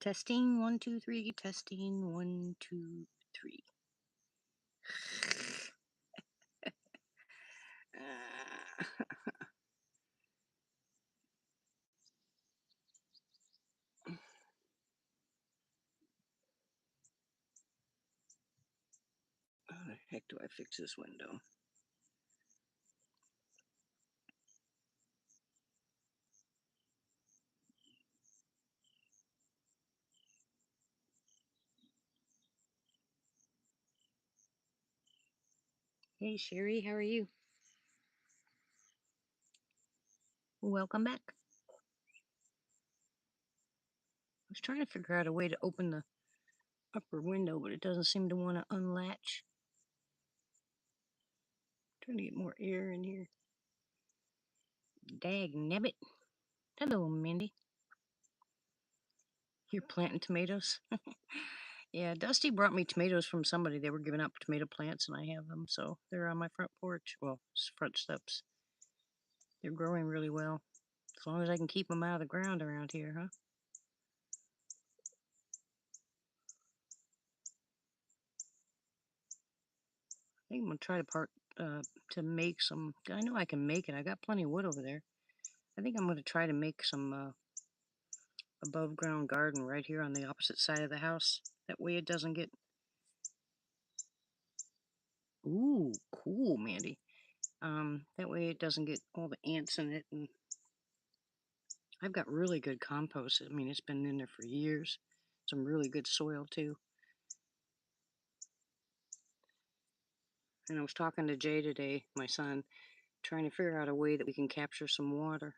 Testing 1, 2, 3. Testing 1, 2, 3. Uh, how the heck do I fix this window? Hey Sherry, how are you? Welcome back. I was trying to figure out a way to open the upper window, but it doesn't seem to want to unlatch. Trying to get more air in here. Dag nabbit. Hello, Mindy. You're planting tomatoes? Yeah, Dusty brought me tomatoes from somebody. They were giving out tomato plants, and I have them, so they're on my front porch. Well, front steps. They're growing really well. As long as I can keep them out of the ground around here, huh? I think I'm gonna try to make some. I know I can make it. I got plenty of wood over there. I think I'm gonna try to make some above ground garden right here on the opposite side of the house. That way it doesn't get. Ooh, cool, Mandy. That way it doesn't get all the ants in it, and I've got really good compost. I mean, it's been in there for years. Some really good soil too. And I was talking to Jay today, my son, trying to figure out a way that we can capture some water.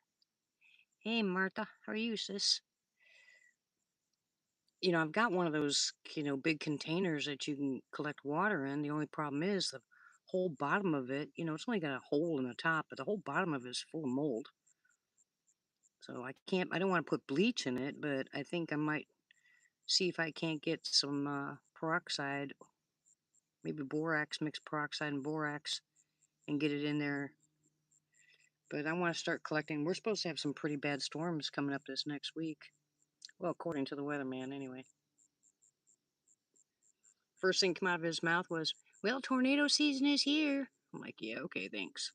Hey, Martha, how are you, sis? I've got one of those, big containers that you can collect water in. The only problem is the whole bottom of it, it's only got a hole in the top, but the whole bottom of it is full of mold. So I don't want to put bleach in it, but I think I might see if I can't get some peroxide, maybe borax, mix peroxide and borax and get it in there. But I want to start collecting. We're supposed to have some pretty bad storms coming up this next week. Well, according to the weatherman, anyway. First thing come out of his mouth was, "Well, tornado season is here." I'm like, "Yeah, okay, thanks."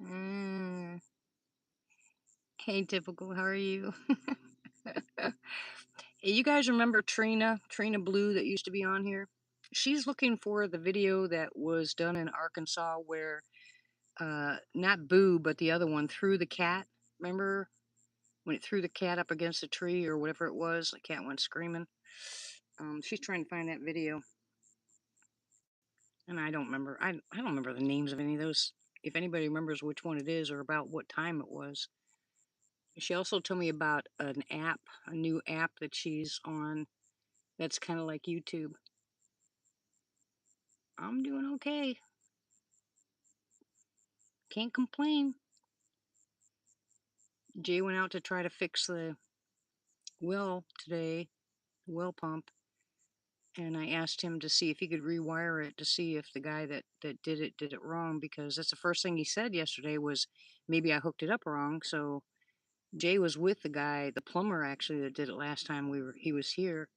Mm. Hey, typical. How are you? Hey, you guys remember Trina Blue that used to be on here? She's looking for the video that was done in Arkansas where not Boo, but the other one threw the cat. Remember when it threw the cat up against a tree or whatever it was? The cat went screaming. She's trying to find that video, and I don't remember. I don't remember the names of any of those. If anybody remembers which one it is or about what time it was. She also told me about an app, a new app that she's on that's kind of like YouTube. I'm doing okay. Can't complain. Jay went out to try to fix the well today, well pump, and I asked him to see if he could rewire it to see if the guy that did it wrong, because that's the first thing he said yesterday was maybe I hooked it up wrong. So Jay was with the guy, the plumber actually that did it last time he was here.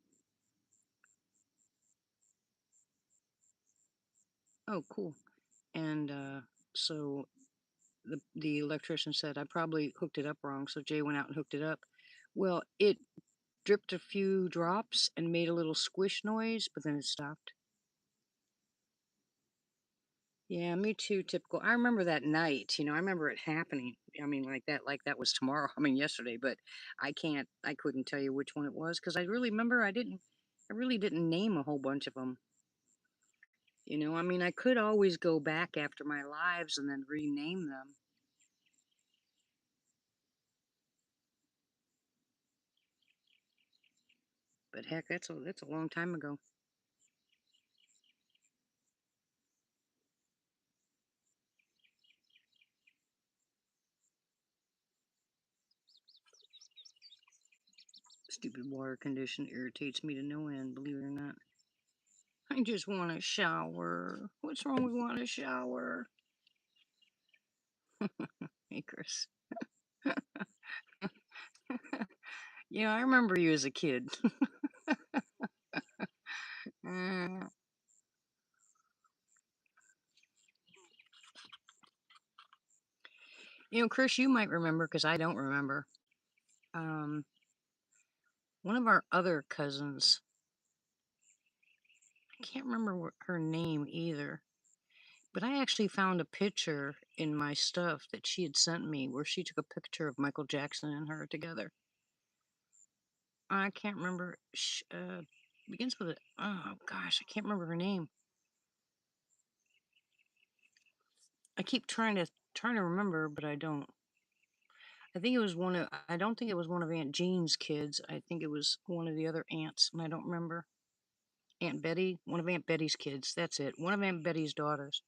Oh, cool. And so the electrician said I probably hooked it up wrong, so Jay went out and hooked it up. Well, it dripped a few drops and made a little squish noise, but then it stopped. Yeah, me too, typical. I remember that night, I remember it happening. I mean, like that was tomorrow. I mean, yesterday, but I couldn't tell you which one it was because I really remember I really didn't name a whole bunch of them. I mean, I could always go back after my lives and then rename them. But heck, that's a long time ago. Stupid water condition irritates me to no end, believe it or not. I just want a shower. What's wrong with wanting a shower? Hey, Chris. Yeah, I remember you as a kid. Uh, Chris, you might remember because I don't remember. Um, One of our other cousins, I can't remember her name either, but I actually found a picture in my stuff that she had sent me where she took a picture of Michael Jackson and her together. I can't remember. Begins with a, oh gosh, I can't remember her name. I keep trying to remember, but I don't. I don't think it was one of Aunt Jean's kids. I think it was one of the other aunts, and I don't remember. Aunt Betty, one of Aunt Betty's kids. That's it. One of Aunt Betty's daughters.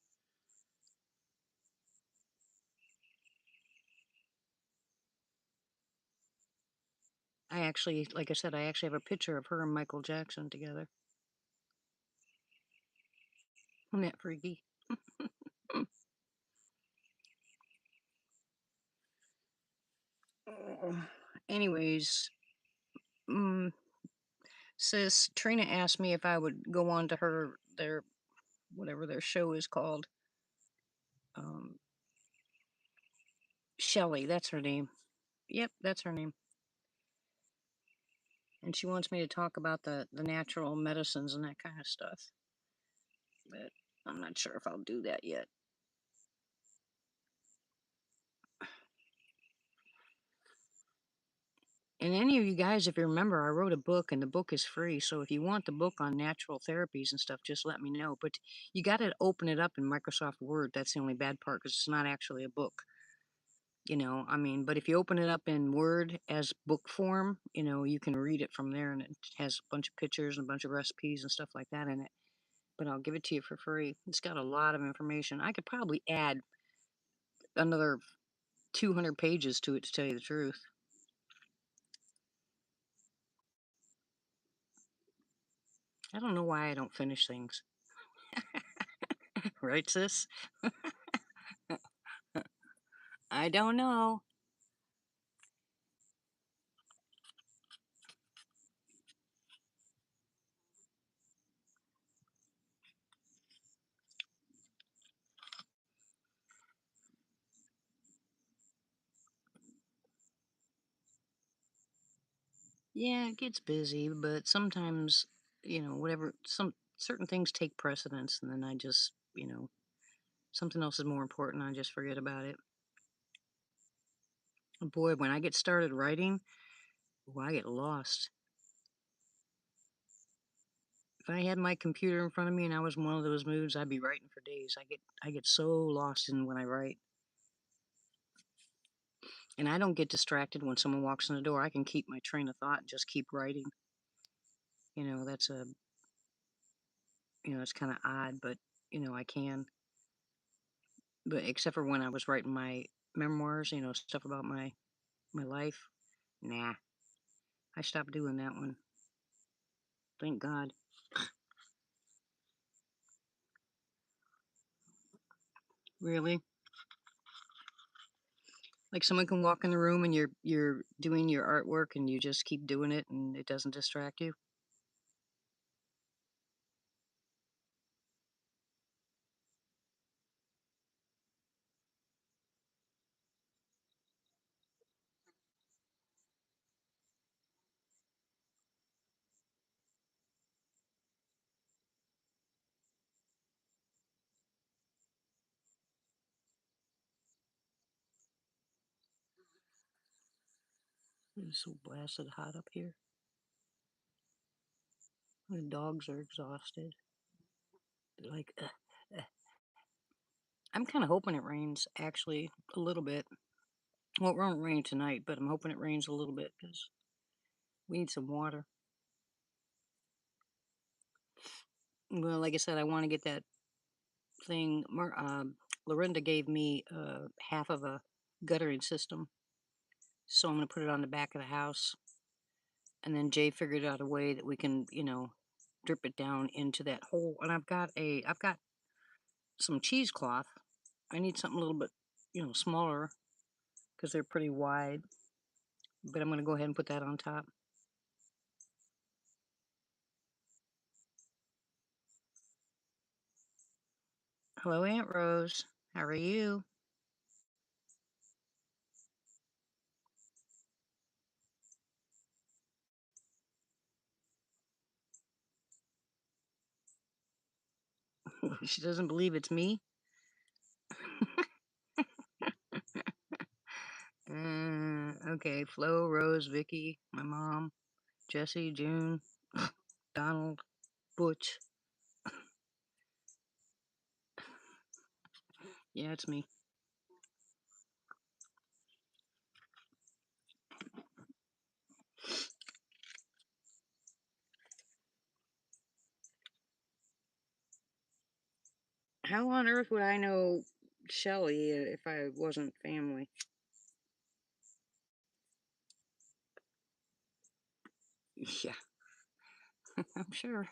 I actually, like I said, I actually have a picture of her and Michael Jackson together. Isn't that freaky? Uh, Anyways, mm, sis Trina asked me if I would go on to their whatever their show is called. Um, Shelly, that's her name. Yep, that's her name. And she wants me to talk about the natural medicines and that kind of stuff. But I'm not sure if I'll do that yet. And any of you guys, if you remember, I wrote a book and the book is free. So if you want the book on natural therapies and stuff, just let me know. But you got to open it up in Microsoft Word. That's the only bad part because it's not actually a book. I mean, but if you open it up in Word as book form, you can read it from there and it has a bunch of pictures and a bunch of recipes and stuff like that in it. But I'll give it to you for free. It's got a lot of information. I could probably add another 200 pages to it to tell you the truth. I don't know why I don't finish things. Right, sis? I don't know. Yeah, it gets busy, but sometimes, whatever, some certain things take precedence, and then I just, something else is more important. I just forget about it. Boy, when I get started writing, I get lost. If I had my computer in front of me and I was in one of those moods, I'd be writing for days. I get so lost in when I write. And I don't get distracted when someone walks in the door. I can keep my train of thought and just keep writing. That's it's kind of odd, but I can. But except for when I was writing my memoirs, stuff about my life, nah, I stopped doing that one. Thank God. Really? Like someone can walk in the room and you're doing your artwork and you just keep doing it and it doesn't distract you? It's so blasted hot up here. The dogs are exhausted. They're like, ugh, ugh. I'm kind of hoping it rains actually a little bit. Well, it won't rain tonight, but I'm hoping it rains a little bit because we need some water. Well, like I said, I want to get that thing. Lorinda gave me half of a guttering system, so I'm going to put it on the back of the house. And then Jay figured out a way that we can, drip it down into that hole. And I've got some cheesecloth. I need something a little bit. smaller because they're pretty wide. But I'm going to go ahead and put that on top. Hello, Aunt Rose. How are you? She doesn't believe it's me. Okay, Flo, Rose, Vicky, my mom, Jesse, June, Donald, Butch. Yeah, it's me. How on earth would I know Shelly if I wasn't family? Yeah, I'm sure.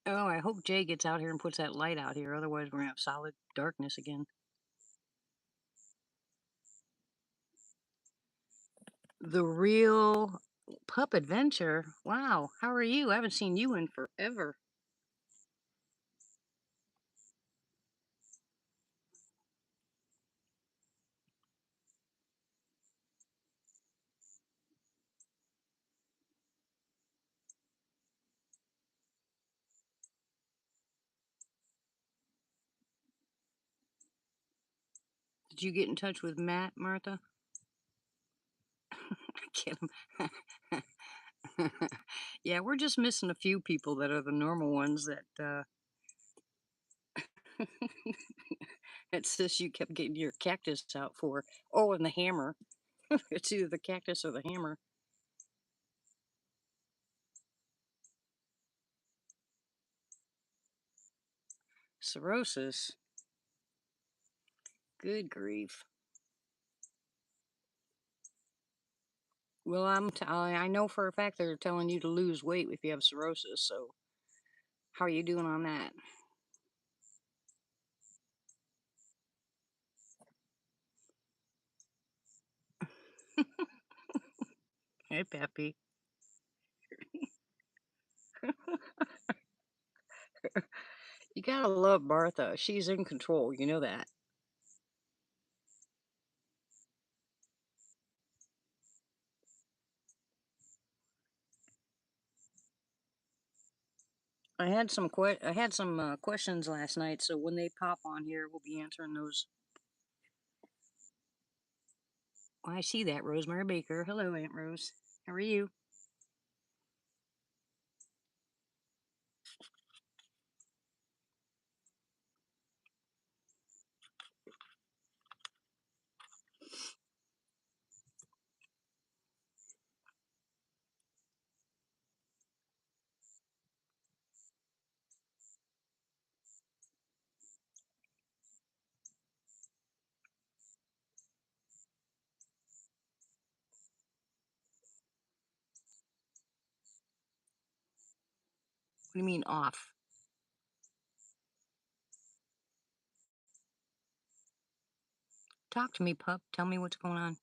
Oh, I hope Jay gets out here and puts that light out here. Otherwise, we're gonna have solid darkness again. The real pup adventure. Wow, how are you? I haven't seen you in forever. Did you get in touch with Matt, Martha? Get him. Yeah, we're just missing a few people that are the normal ones that that sis you kept getting your cactus out for. Oh, and the hammer. It's either the cactus or the hammer. Cirrhosis. Good grief. Well, I know for a fact they're telling you to lose weight if you have cirrhosis. So how are you doing on that? Hey, Peppy. You gotta love Martha. She's in control. You know that. I had some questions last night, so when they pop on here, we'll be answering those. Oh, I see that, Rosemary Baker. Hello, Aunt Rose. How are you? What do you mean off? Talk to me, pup. Tell me what's going on.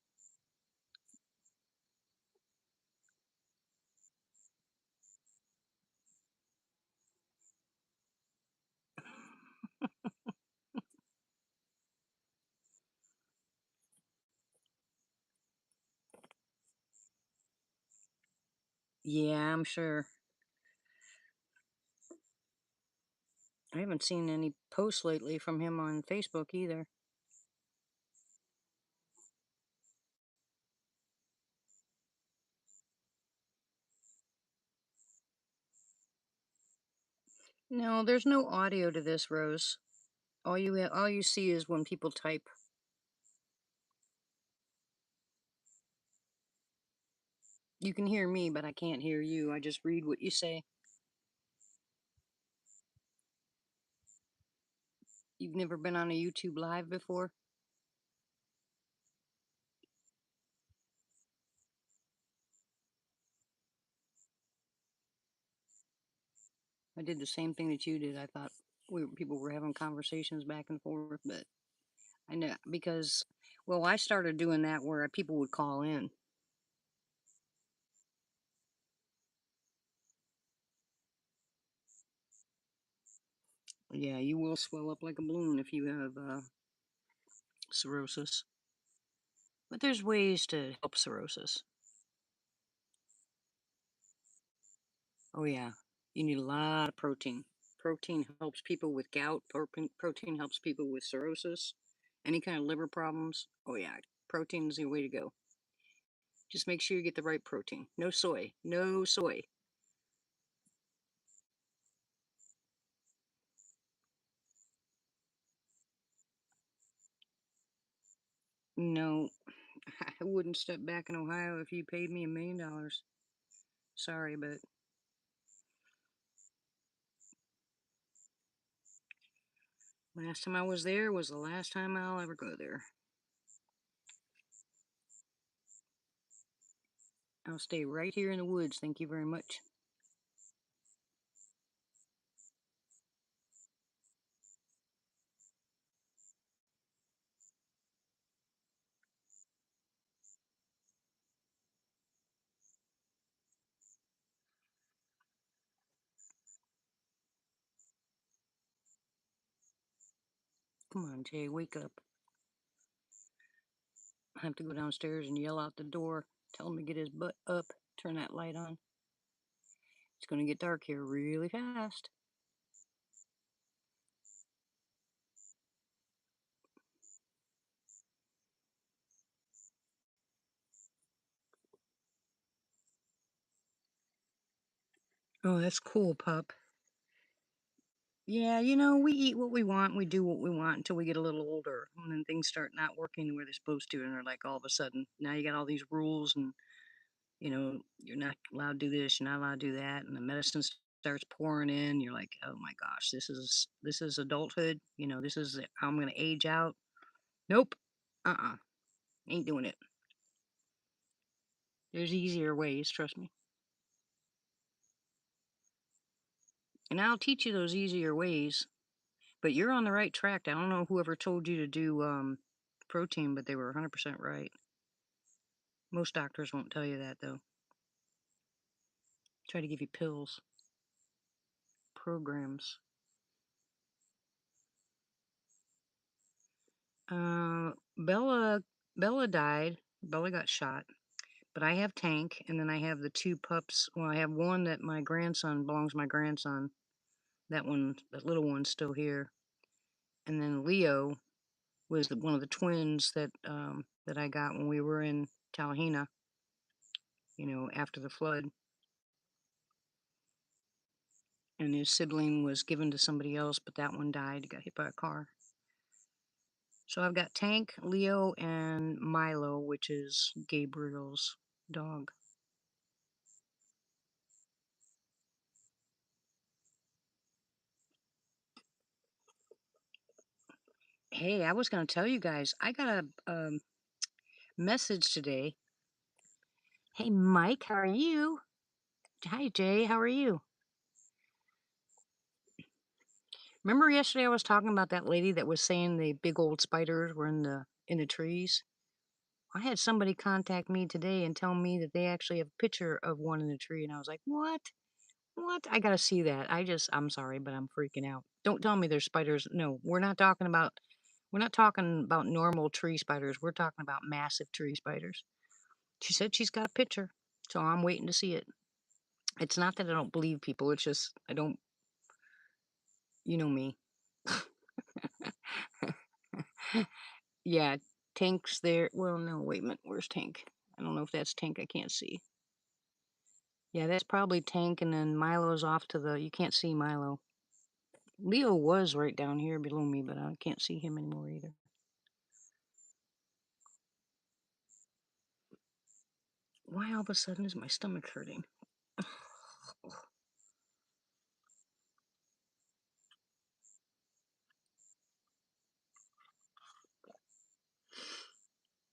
Yeah, I'm sure. I haven't seen any posts lately from him on Facebook either. No, there's no audio to this, Rose. All you see is when people type. You can hear me, but I can't hear you. I just read what you say. You've never been on a YouTube live before? I did the same thing that you did, I thought. People were having conversations back and forth, but I know because, well, I started doing that where people would call in. Yeah, you will swell up like a balloon if you have cirrhosis. But there's ways to help cirrhosis. Oh yeah, you need a lot of protein. Protein helps people with gout. Protein helps people with cirrhosis, any kind of liver problems. Oh yeah, protein is the way to go. Just make sure you get the right protein. No soy. No soy. No, I wouldn't step back in Ohio if you paid me $1 million. Sorry, but last time I was there was the last time I'll ever go there. I'll stay right here in the woods. Thank you very much. Come on, Jay, wake up. I have to go downstairs and yell out the door. Tell him to get his butt up. Turn that light on. It's going to get dark here really fast. Oh, that's cool, pup. Yeah, we eat what we want, we do what we want until we get a little older, and then things start not working the way they're supposed to, and they're like all of a sudden, now you got all these rules, and you're not allowed to do this, you're not allowed to do that, and the medicine starts pouring in. You're like, oh my gosh, this is adulthood. This is how I'm gonna age out. Nope, ain't doing it. There's easier ways, trust me, and I'll teach you those easier ways. But you're on the right track. I don't know whoever told you to do protein, but they were 100% right. Most doctors won't tell you that though. Try to give you pills, programs. Uh, Bella, Bella died. Bella got shot. But I have Tank, and then I have the two pups. Well, I have one that my grandson belongs to my grandson. That one, that little one's still here. And then Leo was one of the twins that I got when we were in Talahena. After the flood, and his sibling was given to somebody else, but that one died. Got hit by a car. So I've got Tank, Leo, and Milo, which is Gabriel's dog. Hey, I was going to tell you guys, I got a message today. Hey, Mike, how are you? Hi, Jay, how are you? Remember yesterday I was talking about that lady that was saying the big old spiders were in the trees? I had somebody contact me today and tell me that they actually have a picture of one in the tree, and I was like, "What? What? I gotta see that." I'm sorry, but I'm freaking out. Don't tell me there's spiders. No, we're not talking about normal tree spiders. We're talking about massive tree spiders. She said she's got a picture, so I'm waiting to see it. It's not that I don't believe people. It's just I don't. You know me. Yeah, Tank's there. Well, no, wait a minute. Where's Tank? I don't know if that's Tank. I can't see. Yeah, that's probably Tank, and then Milo's off to the. You can't see Milo. Leo was right down here below me, but I can't see him anymore either. Why all of a sudden is my stomach hurting?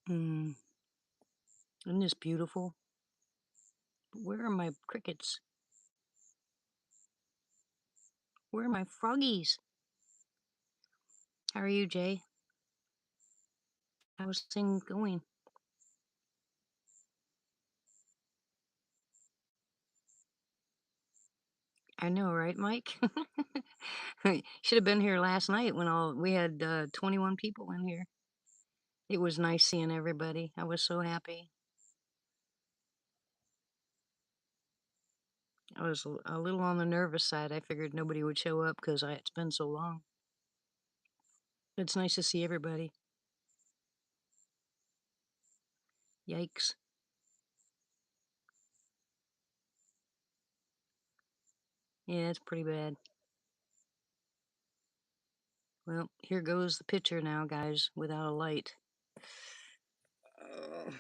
Mm, isn't this beautiful? Where are my crickets? Where are my froggies? How are you, Jay? How's things going? I know, right, Mike? Should have been here last night when all we had 21 people in here. It was nice seeing everybody. I was so happy. I was a little on the nervous side. I figured nobody would show up because it's been so long. It's nice to see everybody. Yikes. Yeah, it's pretty bad. Well, here goes the picture now, guys, without a light. Uh,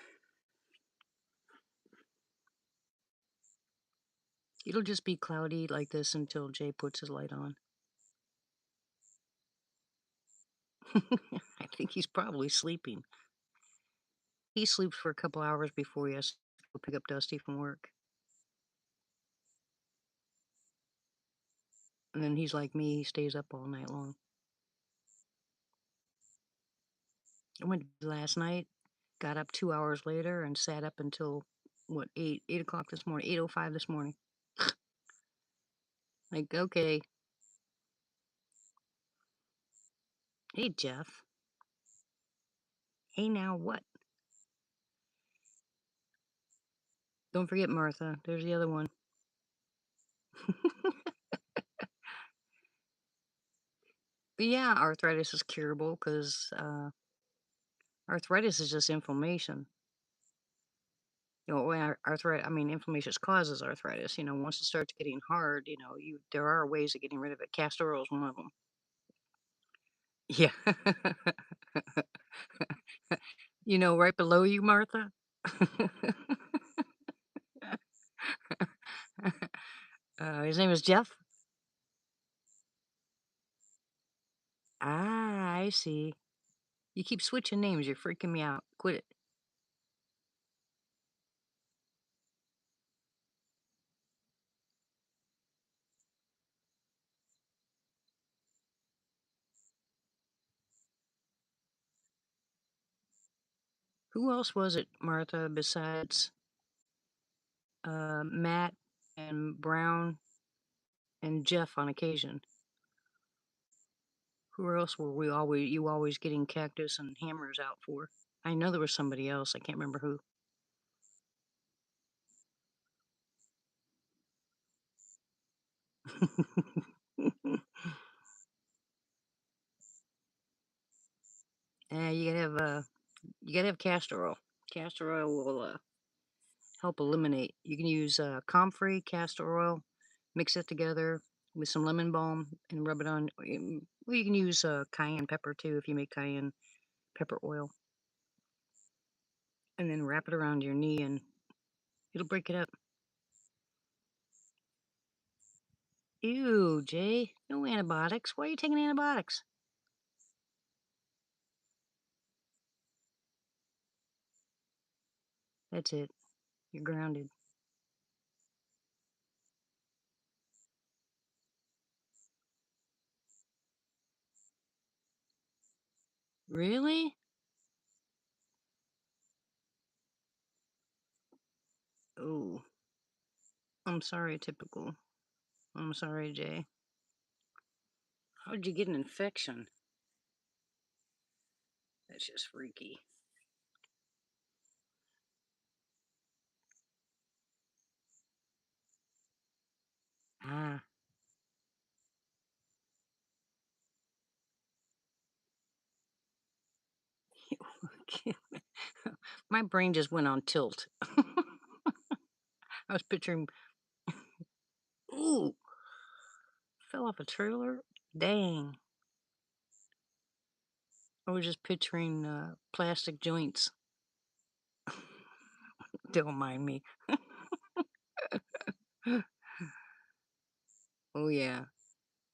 It'll just be cloudy like this until Jay puts his light on. I think he's probably sleeping. He sleeps for a couple hours before he has to go pick up Dusty from work. And then he's like me, he stays up all night long. I went to bed last night, got up 2 hours later, and sat up until what, 8 o'clock this morning, 8:05 this morning. Like, okay. Hey, Jeff. Hey, now what? Don't forget Martha. There's the other one. But yeah, arthritis is curable because arthritis is just inflammation. You know, when arthritis, I mean, inflammation causes arthritis. You know, once it starts getting hard, you know, there are ways of getting rid of it. Castor oil is one of them. Yeah. You know, right below you, Martha. His name is Jeff. Ah, I see. You keep switching names. You're freaking me out. Quit it. Who else was it, Martha, besides Matt and Brown and Jeff on occasion? Who else were you always getting cactus and hammers out for? I know there was somebody else. I can't remember who. You gotta have castor oil. Castor oil will help eliminate. You can use comfrey, castor oil, mix it together with some lemon balm and rub it on. Well, you can use cayenne pepper too if you make cayenne pepper oil, and then wrap it around your knee and it'll break it up. Ew, Jay, no antibiotics. Why are you taking antibiotics? That's it. You're grounded. Really? Oh, I'm sorry, typical. I'm sorry, Jay. How'd you get an infection? That's just freaky. Ah. My brain just went on tilt. I was picturing, ooh, fell off a trailer? Dang. I was just picturing plastic joints. Don't mind me. Oh, yeah.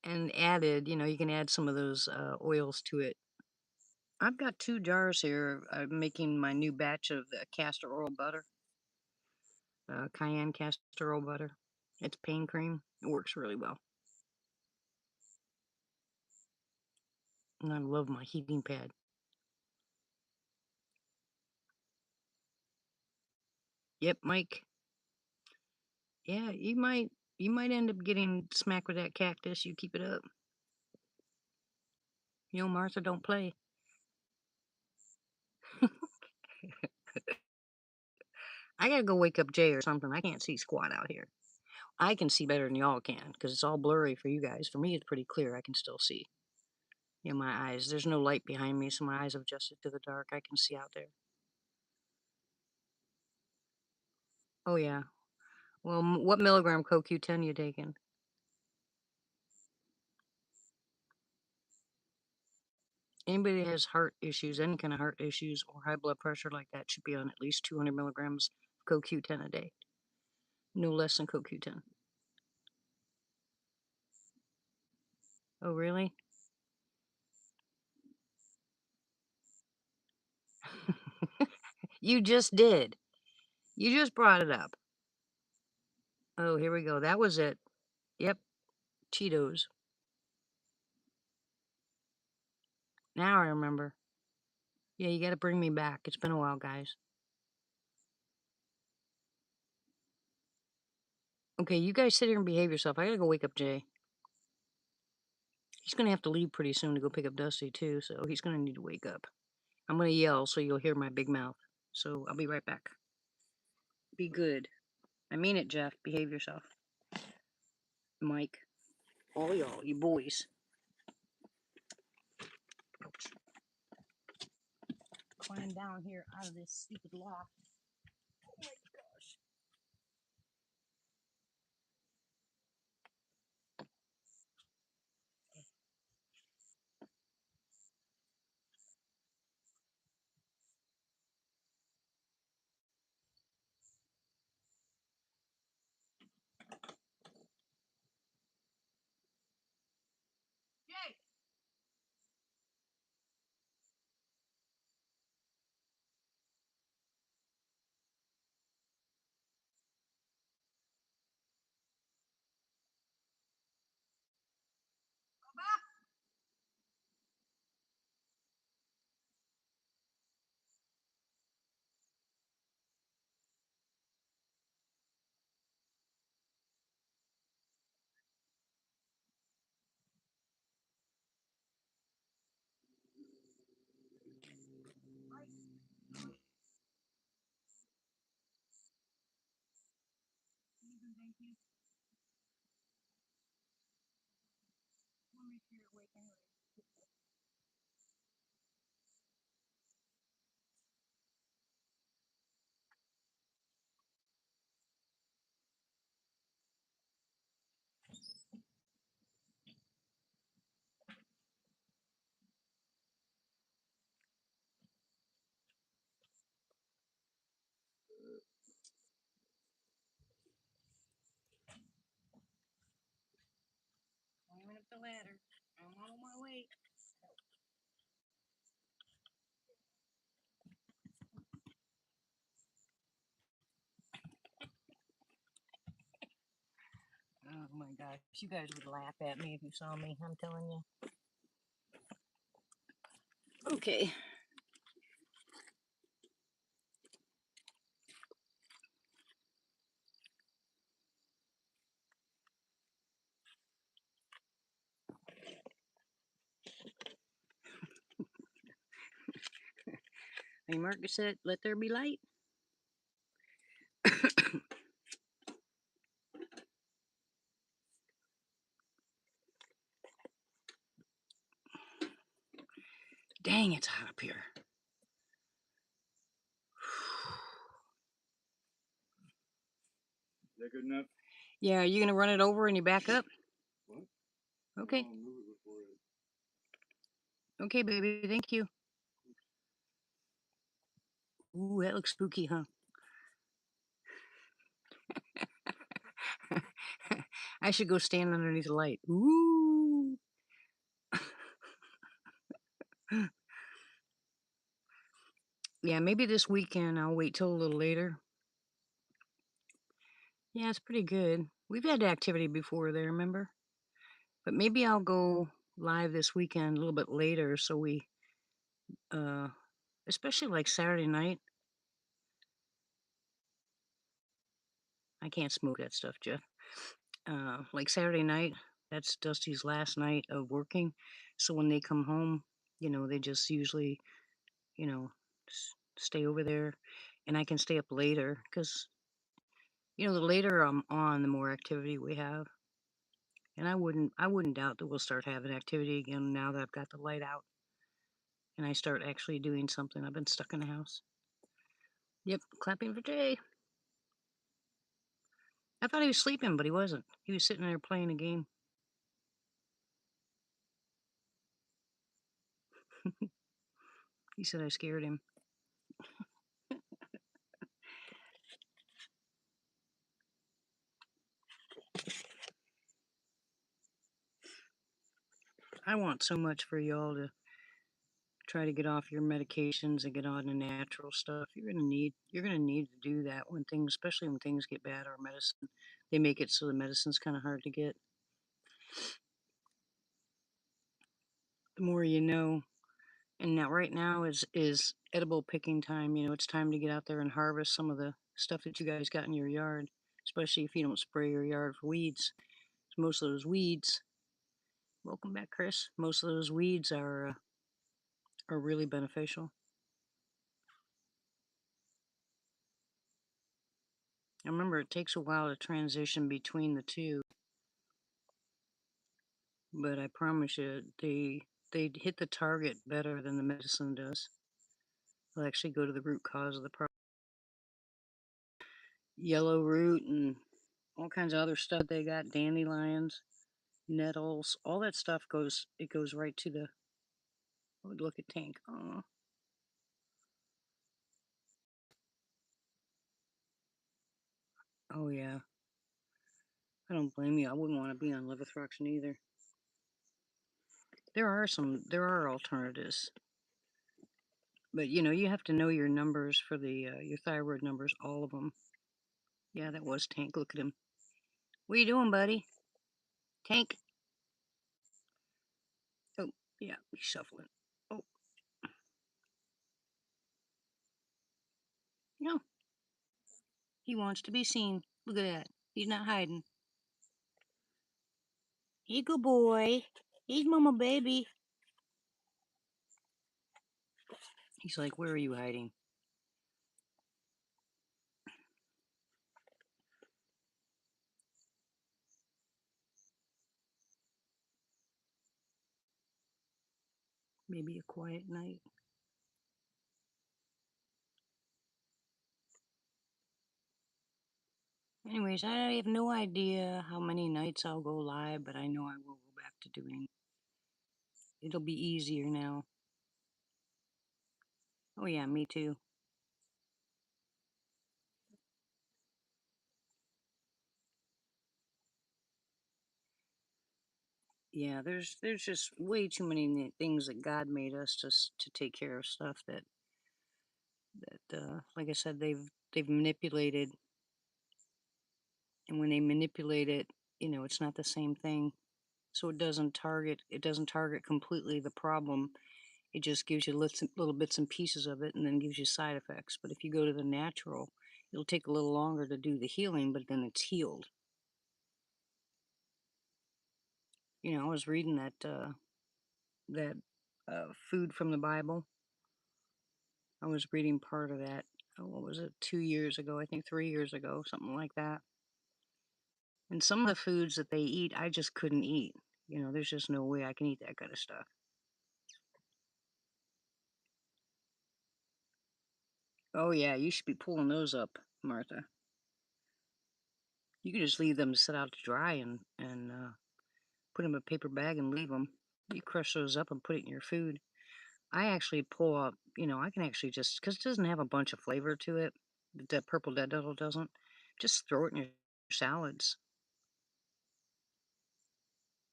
And added, you know, you can add some of those oils to it. I've got 2 jars here. I'm making my new batch of castor oil butter, cayenne castor oil butter. It's pain cream. It works really well. And I love my heating pad. Yep, Mike. Yeah, you might end up getting smacked with that cactus. You keep it up. You know, Martha don't play. I gotta go wake up Jay or something. I can't see squat out here. I can see better than y'all can because it's all blurry for you guys. For me, it's pretty clear. I can still see. In my eyes. There's no light behind me, so my eyes have adjusted to the dark. I can see out there. Oh yeah. Well, what milligram CoQ10 you taking? Anybody that has heart issues, any kind of heart issues or high blood pressure like that should be on at least 200 milligrams of CoQ10 a day. No less than CoQ10. Oh, really? You just did. You just brought it up. Oh, here we go. That was it. Yep. Cheetos. Now I remember. Yeah, you got to bring me back. It's been a while, guys. Okay, you guys sit here and behave yourself. I got to go wake up Jay. He's going to have to leave pretty soon to go pick up Dusty, too, so he's going to need to wake up. I'm going to yell so you'll hear my big mouth. So I'll be right back. Be good. I mean it, Jeff. Behave yourself. Mike. All y'all, you boys. Climb down here out of this stupid loft. Oh my gosh. Jay! Come back! Thank you. We'll make sure you're awake anyway. Climbing up the ladder. I'm on my way. Oh my gosh. You guys would laugh at me if you saw me. I'm telling you. Okay. Hey, Marcus said, let there be light. Dang, it's hot up here. Is that good enough? Yeah, are you going to run it over and you back up? What? Okay. I'll move it before it. Okay, baby. Thank you. Ooh, that looks spooky, huh? I should go stand underneath the light. Ooh. Yeah, maybe this weekend I'll wait till a little later. Yeah, it's pretty good. We've had activity before there, remember? But maybe I'll go live this weekend a little bit later, so we, uh, especially like Saturday night. I can't smoke that stuff, Jeff. Like Saturday night, that's Dusty's last night of working. So when they come home, they just usually, you know, stay over there, and I can stay up later because, the later I'm on, the more activity we have. And I wouldn't doubt that we'll start having activity again now that I've got the light out and I start actually doing something. I've been stuck in the house. Yep, clapping for Jay. I thought he was sleeping, but he wasn't. He was sitting there playing a game. He said I scared him. I want so much for y'all to try to get off your medications and get on the natural stuff. You're gonna need to do that when things, especially when things get bad, or medicine. They make it so the medicine's kind of hard to get. The more you know. And now, right now is edible picking time. It's time to get out there and harvest some of the stuff that you guys got in your yard, especially if you don't spray your yard for weeds. Most of those weeds. Welcome back, Chris. Most of those weeds are really beneficial. I remember it takes a while to transition between the two, but I promise you, they hit the target better than the medicine does. They'll actually go to the root cause of the problem. Yellow root and all kinds of other stuff they got, dandelions, nettles, all that stuff goes right to the. Oh, look at Tank. Oh yeah. I don't blame you. I wouldn't want to be on levothyroxine either. There are alternatives, but you have to know your numbers for the your thyroid numbers, all of them. Yeah, that was Tank. Look at him. What are you doing, buddy? Tank. Oh, yeah, he's shuffling. Oh, no, he wants to be seen. Look at that. He's not hiding. Hey, good boy. He's mama baby. He's like, where are you hiding? Maybe a quiet night. Anyways, I have no idea how many nights I'll go live, but I know I will go back to doing. It'll be easier now. Oh yeah, me too. Yeah, there's just way too many things that God made us to take care of stuff that like I said, they've manipulated, and when they manipulate it, it's not the same thing. So it doesn't target completely the problem. It just gives you little bits and pieces of it, and then gives you side effects. But if you go to the natural, it'll take a little longer to do the healing, but then it's healed. I was reading that food from the Bible. I was reading part of that. What was it? 2 years ago, I think 3 years ago, something like that. And some of the foods that they eat, I just couldn't eat. There's just no way I can eat that kind of stuff. Oh yeah, you should be pulling those up, Martha. You can just leave them to sit out to dry and put them in a paper bag and leave them. You crush those up and put it in your food. I actually pull up, I can actually just, because it doesn't have a bunch of flavor to it, that purple dead nettle doesn't, just throw it in your salads.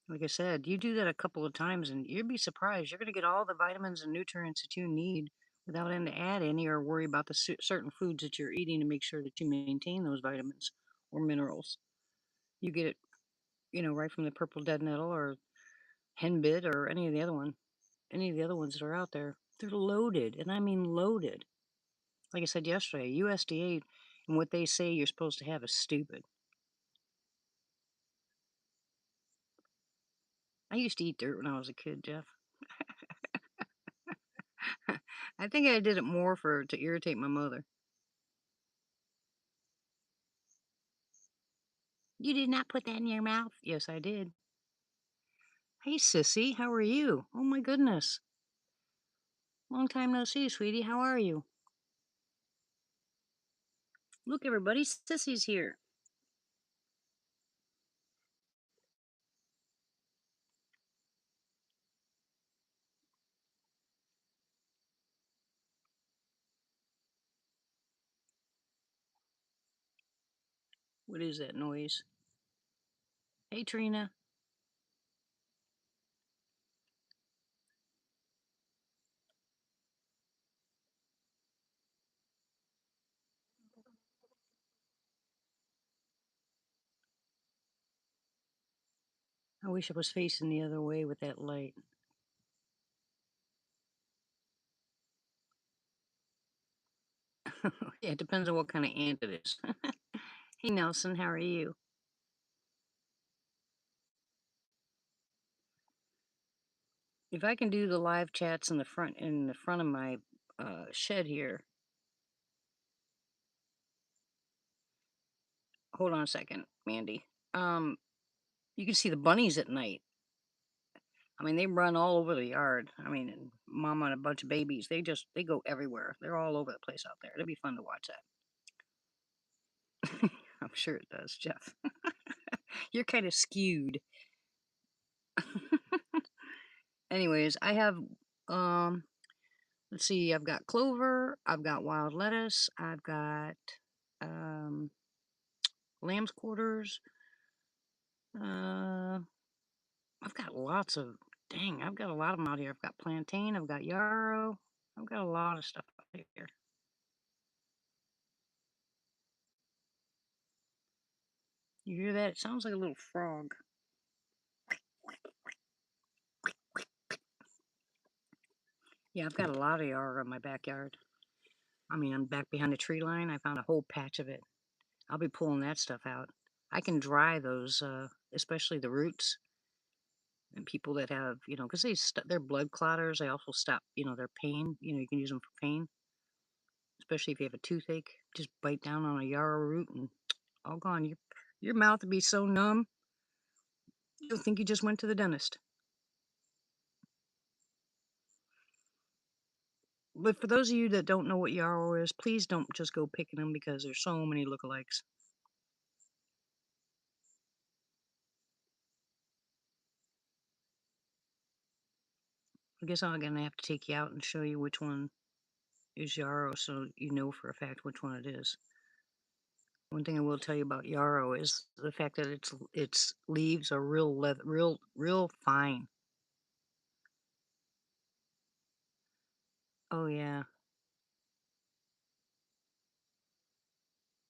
Like I said, you do that a couple of times and you'd be surprised. You're going to get all the vitamins and nutrients that you need without having to add any or worry about the certain foods that you're eating to make sure that you maintain those vitamins or minerals. You get it, right from the purple dead nettle or Henbit or any of the other ones that are out there. They're loaded, and I mean loaded. Like I said yesterday, USDA and what they say you're supposed to have is stupid. I used to eat dirt when I was a kid, Jeff. I think I did it more for to irritate my mother. You did not put that in your mouth. Yes, I did. Hey, sissy, how are you? Oh my goodness. Long time no see, sweetie. How are you? Look, everybody, sissy's here. What is that noise? Hey, Trina. I wish I was facing the other way with that light. Yeah, it depends on what kind of ant it is. Hey, Nelson, how are you? If I can do the live chats in the front of my shed here. Hold on a second, Mandy. Um, you can see the bunnies at night. I mean, they run all over the yard. I mean, and mama and a bunch of babies. They go everywhere. They're all over the place out there. It'd be fun to watch that. I'm sure it does, Jeff. You're kind of skewed. Anyways, I have um let's see, I've got clover, I've got wild lettuce, I've got um lamb's quarters, uh I've got lots of I've got a lot of them out here. I've got plantain, I've got yarrow, I've got a lot of stuff out here. You hear that? It sounds like a little frog. Yeah, I've got a lot of yarrow in my backyard. I mean, I'm back behind the tree line. I found a whole patch of it. I'll be pulling that stuff out. I can dry those, especially the roots. And people that have, because they're blood clotters, they also stop, their pain. You can use them for pain, especially if you have a toothache. Just bite down on a yarrow root and all gone. Your mouth would be so numb, you'll think you just went to the dentist. But for those of you that don't know what yarrow is, please don't just go picking them because there's so many lookalikes. I guess I'm gonna have to take you out and show you which one is yarrow, so you know for a fact which one it is. One thing I will tell you about yarrow is the fact that its leaves are real fine. Oh yeah,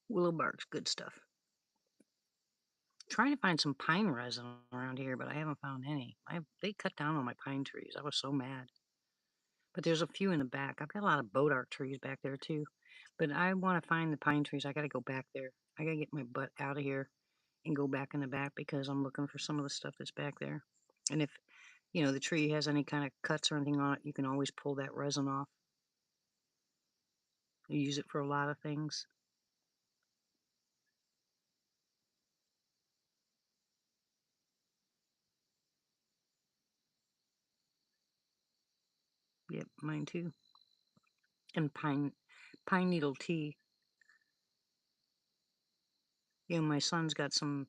willow bark's good stuff. Trying to find some pine resin around here, but I haven't found any. They cut down on my pine trees. I was so mad. But there's a few in the back. I've got a lot of bodark trees back there too. But I want to find the pine trees. I got to go back there. I got to get my butt out of here and go back in the back because I'm looking for some of the stuff that's back there. And if, the tree has any kind of cuts or anything on it, you can always pull that resin off. You use it for a lot of things. Yep, mine too. And pine needle tea. My son's got some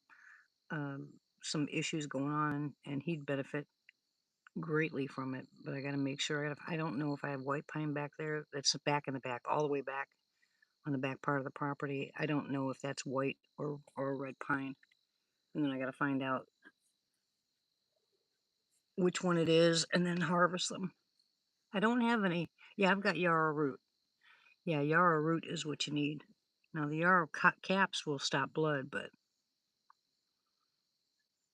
issues going on, and he'd benefit greatly from it. But I got to make sure. I don't know if I have white pine back there. That's back in the back, all the way back on the back part of the property. I don't know if that's white or red pine, and then I got to find out which one it is, and then harvest them. I don't have any. Yeah, I've got yarrow root. Yeah, yarrow root is what you need. Now the yarrow caps will stop blood, but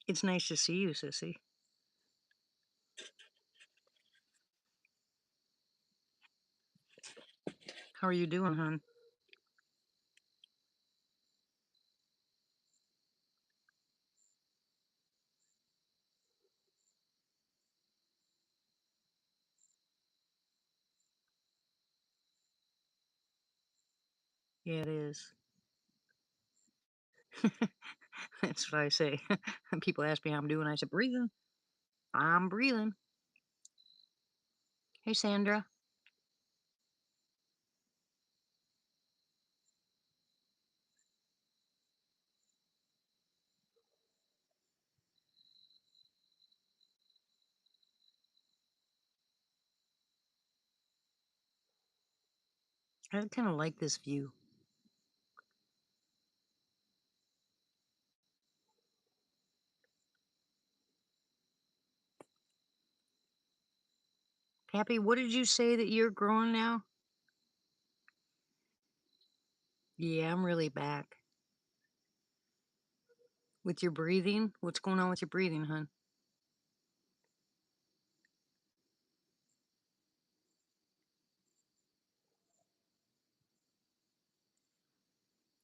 it's nice to see you, sissy. How are you doing, hon? Yeah, it is. That's what I say. People ask me how I'm doing. I said, breathing. I'm breathing. Hey, Sandra. I kind of like this view. Pappy, what did you say that you're growing now? Yeah, I'm really back. With your breathing? What's going on with your breathing, hon?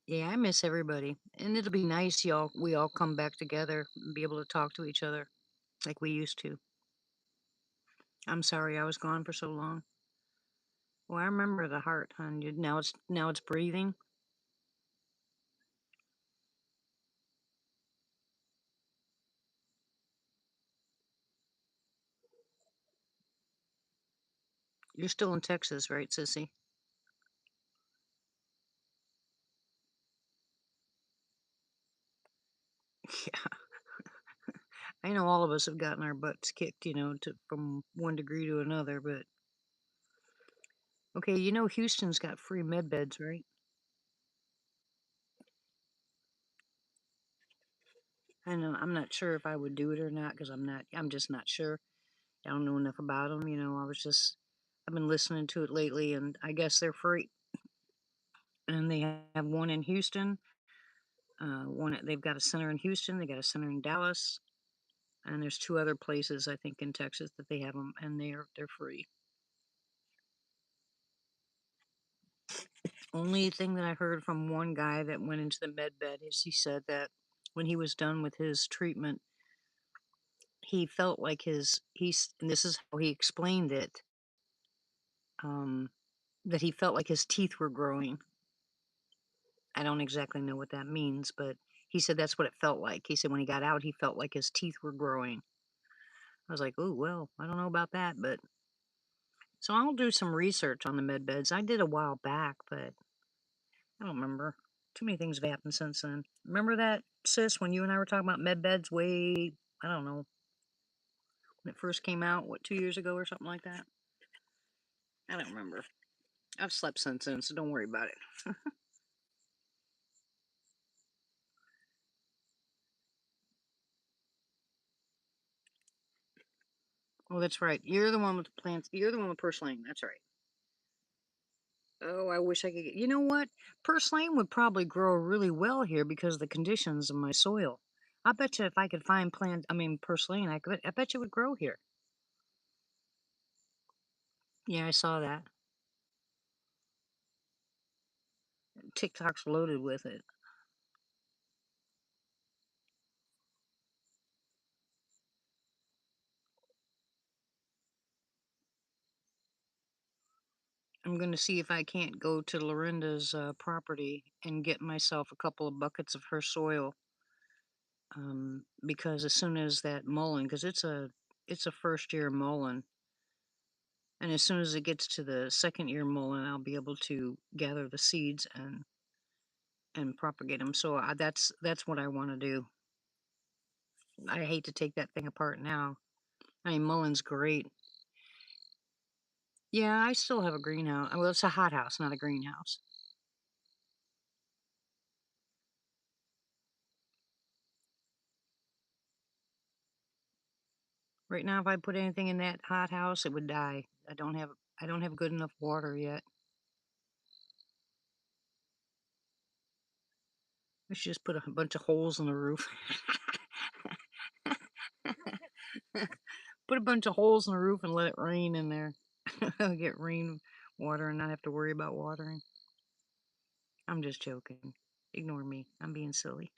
Yeah, I miss everybody. And it'll be nice y'all we all come back together and be able to talk to each other like we used to. I'm sorry I was gone for so long. Well, I remember the heart, hon. Now it's breathing. You're still in Texas, right, sissy? Yeah. I know all of us have gotten our butts kicked, from one degree to another, but okay, Houston's got free med beds, right? I know I'm not sure if I would do it or not because I'm just not sure. I don't know enough about them, I've been listening to it lately and I guess they're free. And they have one in Houston, they've got a center in Houston, they got a center in Dallas, and there's two other places I think in Texas that they have them and they're free. Only thing that I heard from one guy that went into the med bed is he said that when he was done with his treatment, he felt like and this is how he explained it, um, that he felt like his teeth were growing. I don't exactly know what that means, but he said that's what it felt like. He said when he got out, he felt like his teeth were growing. I was like, oh, well, I don't know about that, but so I'll do some research on the med beds. I did a while back, but I don't remember. Too many things have happened since then. Remember that, sis, when you and I were talking about med beds way, I don't know, when it first came out, what, 2 years ago or something like that? I don't remember. I've slept since then, so don't worry about it. Oh, that's right. You're the one with the plants. You're the one with purslane. That's right. Oh, I wish I could get. You know what? Purslane would probably grow really well here because of the conditions of my soil. I bet you if I could find purslane, I bet you it would grow here. Yeah, I saw that. TikTok's loaded with it. I'm going to see if I can't go to Lorinda's property and get myself a couple of buckets of her soil. Because as soon as that mullein, because it's a first year mullein, and as soon as it gets to the second year mullein, I'll be able to gather the seeds and propagate them. So that's what I want to do. I hate to take that thing apart now. I mean, mulleins's great. Yeah, I still have a greenhouse. Well, it's a hothouse, not a greenhouse. Right now, if I put anything in that hothouse, it would die. I don't have good enough water yet. I should just put a bunch of holes in the roof. Put a bunch of holes in the roof and let it rain in there. Get rain water and not have to worry about watering. I'm just joking. Ignore me. I'm being silly.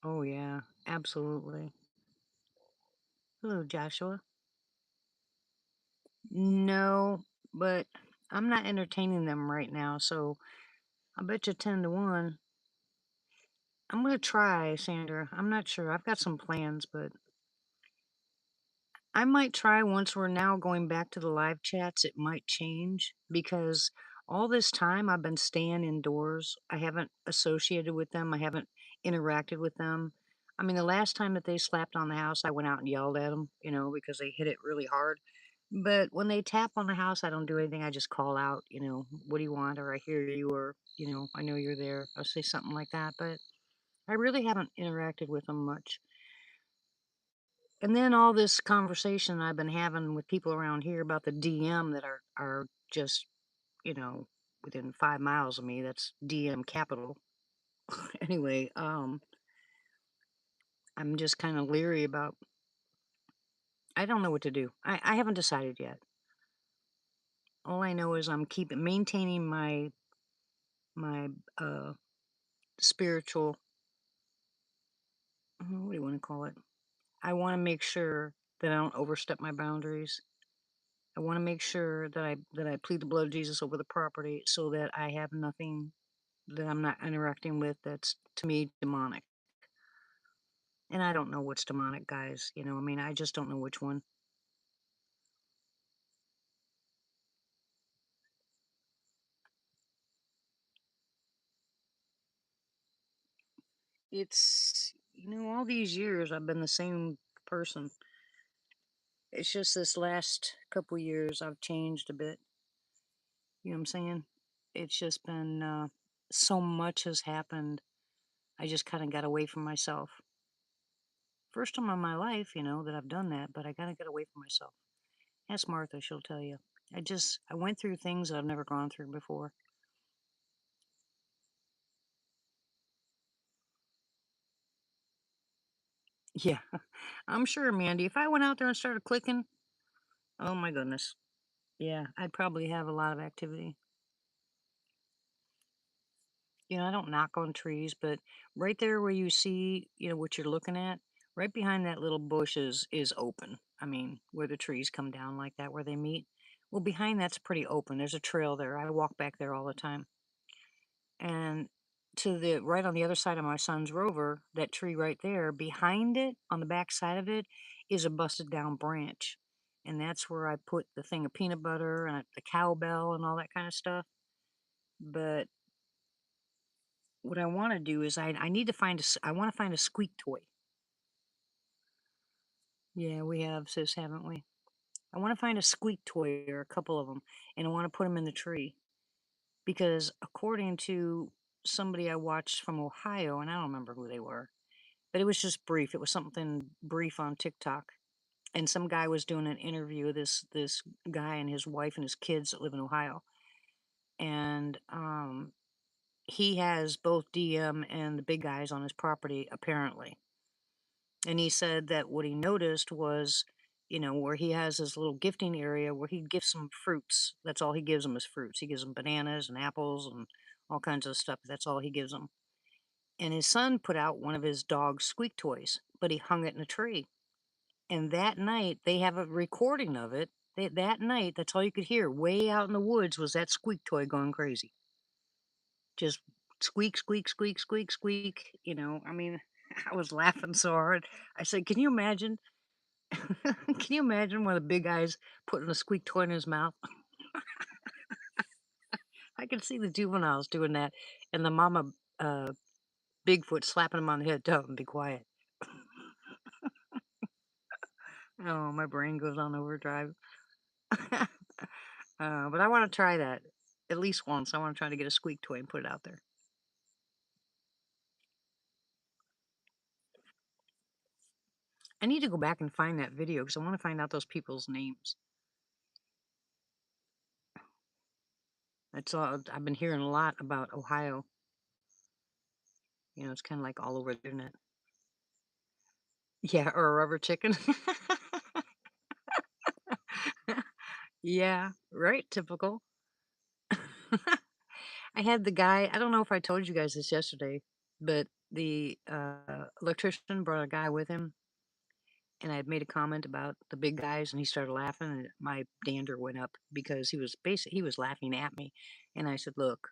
Oh, yeah, absolutely. Hello, Joshua. No, but I'm not entertaining them right now, so I bet you 10 to 1. I'm gonna try, Sandra. I'm not sure. I've got some plans, but I might try once we're now going back to the live chats. It might change because all this time I've been staying indoors. I haven't associated with them. I haven't interacted with them. I mean, the last time that they slapped on the house, I went out and yelled at them, because they hit it really hard. But when they tap on the house, I don't do anything. I just call out, what do you want? Or I hear you, or, I know you're there. I'll say something like that. But I really haven't interacted with them much. And then all this conversation I've been having with people around here about the DM that are just, you know, within 5 miles of me. That's DM capital. Anyway, I'm just kind of leery about. I don't know what to do. I haven't decided yet. All I know is I'm keeping maintaining my spiritual. What do you want to call it? I want to make sure that I don't overstep my boundaries. I want to make sure that I plead the blood of Jesus over the property so that I have nothing that I'm not interacting with that's to me demonic. And I don't know what's demonic, guys. I mean, I just don't know which one. It's, all these years I've been the same person. It's just this last couple years I've changed a bit. You know what I'm saying? It's just been so much has happened. I just kind of got away from myself. First time in my life, that I've done that, but I got to get away from myself. Ask Martha, she'll tell you. I went through things that I've never gone through before. Yeah, I'm sure, Mandy. If I went out there and started clicking, oh my goodness. Yeah, I'd probably have a lot of activity. I don't knock on trees, but right there where you see, what you're looking at, right behind that little bush is open. I mean, where the trees come down like that, where they meet. Well, behind that's pretty open. There's a trail there. I walk back there all the time. And to the right on the other side of my son's rover, that tree right there, behind it, on the back side of it, is a busted down branch. And that's where I put the thing of peanut butter and the cowbell and all that kind of stuff. But what I want to do is I need to I want to find a squeak toy. Yeah, we have, sis, haven't we? I want to find a squeak toy or a couple of them, and I want to put them in the tree because according to somebody I watched from Ohio, and I don't remember who they were, but it was just brief. It was something brief on TikTok, and some guy was doing an interview. This guy and his wife and his kids that live in Ohio, and he has both DM and the big guys on his property apparently. And he said that what he noticed was, where he has his little gifting area where he gives them fruits. That's all he gives them is fruits. He gives them bananas and apples and all kinds of stuff. That's all he gives them. And his son put out one of his dog's squeak toys, but he hung it in a tree. And that night, they have a recording of it. That night, that's all you could hear way out in the woods was that squeak toy going crazy. Just squeak, squeak, squeak, squeak, squeak. I mean, I was laughing so hard. I said, can you imagine? Can you imagine one of the big guys putting a squeak toy in his mouth? I can see the juveniles doing that, and the mama Bigfoot slapping him on the head, tell him be quiet. Oh, my brain goes on overdrive. But I want to try that at least once. I want to try to get a squeak toy and put it out there. I need to go back and find that video because I want to find out those people's names. That's all I've been hearing a lot about Ohio. It's kinda like all over the internet. Yeah, or a rubber chicken. Yeah, right, typical. I had the guy I don't know if I told you guys this yesterday, but the, electrician brought a guy with him, and I had made a comment about the big guys, and he started laughing, and my dander went up because he was laughing at me, and I said, "Look,"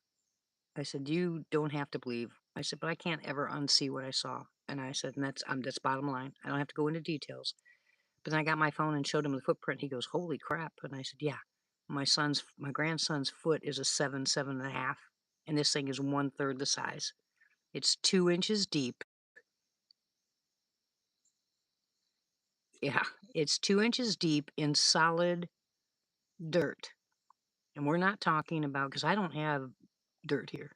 I said, "you don't have to believe." I said, "But I can't ever unsee what I saw." And I said, "And that's bottom line. I don't have to go into details." But then I got my phone and showed him the footprint. He goes, "Holy crap!" And I said, "Yeah, my grandson's foot is a 7.5, and this thing is one third the size. It's 2 inches deep. Yeah, it's 2 inches deep in solid dirt, and we're not talking about because I don't have dirt here.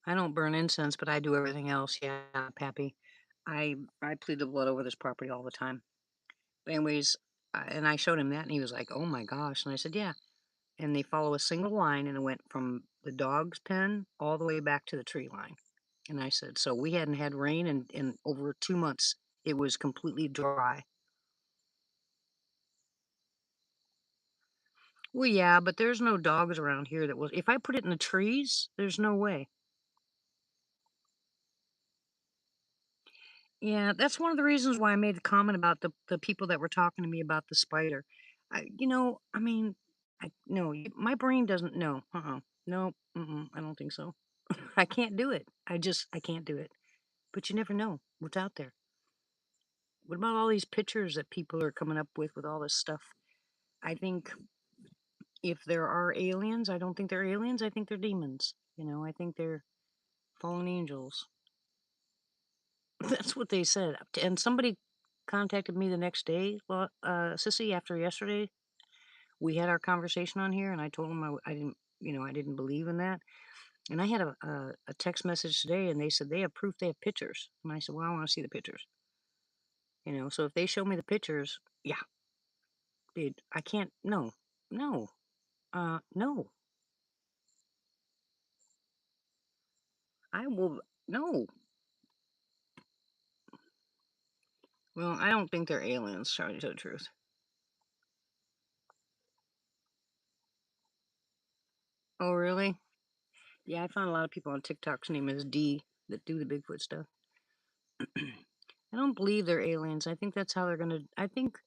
I don't burn incense, but I do everything else. Yeah, Pappy. I plead the blood over this property all the time. But anyways, and I showed him that, and he was like, "Oh my gosh!" And I said, "Yeah." And they follow a single line, and it went from the dog's pen all the way back to the tree line. And I said, "So we hadn't had rain in over 2 months. It was completely dry." Well, yeah, but there's no dogs around here that will. If I put it in the trees, there's no way. Yeah, that's one of the reasons why I made the comment about the people that were talking to me about the spider. I mean, I no, my brain doesn't know. No, I don't think so. I can't do it. I can't do it. But you never know what's out there. What about all these pictures that people are coming up with all this stuff? I think if there are aliens, I don't think they're aliens. I think they're demons. I think they're fallen angels. That's what they said. And somebody contacted me the next day. Well, Sissy, after yesterday, we had our conversation on here, and I told them I didn't, I didn't believe in that. And I had a text message today, and they said they have proof. They have pictures, and I said, well, I want to see the pictures. So if they show me the pictures, yeah, dude, I can't. No, no, no, I will. No. Well, I don't think they're aliens. Trying to tell the truth. Oh, really? Yeah, I found a lot of people on TikTok's name is D that do the Bigfoot stuff. I don't believe they're aliens. I think that's how they're gonna. I think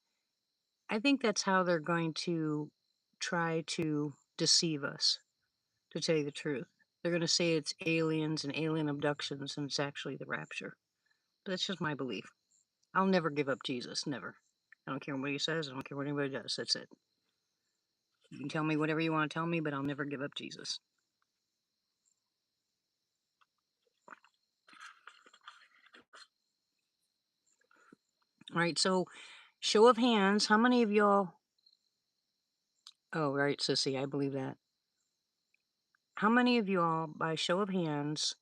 that's how they're going to try to deceive us. To tell you the truth, they're gonna say it's aliens and alien abductions, and it's actually the rapture. But that's just my belief. I'll never give up Jesus. Never. I don't care what he says. I don't care what anybody does. That's it. You can tell me whatever you want to tell me, but I'll never give up Jesus. All right. So, show of hands. How many of y'all? Oh, right, sissy. I believe that. How many of y'all, by show of hands,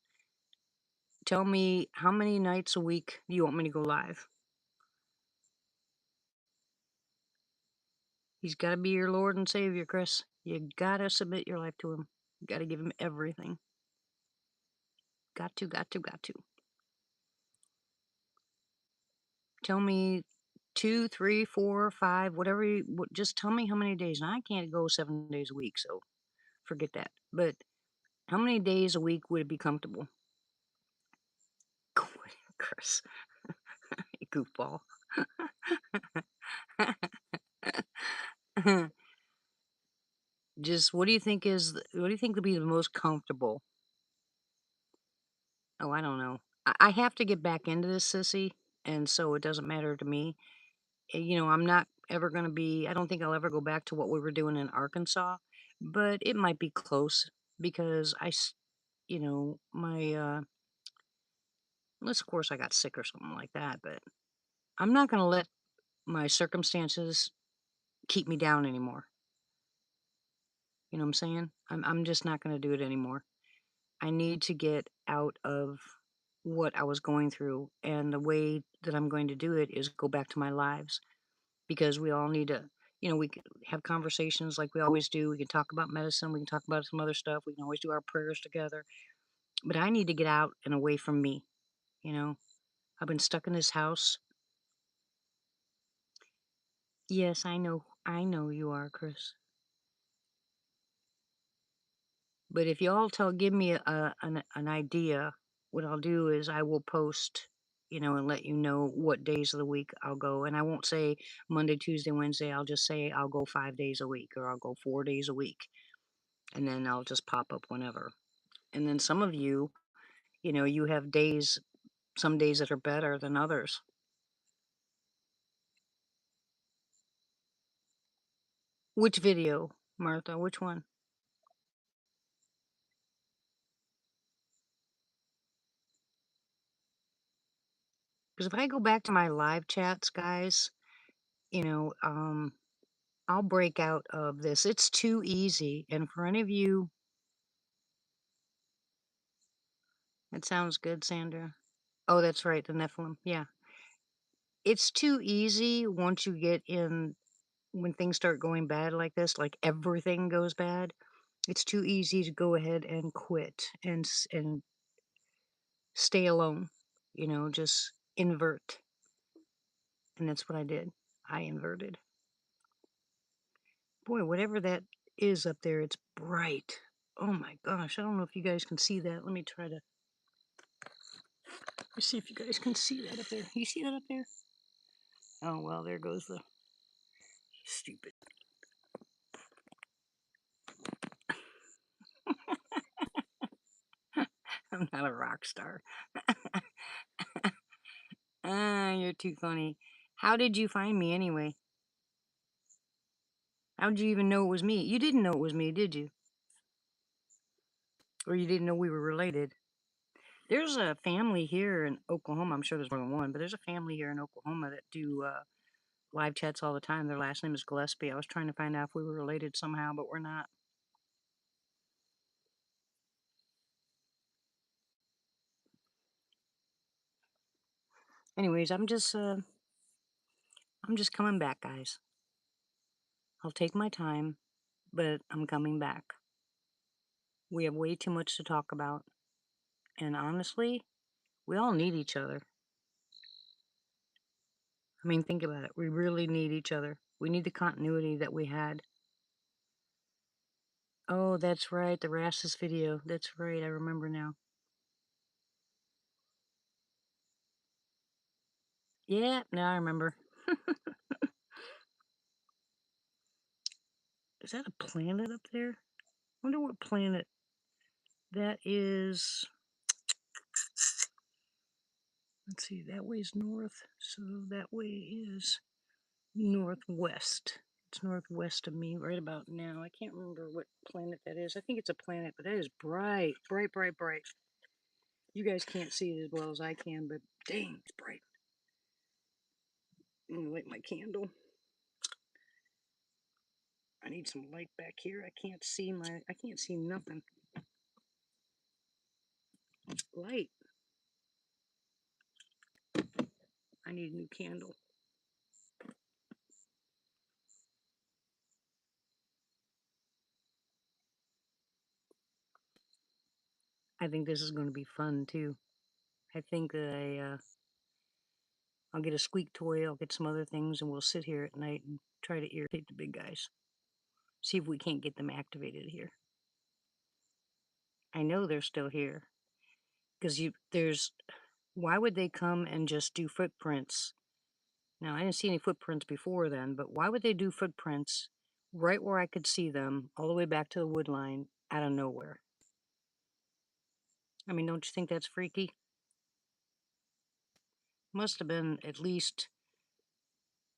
tell me how many nights a week do you want me to go live? He's got to be your Lord and Savior, Chris. You got to submit your life to Him. You got to give Him everything. Got to, got to, got to. Tell me 2, 3, 4, 5, whatever just tell me how many days. And I can't go 7 days a week, so forget that. But how many days a week would it be comfortable? Chris, you goofball. Just what do you think would be the most comfortable? Oh, I don't know. I have to get back into this, sissy, and so it doesn't matter to me. I'm not ever going to be, I don't think I'll ever go back to what we were doing in Arkansas, but it might be close because unless of course I got sick or something like that, but I'm not going to let my circumstances keep me down anymore. You know what I'm saying? I'm just not going to do it anymore. I need to get out of what I was going through, and the way that I'm going to do it is go back to my lives because we all need to. We could have conversations like we always do. We can talk about medicine. We can talk about some other stuff. We can always do our prayers together. But I need to get out and away from me. You know, I've been stuck in this house. Yes, I know. I know you are, Chris. But if y'all give me an idea, what I'll do is I will post, and let you know what days of the week I'll go. And I won't say Monday, Tuesday, Wednesday. I'll just say I'll go 5 days a week or I'll go 4 days a week. And then I'll just pop up whenever. And then some of you, you have days, some days that are better than others. Which video, Martha? Which one? Because if I go back to my live chats, guys, you know, um, I'll break out of this. It's too easy. And for any of you, it sounds good, Sandra. Oh, that's right, the Nephilim. Yeah. It's too easy once you get in, when things start going bad like this, like everything goes bad. It's too easy to go ahead and quit and stay alone, just invert. And that's what I did. I inverted. Boy, whatever that is up there, it's bright. Oh my gosh, I don't know if you guys can see that. Let me try to see if you guys can see that up there. You see that up there? Oh, well, there goes the stupid. I'm not a rock star. Ah, you're too funny. How did you find me anyway? How did you even know it was me? You didn't know it was me, did you? Or you didn't know we were related? There's a family here in Oklahoma. I'm sure there's more than one, but there's a family here in Oklahoma that do live chats all the time. Their last name is Gillespie. I was trying to find out if we were related somehow, but we're not. Anyways, I'm just coming back, guys. I'll take my time, but I'm coming back. We have way too much to talk about, and honestly, we all need each other. I mean, think about it. We really need each other. We need the continuity that we had. Oh, that's right, the Rassus video. That's right, I remember now. Yeah, now I remember. Is that a planet up there? Wonder what planet that is. Let's see, that way is north, so that way is northwest. It's northwest of me right about now. I can't remember what planet that is. I think it's a planet, but that is bright, bright, bright, bright. You guys can't see it as well as I can, but dang, it's bright. I'm gonna light my candle. I need some light back here. I can't see nothing. Light. I need a new candle. I think this is going to be fun too. I think that I'll get a squeak toy, I'll get some other things, and we'll sit here at night and try to irritate the big guys. See if we can't get them activated here. I know they're still here. Because why would they come and just do footprints? Now, I didn't see any footprints before then, but why would they do footprints right where I could see them, all the way back to the wood line, out of nowhere? I mean, don't you think that's freaky? Must have been at least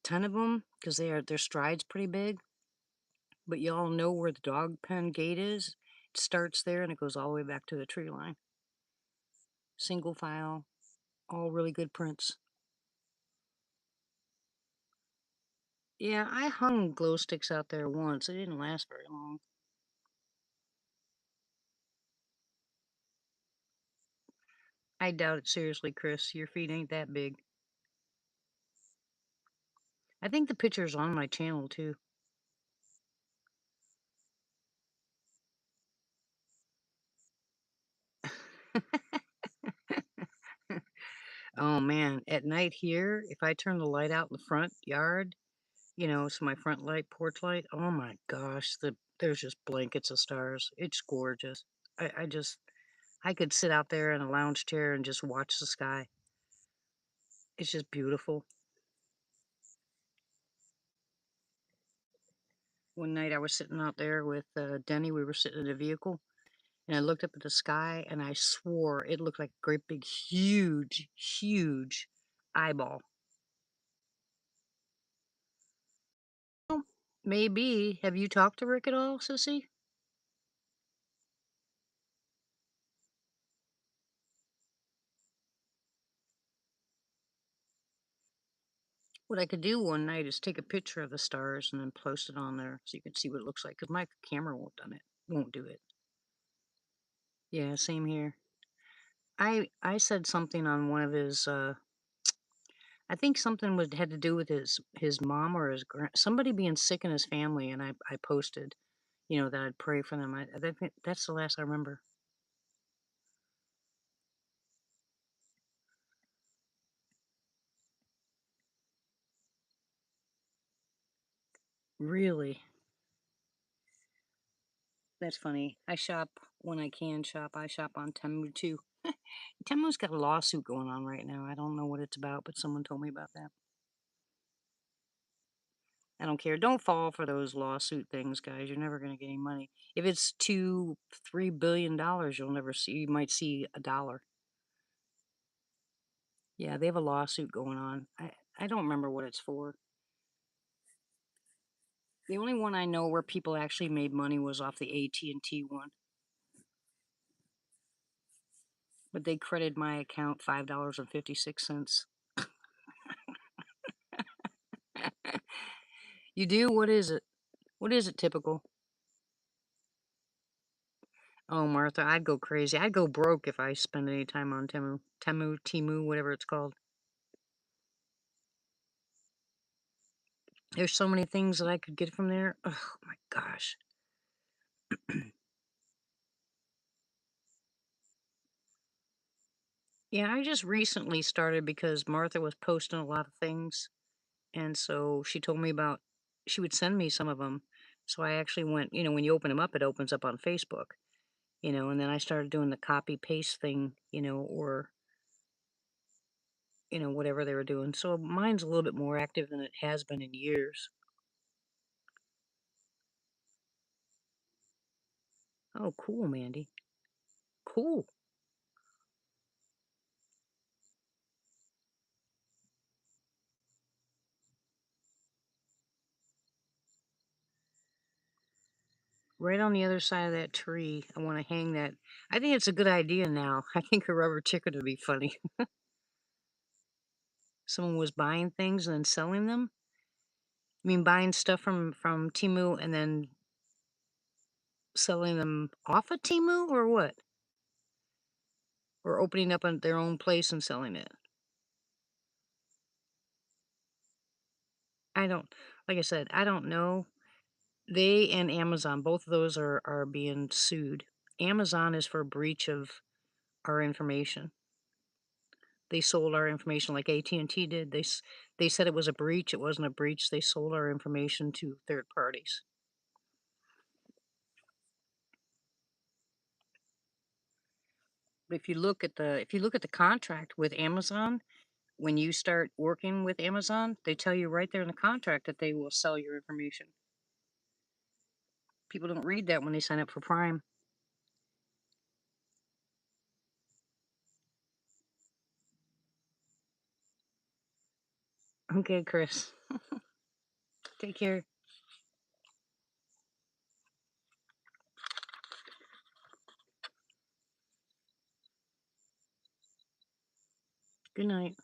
10 of them, because their stride's pretty big. But y'all know where the dog pen gate is? It starts there and it goes all the way back to the tree line. Single file, all really good prints. Yeah, I hung glow sticks out there once. It didn't last very long. I doubt it seriously, Chris. Your feet ain't that big. I think the picture's on my channel too. Oh man, at night here, if I turn the light out in the front yard, so my front light, porch light, oh my gosh, there's just blankets of stars. It's gorgeous. I could sit out there in a lounge chair and just watch the sky. It's just beautiful. One night I was sitting out there with Denny. We were sitting in a vehicle, and I looked up at the sky, and I swore it looked like a great big, huge, huge eyeball. Well, maybe. Have you talked to Rick at all, Sissy? What I could do one night is take a picture of the stars and then post it on there so you can see what it looks like. Cause my camera won't do it. Yeah, same here. I said something on one of his. I think something had to do with his mom or somebody being sick in his family, and I posted, that I'd pray for them. I think that's the last I remember. Really, that's funny. I shop when I can shop. I shop on Temu too. Temu's got a lawsuit going on right now. I don't know what it's about, but someone told me about that. I don't care. Don't fall for those lawsuit things, guys. You're never going to get any money. If it's $2, $3 billion, you'll never see. You might see a dollar. Yeah, they have a lawsuit going on. I don't remember what it's for. The only one I know where people actually made money was off the AT&T one, but they credited my account $5.56. You do? What is it? What is it, typical? Oh, Martha, I'd go crazy. I'd go broke if I spend any time on Timu, whatever it's called. There's so many things that I could get from there. Oh my gosh. Yeah, I just recently started because Martha was posting a lot of things, and so she told me about she would send me some of them. So I actually went, when you open them up, it opens up on Facebook, and then I started doing the copy paste thing, or whatever they were doing. So mine's a little bit more active than it has been in years. Oh, cool, Mandy. Cool. Right on the other side of that tree, I want to hang that. I think it's a good idea now. I think a rubber chicken would be funny. Someone was buying things and then selling them. I mean, buying stuff from Timu and then selling them off of Timu, or what? Or opening up their own place and selling it. I don't, like I said, I don't know. They and Amazon, both of those are being sued. Amazon is for breach of our information. They sold our information like AT&T did. They said it was a breach. It wasn't a breach. They sold our information to third parties. But if you look at the contract with Amazon, when you start working with Amazon, they tell you right there in the contract that they will sell your information. People don't read that when they sign up for Prime. Okay, Chris. Take care. Good night.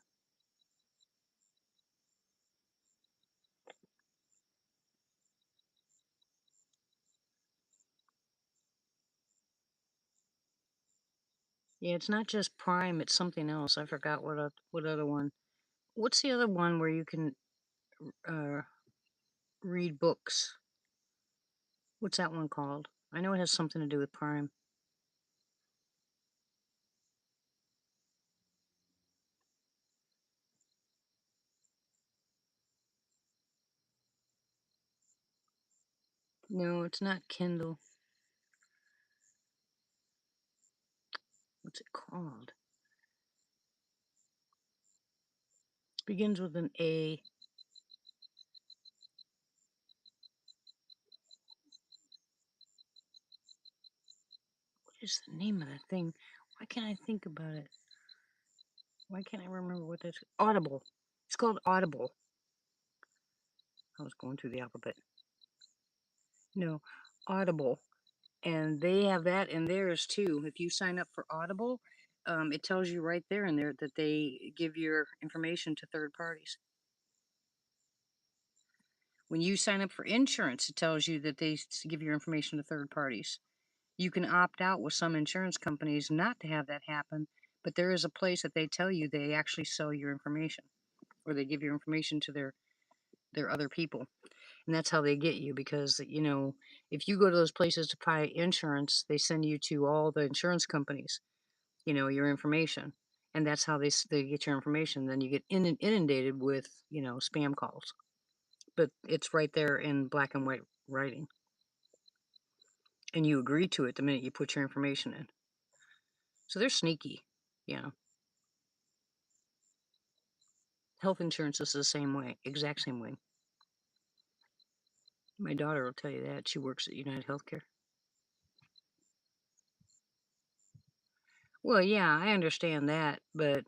Yeah, it's not just Prime, it's something else. I forgot what other one. What's the other one where you can uh, read books? What's that one called? I know it has something to do with Prime. No, it's not Kindle. What's it called? Begins with an A. What is the name of that thing? Why can't I think about it? Why can't I remember what that's? Audible. It's called Audible. I was going through the alphabet. No, Audible. And they have that in theirs too. If you sign up for Audible, it tells you right there in there that they give your information to third parties. When you sign up for insurance, it tells you that they give your information to third parties. You can opt out with some insurance companies not to have that happen, but there is a place that they tell you they actually sell your information or they give your information to their other people. And that's how they get you because, if you go to those places to buy insurance, they send you to all the insurance companies, your information. And that's how they get your information. Then you get inundated with, spam calls. But it's right there in black and white writing. And you agree to it the minute you put your information in. So they're sneaky, you know. Health insurance is the same way, exact same way. My daughter will tell you that. She works at United Healthcare. Well, yeah, I understand that, but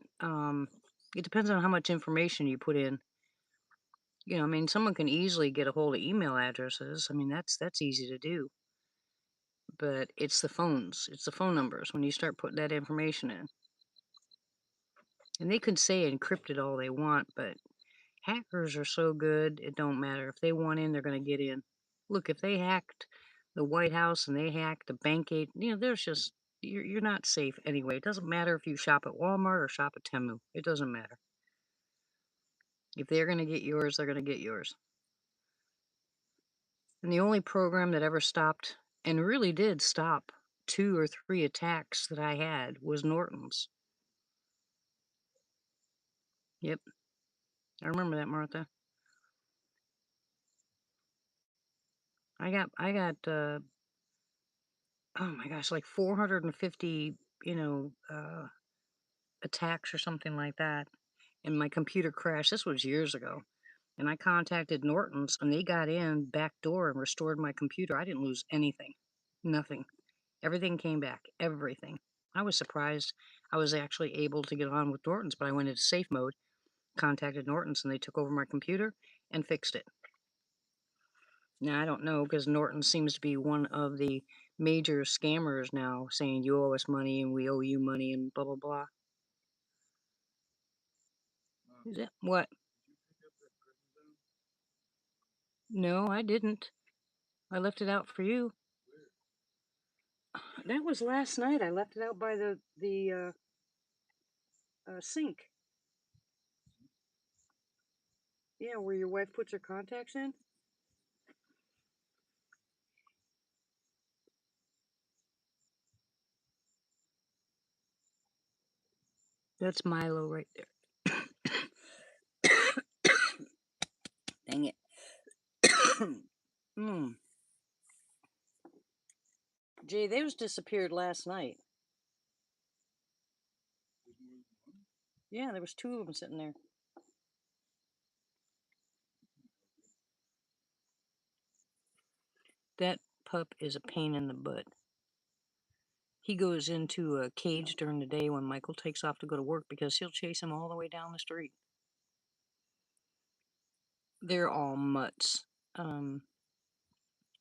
it depends on how much information you put in. I mean, someone can easily get a hold of email addresses. I mean, that's easy to do. But it's the phones, it's the phone numbers when you start putting that information in. And they could say encrypted all they want, but hackers are so good, it don't matter. If they want in, they're going to get in. Look, if they hacked the White House and they hacked the bank aid, there's just you're not safe anyway. It doesn't matter if you shop at Walmart or shop at Temu. It doesn't matter. If they're going to get yours, they're going to get yours. And the only program that ever stopped and really did stop 2 or 3 attacks that I had was Norton's. Yep, I remember that, Martha. I got oh my gosh, like 450, attacks or something like that. And my computer crashed. This was years ago. And I contacted Norton's and they got in back door and restored my computer. I didn't lose anything. Nothing. Everything came back. Everything. I was surprised I was actually able to get on with Norton's, but I went into safe mode, contacted Norton's, and they took over my computer and fixed it. Now, I don't know because Norton seems to be one of the major scammers now, saying you owe us money and we owe you money and blah, blah, blah. Is that what? No, I didn't. I left it out for you. That was last night. I left it out by the sink. Yeah, where your wife puts her contacts in. That's Milo right there. Dang it. mm. Jay, those disappeared last night. Yeah, there was 2 of them sitting there. That pup is a pain in the butt. He goes into a cage during the day when Michael takes off to go to work because he'll chase him all the way down the street. They're all mutts.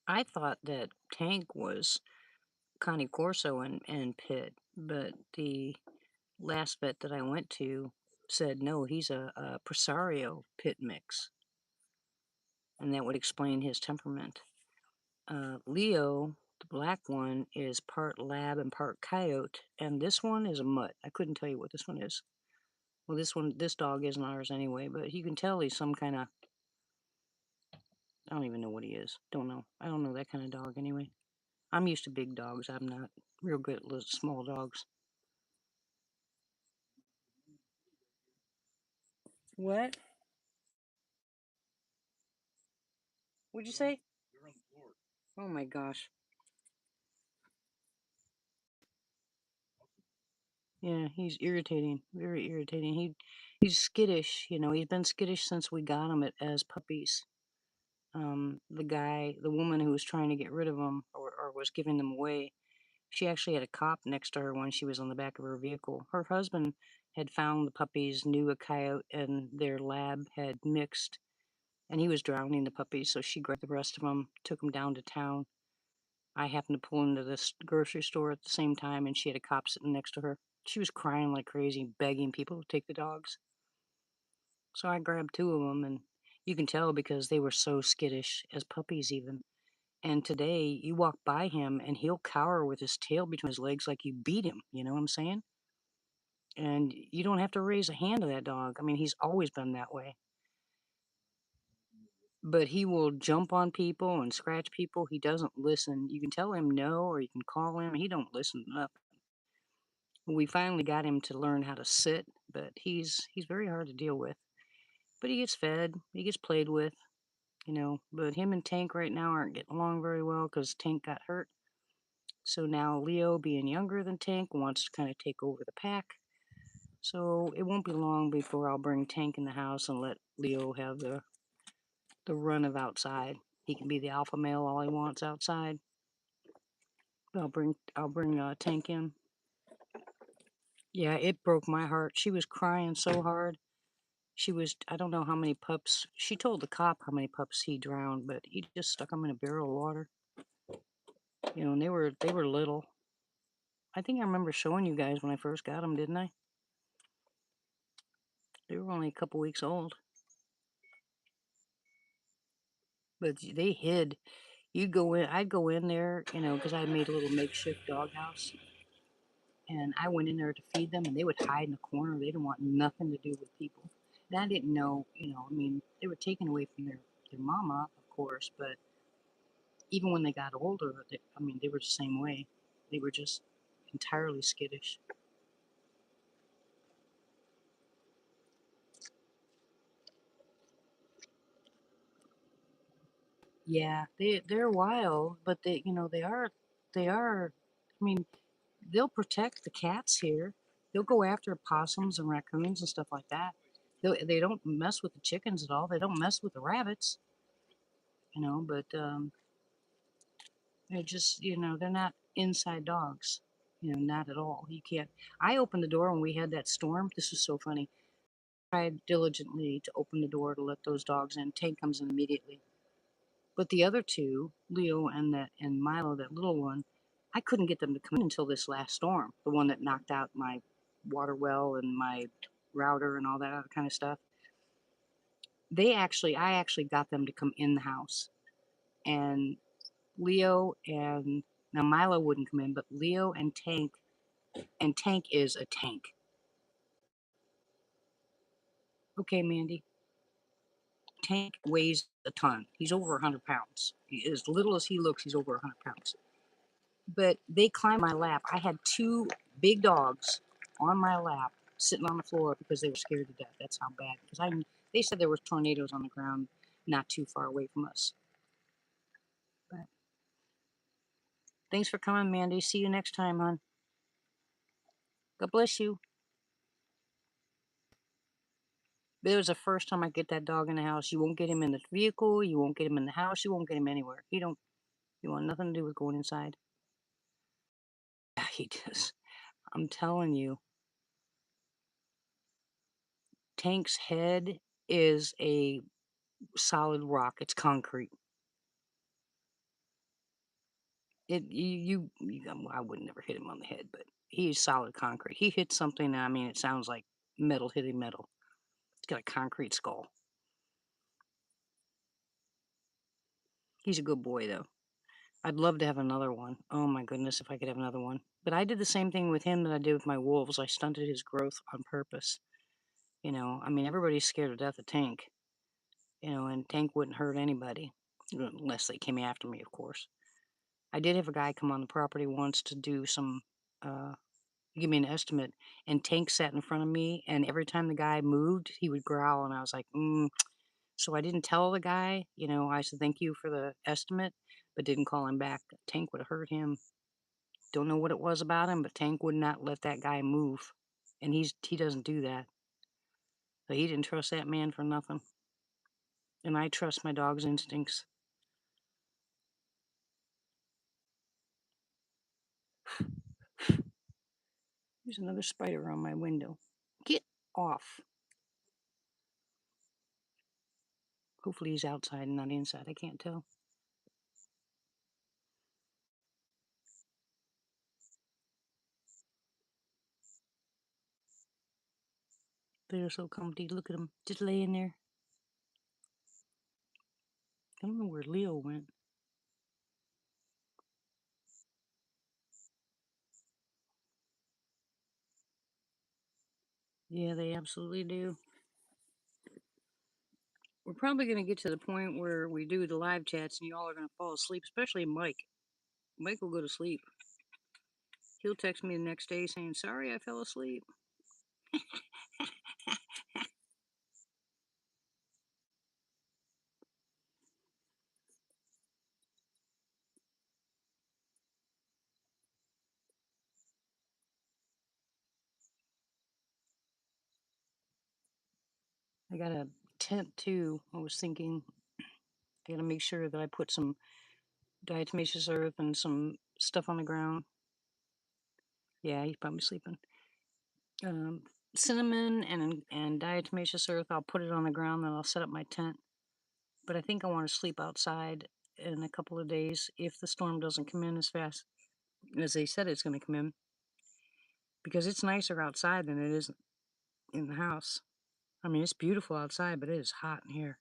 I thought that Tank was Connie Corso and Pitt, but the last vet that I went to said no, he's a Presario Pit mix, and that would explain his temperament. Leo, the black one, is part lab and part coyote, and this one is a mutt. I couldn't tell you what this one is. Well, this dog isn't ours anyway, but you can tell he's some kind of, I don't even know what he is. Don't know. I don't know that kind of dog anyway. I'm used to big dogs. I'm not real good at little small dogs. What? What'd you say? You're on the floor. Oh my gosh. Yeah, he's irritating, very irritating. He's skittish, you know. He's been skittish since we got him as puppies. The woman who was trying to get rid of him or was giving them away, she actually had a cop next to her when she was on the back of her vehicle. Her husband had found the puppies, knew a coyote and their lab had mixed, and he was drowning the puppies, so she grabbed the rest of them, took them down to town. I happened to pull into this grocery store at the same time, and she had a cop sitting next to her. She was crying like crazy, begging people to take the dogs. So I grabbed two of them, and you can tell because they were so skittish as puppies, even. And today, you walk by him, and he'll cower with his tail between his legs like you beat him. You know what I'm saying? And you don't have to raise a hand to that dog. I mean, he's always been that way. But he will jump on people and scratch people. He doesn't listen. You can tell him no, or you can call him. He don't listen to nothing. We finally got him to learn how to sit, but he's very hard to deal with. But he gets fed, he gets played with, you know. But him and Tank right now aren't getting along very well because Tank got hurt. So now Leo, being younger than Tank, wants to kind of take over the pack. So it won't be long before I'll bring Tank in the house and let Leo have the run of outside. He can be the alpha male all he wants outside. I'll bring Tank in. Yeah, it broke my heart. She was crying so hard. I don't know how many pups. She told the cop how many pups he drowned, but he just stuck them in a barrel of water. You know, and they were little. I think I remember showing you guys when I first got them, didn't I? They were only a couple weeks old, but they hid. I'd go in there, you know, because I made a little makeshift doghouse, and I went in there to feed them, and they would hide in the corner. They didn't want nothing to do with people. And I didn't know, you know, I mean, they were taken away from their mama, of course, but even when they got older, I mean, they were the same way. They were just entirely skittish. Yeah, they're wild, but they are. I mean, they'll protect the cats here. They'll go after possums and raccoons and stuff like that. They don't mess with the chickens at all. They don't mess with the rabbits, you know. But they're just, they're not inside dogs. You know, not at all. You can't. I opened the door when we had that storm. This was so funny. Tried diligently to open the door to let those dogs in. Tank comes in immediately. But the other two, Leo and Milo, that little one, I couldn't get them to come in until this last storm, the one that knocked out my water well and my router and all that other kind of stuff. I actually got them to come in the house, and Leo and now Milo wouldn't come in, but Leo and Tank is a tank. Okay, Mandy. Tank weighs a ton. He's over 100 pounds. As little as he looks, he's over 100 pounds. But they climbed my lap. I had two big dogs on my lap sitting on the floor because they were scared to death. That's how bad. They said there were tornadoes on the ground not too far away from us. But thanks for coming, Mandy. See you next time, hon. God bless you. But it was the first time I get that dog in the house. You won't get him in the vehicle. You won't get him in the house. You won't get him anywhere. You want nothing to do with going inside. Yeah, he does. I'm telling you, Tank's head is a solid rock. It's concrete. I would never hit him on the head, but he's solid concrete. He hit something. I mean, it sounds like metal hitting metal. He's got a concrete skull. He's a good boy, though. I'd love to have another one. Oh my goodness, if I could have another one. But I did the same thing with him that I did with my wolves. I stunted his growth on purpose. You know, I mean, everybody's scared to death of Tank. You know, and Tank wouldn't hurt anybody unless they came after me, of course. I did have a guy come on the property once to do some, give me an estimate, and Tank sat in front of me, and every time the guy moved, he would growl, and I was like, So I didn't tell the guy, I said, "Thank you for the estimate," but didn't call him back. Tank would have hurt him. Don't know what it was about him, but Tank would not let that guy move. And he doesn't do that. But he didn't trust that man for nothing. And I trust my dog's instincts. There's another spider on my window. Get off. Hopefully he's outside and not inside. I can't tell. They're so comfy. Look at him. Just laying there. I don't know where Leo went. Yeah, they absolutely do. We're probably going to get to the point where we do the live chats and y'all are going to fall asleep, especially Mike. Mike will go to sleep. He'll text me the next day saying, "Sorry, I fell asleep." I got a tent too. I was thinking I got to make sure that I put some diatomaceous earth and some stuff on the ground. Yeah, he's probably sleeping. Um, Cinnamon and diatomaceous earth. I'll put it on the ground, then I'll set up my tent. But I think I want to sleep outside in a couple of days if the storm doesn't come in as fast as they said it's going to come in, because it's nicer outside than it is in the house. I mean, it's beautiful outside, but it is hot in here.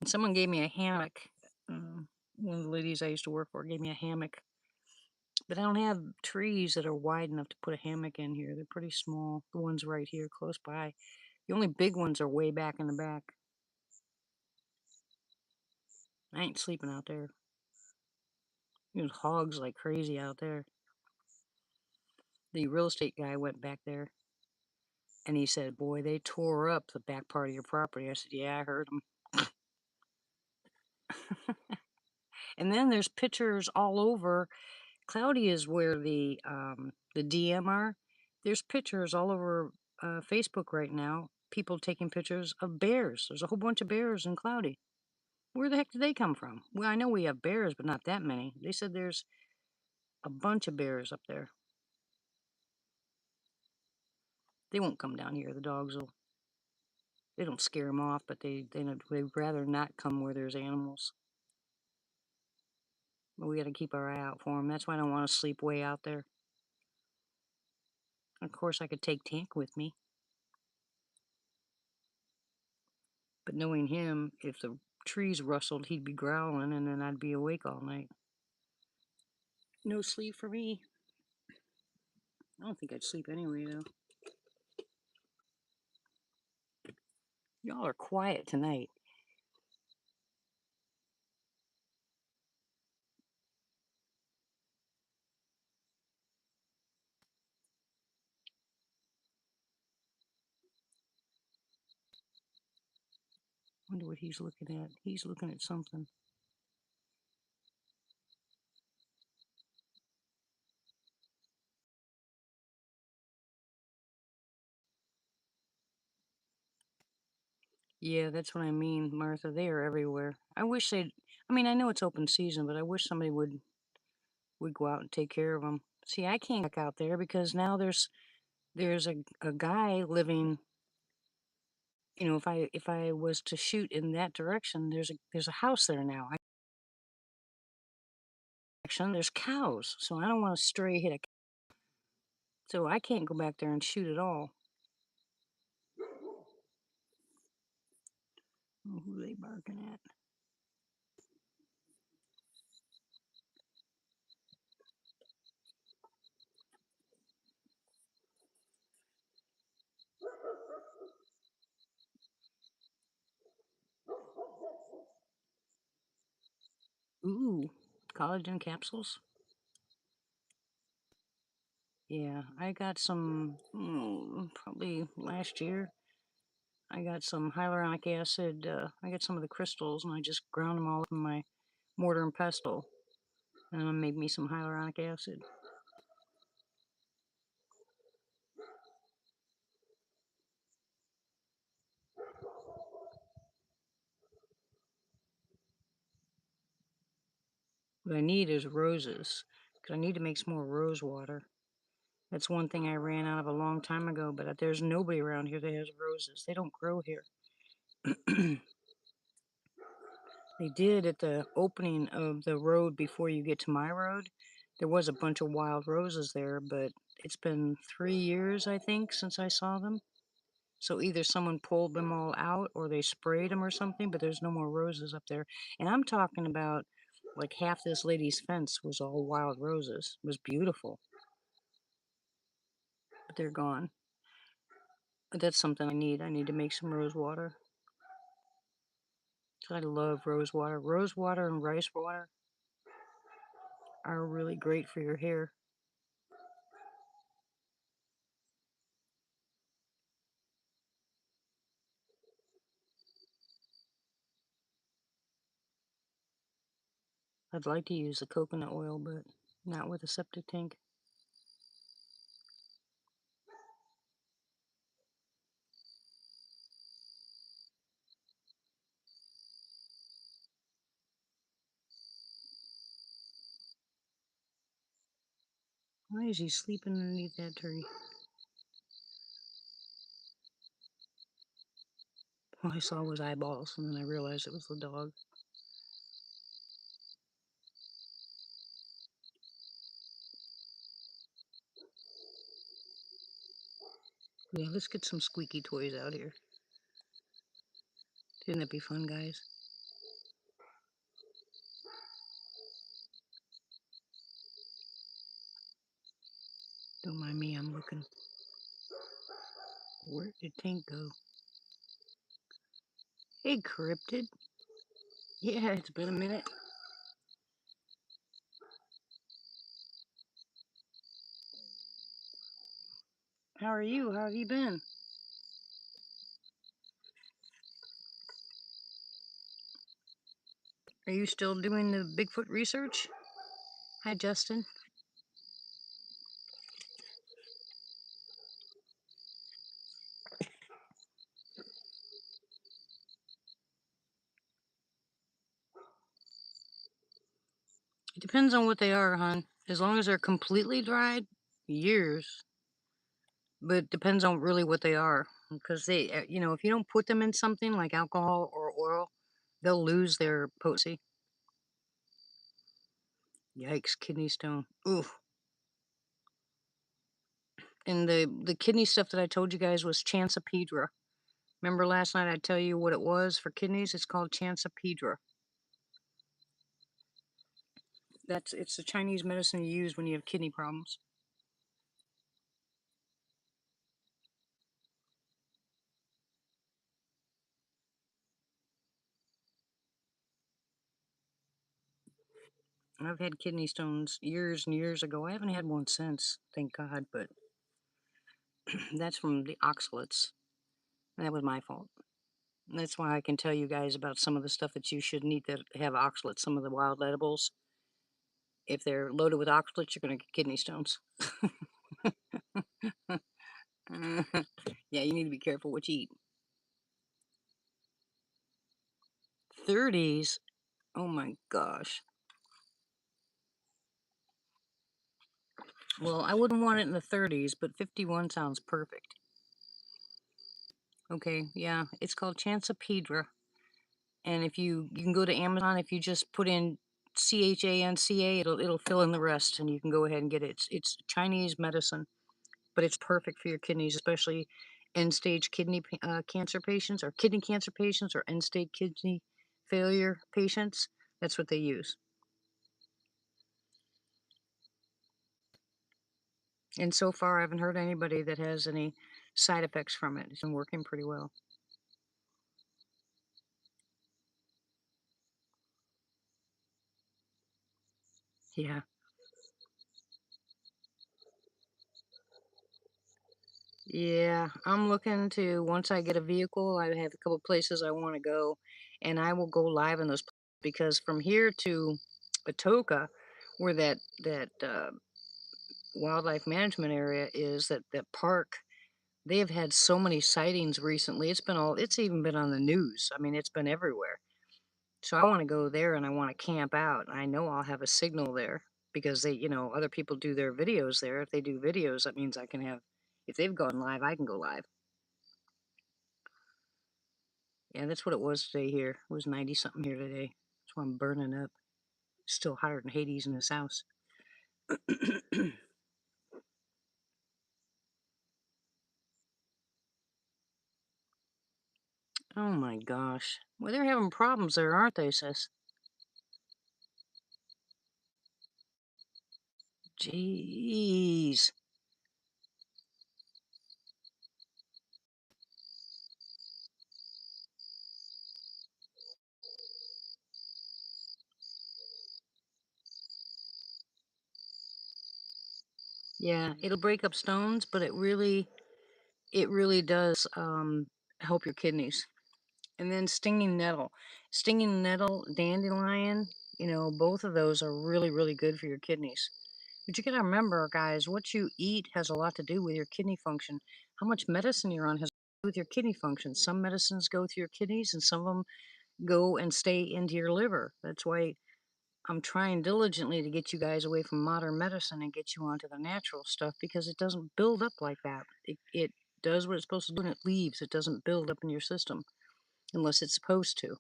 And someone gave me a hammock. One of the ladies I used to work for gave me a hammock, but I don't have trees that are wide enough to put a hammock in here. They're pretty small. The ones right here close by. The only big ones are way back in the back. I ain't sleeping out there. There's hogs like crazy out there. The real estate guy went back there and he said, "Boy, they tore up the back part of your property." I said, "Yeah, I heard them." And then there's pictures all over. Cloudy is where the DM are. There's pictures all over Facebook right now. People taking pictures of bears. There's a whole bunch of bears in Cloudy. Where the heck did they come from? Well, I know we have bears, but not that many. They said there's a bunch of bears up there. They won't come down here. The dogs will. They don't scare them off, but they'd rather not come where there's animals. But we got to keep our eye out for them. That's why I don't want to sleep way out there. Of course, I could take Tank with me, but knowing him, if the trees rustled, he'd be growling, and then I'd be awake all night. No sleep for me. I don't think I'd sleep anyway, though. Y'all are quiet tonight. Wonder what he's looking at. He's looking at something. Yeah, that's what I mean, Martha. They are everywhere. I wish they'd. I mean, I know it's open season, but I wish somebody would go out and take care of them. See, I can't back out there because now there's a guy living. If I was to shoot in that direction, there's a house there now. Actually, there's cows, so I don't want to stray hit a. So I can't go back there and shoot at all. Oh, who are they barking at? Ooh, collagen capsules. Yeah, I got some probably last year. I got some hyaluronic acid. I got some of the crystals, and I just ground them all up in my mortar and pestle, and made me some hyaluronic acid. What I need is roses, because I need to make some more rose water. That's one thing I ran out of a long time ago, but there's nobody around here that has roses. They don't grow here. They did at the opening of the road before you get to my road. There was a bunch of wild roses there, but it's been 3 years, I think, since I saw them. So either someone pulled them all out or they sprayed them or something, but there's no more roses up there. And I'm talking about like half this lady's fence was all wild roses. It was beautiful, but they're gone. But that's something I need. I need to make some rose water. 'Cause I love rose water. Rose water and rice water are really great for your hair. I'd like to use the coconut oil, but not with a septic tank. Why is he sleeping underneath that tree? All I saw was eyeballs, and then I realized it was the dog. Yeah, let's get some squeaky toys out here. Didn't that be fun, guys? Don't mind me, I'm looking. Where did Tank go? Hey, Cryptid. Yeah, it's been a minute. How are you? How have you been? Are you still doing the Bigfoot research? Hi, Justin. It depends on what they are, hon. As long as they're completely dried, years. But depends on really what they are. Because if you don't put them in something like alcohol or oil, they'll lose their potency. Yikes, kidney stone. Oof. And the kidney stuff that I told you guys was Chancipedra. Remember last night I tell you what it was for kidneys? It's called Chancipedra. It's the Chinese medicine you use when you have kidney problems. I've had kidney stones years and years ago. I haven't had one since, thank God, but that's from the oxalates. That was my fault. That's why I can tell you guys about some of the stuff that you shouldn't eat that have oxalates. Some of the wild edibles, if they're loaded with oxalates, you're going to get kidney stones. Yeah, you need to be careful what you eat. 30s? Oh my gosh. Well, I wouldn't want it in the 30s, but 51 sounds perfect. Okay, yeah, it's called Chancipedra. And if you can go to Amazon, if you just put in CHANCA, it'll fill in the rest, and you can go ahead and get it. It's Chinese medicine, but it's perfect for your kidneys, especially end-stage cancer patients, or kidney cancer patients, or end-stage kidney failure patients. That's what they use. And so far, I haven't heard anybody that has any side effects from it. It's been working pretty well. Yeah. Yeah, I'm looking to once I get a vehicle, I have a couple places I want to go, and I will go live in those because from here to Atoka, where that wildlife management area is, that park, they have had so many sightings recently. It's even been on the news. I mean, it's been everywhere. So I want to go there and I want to camp out. I know I'll have a signal there because other people do their videos there. If they do videos, that means I can have, if they've gone live, I can go live. Yeah, that's what it was today here. It was 90 something here today. That's why I'm burning up. Still hotter than Hades in this house. Oh my gosh. Well, they're having problems there, aren't they, sis? Jeez. Yeah, it'll break up stones, but it really does help your kidneys. And then stinging nettle, dandelion, both of those are really, really good for your kidneys. But you got to remember, guys, what you eat has a lot to do with your kidney function. How much medicine you're on has to do with your kidney function. Some medicines go through your kidneys, and some of them go and stay into your liver. That's why I'm trying diligently to get you guys away from modern medicine and get you onto the natural stuff because it doesn't build up like that. It does what it's supposed to do and it leaves. It doesn't build up in your system unless it's supposed to.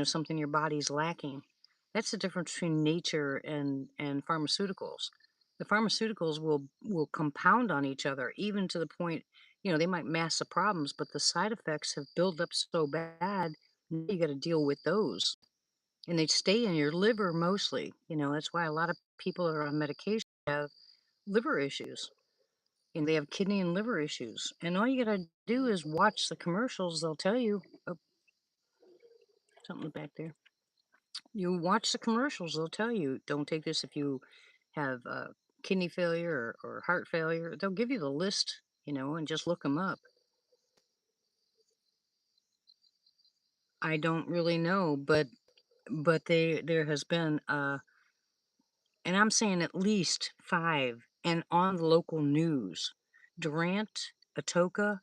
Something your body's lacking. That's the difference between nature and pharmaceuticals. The pharmaceuticals will compound on each other, even to the point, they might mask the problems, but the side effects have built up so bad, now you got to deal with those. And they stay in your liver mostly. That's why a lot of people that are on medication have liver issues. And they have kidney and liver issues. And all you gotta do is watch the commercials. They'll tell you, oh, something's back there. You watch the commercials, they'll tell you, don't take this if you have kidney failure or heart failure. They'll give you the list, and just look them up. I don't really know, but there has been and I'm saying at least five, and on the local news, Durant, Atoka,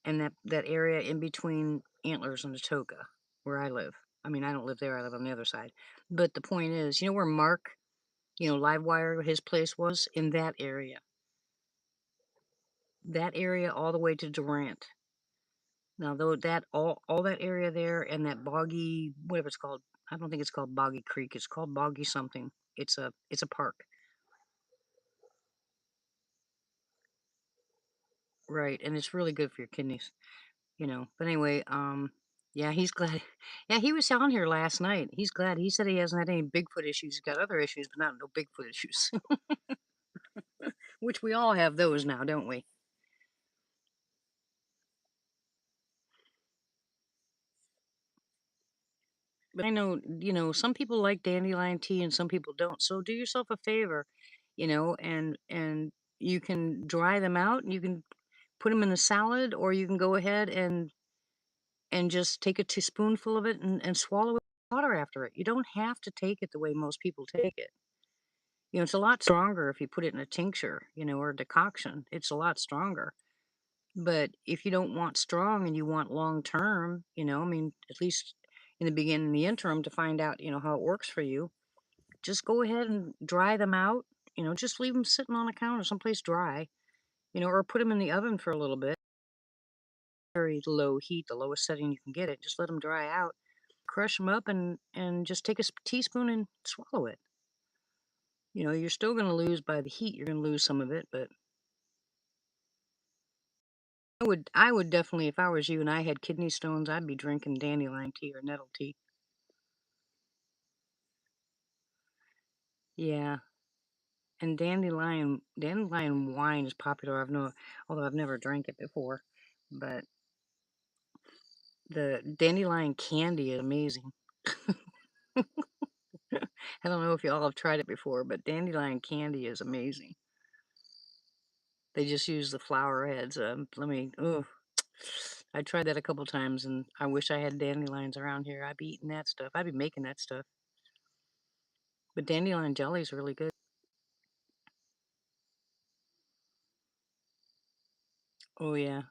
and that area in between Antlers and Atoka, where I live. I mean, I don't live there; I live on the other side. But the point is, where Mark, Livewire, his place was in that area all the way to Durant. Now, though that all that area there and that boggy, whatever it's called, I don't think it's called Boggy Creek. It's called Boggy something. It's a park, right? And it's really good for your kidneys. But anyway, yeah, he's glad. Yeah, he was on here last night. He's glad. He said he hasn't had any Bigfoot issues. He's got other issues, but not no Bigfoot issues. Which we all have those now, don't we? But I know, some people like dandelion tea and some people don't. So do yourself a favor, and you can dry them out and you can put them in a salad, or you can go ahead and just take a teaspoonful of it and swallow it with water after it. You don't have to take it the way most people take it. It's a lot stronger if you put it in a tincture, or a decoction. It's a lot stronger. But if you don't want strong and you want long term, I mean, at least in the beginning, the interim, to find out, how it works for you, just go ahead and dry them out. Just leave them sitting on a counter someplace dry, or put them in the oven for a little bit. Very low heat, the lowest setting you can get it. Just let them dry out. Crush them up and just take a teaspoon and swallow it. You're still going to lose by the heat. You're going to lose some of it, but I would definitely, if I was you and I had kidney stones, I'd be drinking dandelion tea or nettle tea. Yeah, and dandelion wine is popular. Although I've never drank it before, but the dandelion candy is amazing. I don't know if y'all have tried it before, but dandelion candy is amazing. They just use the flower heads. Let me. Oh, I tried that a couple times, and I wish I had dandelions around here. I'd be eating that stuff. I'd be making that stuff. But dandelion jelly is really good. Oh yeah,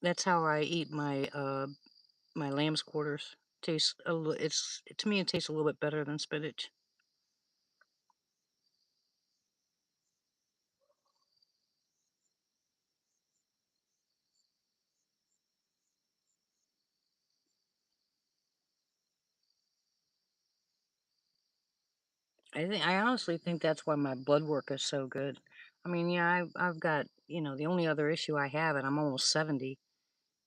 that's how I eat my lamb's quarters. Tastes a little. It's to me, it tastes a little bit better than spinach. I honestly think that's why my blood work is so good. I mean, yeah, I've got, the only other issue I have, and I'm almost 70,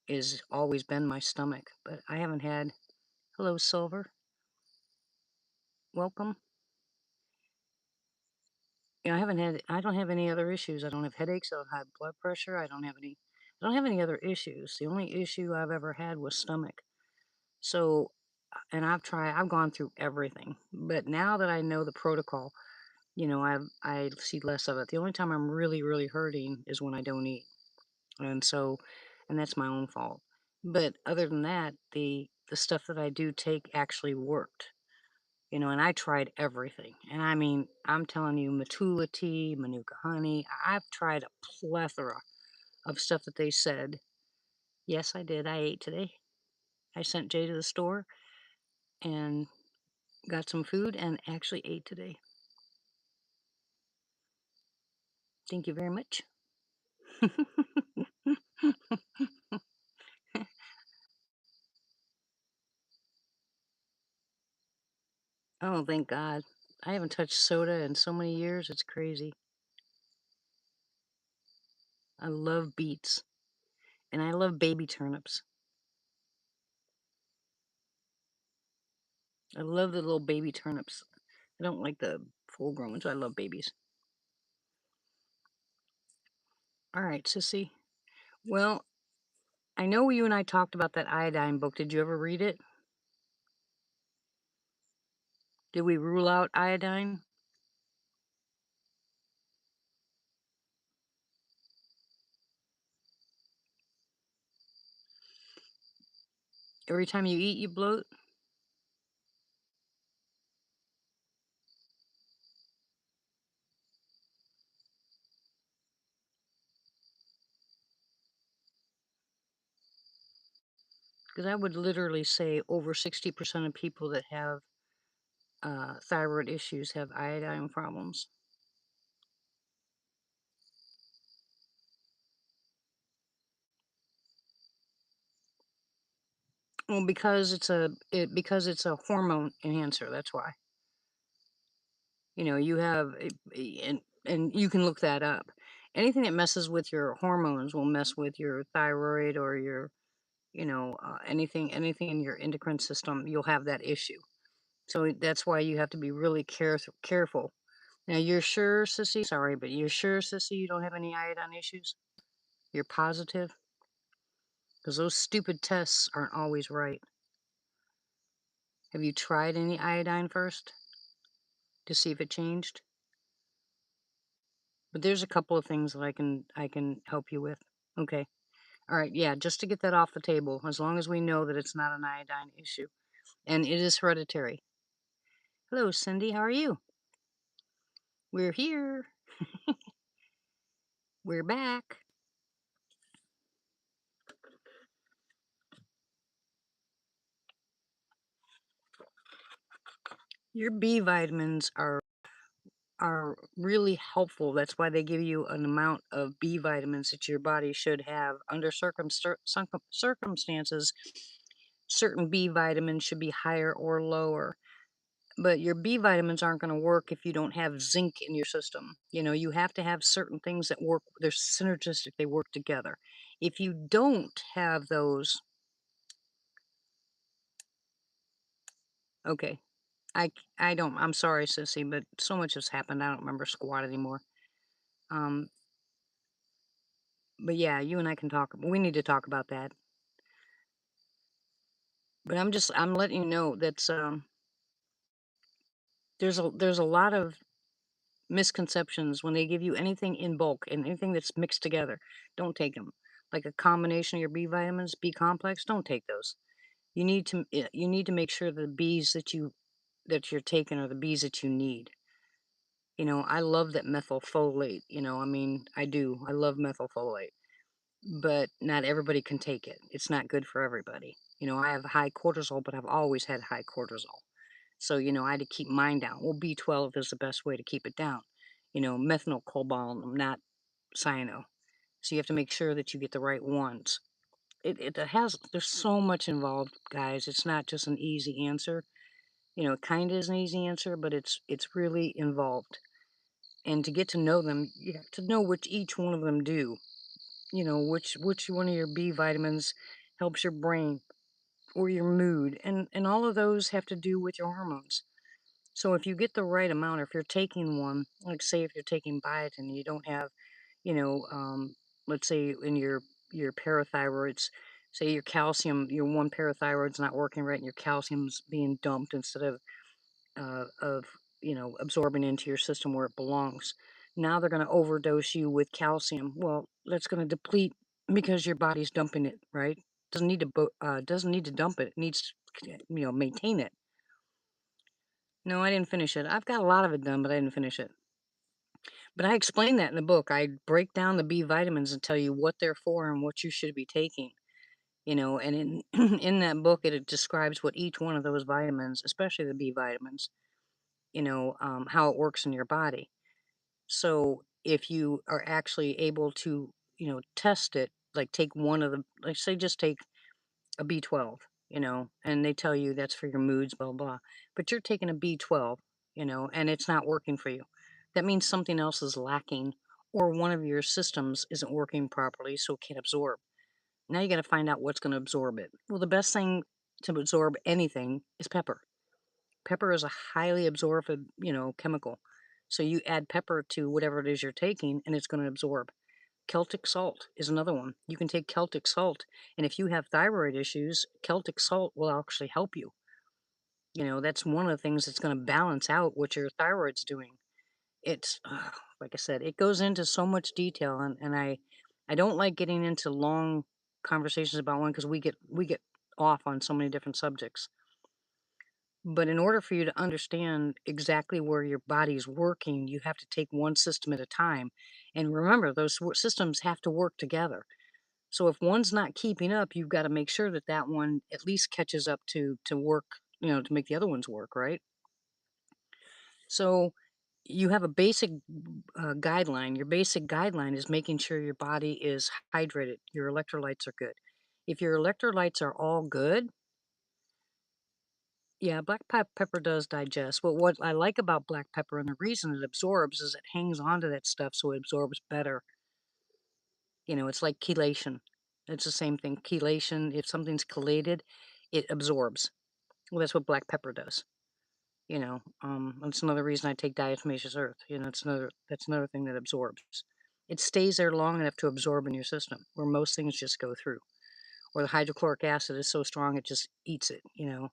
is always been my stomach. But I haven't had, hello, Silver, welcome. I don't have any other issues. I don't have headaches. I don't have blood pressure. I don't have any other issues. The only issue I've ever had was stomach. So, and I've gone through everything. But now that I know the protocol, I see less of it. The only time I'm really, really hurting is when I don't eat. And so, and that's my own fault. But other than that, the stuff that I do take actually worked. And I tried everything. And I mean, I'm telling you, Matula tea, Manuka honey. I've tried a plethora of stuff that they said. Yes, I did. I ate today. I sent Jay to the store and got some food and actually ate today. Thank you very much. Oh, thank God. I haven't touched soda in so many years. It's crazy. I love beets and I love baby turnips. I love the little baby turnips. I don't like the full grown ones. I love babies. All right, sissy. Well, I know you and I talked about that iodine book. Did you ever read it? Did we rule out iodine? Every time you eat, you bloat? Because I would literally say over 60% of people that have thyroid issues have iodine problems. Well, because it's a hormone enhancer. That's why. You have and you can look that up. Anything that messes with your hormones will mess with your thyroid or your anything in your endocrine system. You'll have that issue. So that's why you have to be really careful. Now you're sure, sissy? Sorry, but you're sure, sissy, you don't have any iodine issues? You're positive? Because those stupid tests aren't always right. Have you tried any iodine first to see if it changed? But there's a couple of things that I can help you with. Okay. All right. Yeah, just to get that off the table, as long as we know that it's not an iodine issue and it is hereditary. Hello, Cindy. How are you? We're here. We're back. Your B vitamins are really helpful. That's why they give you an amount of B vitamins that your body should have. Under circumstances, certain B vitamins should be higher or lower. But your B vitamins aren't going to work if you don't have zinc in your system. You have to have certain things that work, they're synergistic, they work together. If you don't have those, okay. I don't, I'm sorry, sissy, but so much has happened. I don't remember squat anymore. Um, but yeah, you and I can talk. We need to talk about that. But I'm letting you know that's there's a lot of misconceptions when they give you anything in bulk and anything that's mixed together. Don't take them. Like a combination of your B vitamins, B complex, don't take those. You need to make sure the Bs that you're taking are the Bs that you need. You know, I love that methylfolate, you know, I mean, I do. I love methylfolate, but not everybody can take it. It's not good for everybody. You know, I have high cortisol, but I've always had high cortisol. So, you know, I had to keep mine down. Well, B12 is the best way to keep it down. You know, methylcobalamin, not cyano. So you have to make sure that you get the right ones. There's so much involved, guys. It's not just an easy answer. You know, it kind of is an easy answer, but it's really involved. And to get to know them, you have to know which each one of them do. You know, which one of your B vitamins helps your brain or your mood, and all of those have to do with your hormones. So if you get the right amount, or if you're taking one, like say if you're taking biotin and you don't have, you know, let's say in your parathyroids, say your calcium, your one parathyroid's not working right, and your calcium's being dumped instead of you know absorbing into your system where it belongs. Now they're going to overdose you with calcium. Well, that's going to deplete because your body's dumping it, right? Doesn't need to dump it. It needs to, you know, maintain it. No, I didn't finish it. I've got a lot of it done, but I didn't finish it. But I explain that in the book. I break down the B vitamins and tell you what they're for and what you should be taking. You know, and in in that book, it describes what each one of those vitamins, especially the B vitamins, you know, how it works in your body. So if you are actually able to, you know, test it, like take one of the, like say, just take a B12, you know, and they tell you that's for your moods, blah, blah. But you're taking a B12, you know, and it's not working for you. That means something else is lacking or one of your systems isn't working properly, so it can't absorb. Now you got to find out what's going to absorb it. Well, the best thing to absorb anything is pepper. Pepper is a highly absorptive, you know, chemical. So you add pepper to whatever it is you're taking and it's going to absorb. Celtic salt is another one. You can take Celtic salt, and if you have thyroid issues, Celtic salt will actually help you. You know, that's one of the things that's going to balance out what your thyroid's doing. It's like I said, it goes into so much detail, and I don't like getting into long conversations about one because we get off on so many different subjects. But in order for you to understand exactly where your body's working, you have to take one system at a time. And remember, those systems have to work together. So if one's not keeping up, you've got to make sure that that one at least catches up to work, you know, to make the other ones work, right? So you have a basic guideline. Your basic guideline is making sure your body is hydrated, your electrolytes are good. If your electrolytes are all good, yeah, pepper does digest. But what I like about black pepper and the reason it absorbs is it hangs onto that stuff so it absorbs better. You know, it's like chelation. It's the same thing. Chelation, if something's chelated, it absorbs. Well, that's what black pepper does. You know, that's another reason I take diatomaceous earth. You know, that's another thing that absorbs. It stays there long enough to absorb in your system, where most things just go through. Or the hydrochloric acid is so strong it just eats it. You know,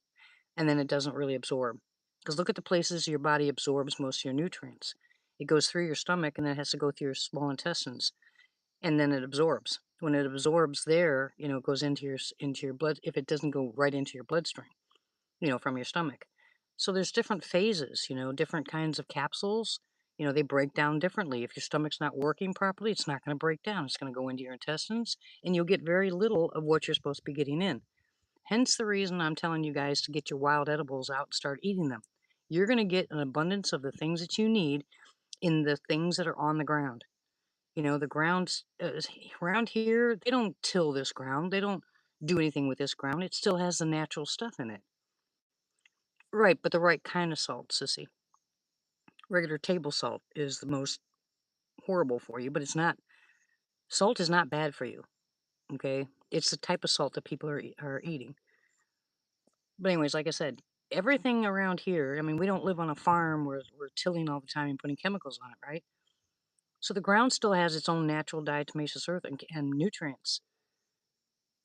and then it doesn't really absorb. Because look at the places your body absorbs most of your nutrients. It goes through your stomach and then it has to go through your small intestines, and then it absorbs. When it absorbs there, you know, it goes into your blood. If it doesn't go right into your bloodstream, you know, from your stomach. So there's different phases, you know, different kinds of capsules. You know, they break down differently. If your stomach's not working properly, it's not going to break down. It's going to go into your intestines, and you'll get very little of what you're supposed to be getting in. Hence the reason I'm telling you guys to get your wild edibles out and start eating them. You're going to get an abundance of the things that you need in the things that are on the ground. You know, the grounds around here, they don't till this ground. They don't do anything with this ground. It still has the natural stuff in it. Right, but the right kind of salt, sissy. Regular table salt is the most horrible for you, but it's not. Salt is not bad for you, okay? It's the type of salt that people are eating. But anyways, like I said, everything around here, I mean, we don't live on a farm where we're tilling all the time and putting chemicals on it, right? So the ground still has its own natural diatomaceous earth and nutrients.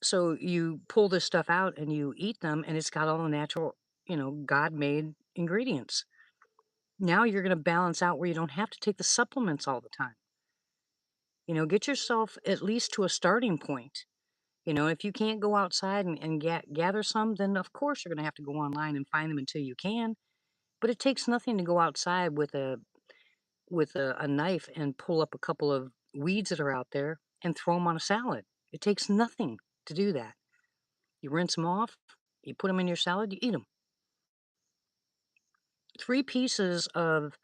So you pull this stuff out and you eat them, and it's got all the natural, you know, God made ingredients. Now you're going to balance out where you don't have to take the supplements all the time. Get yourself at least to a starting point. If you can't go outside and gather some, then of course you're going to have to go online and find them until you can. But it takes nothing to go outside with a knife and pull up a couple of weeds that are out there and throw them on a salad. It takes nothing to do that. You rinse them off, you put them in your salad, you eat them. Three pieces of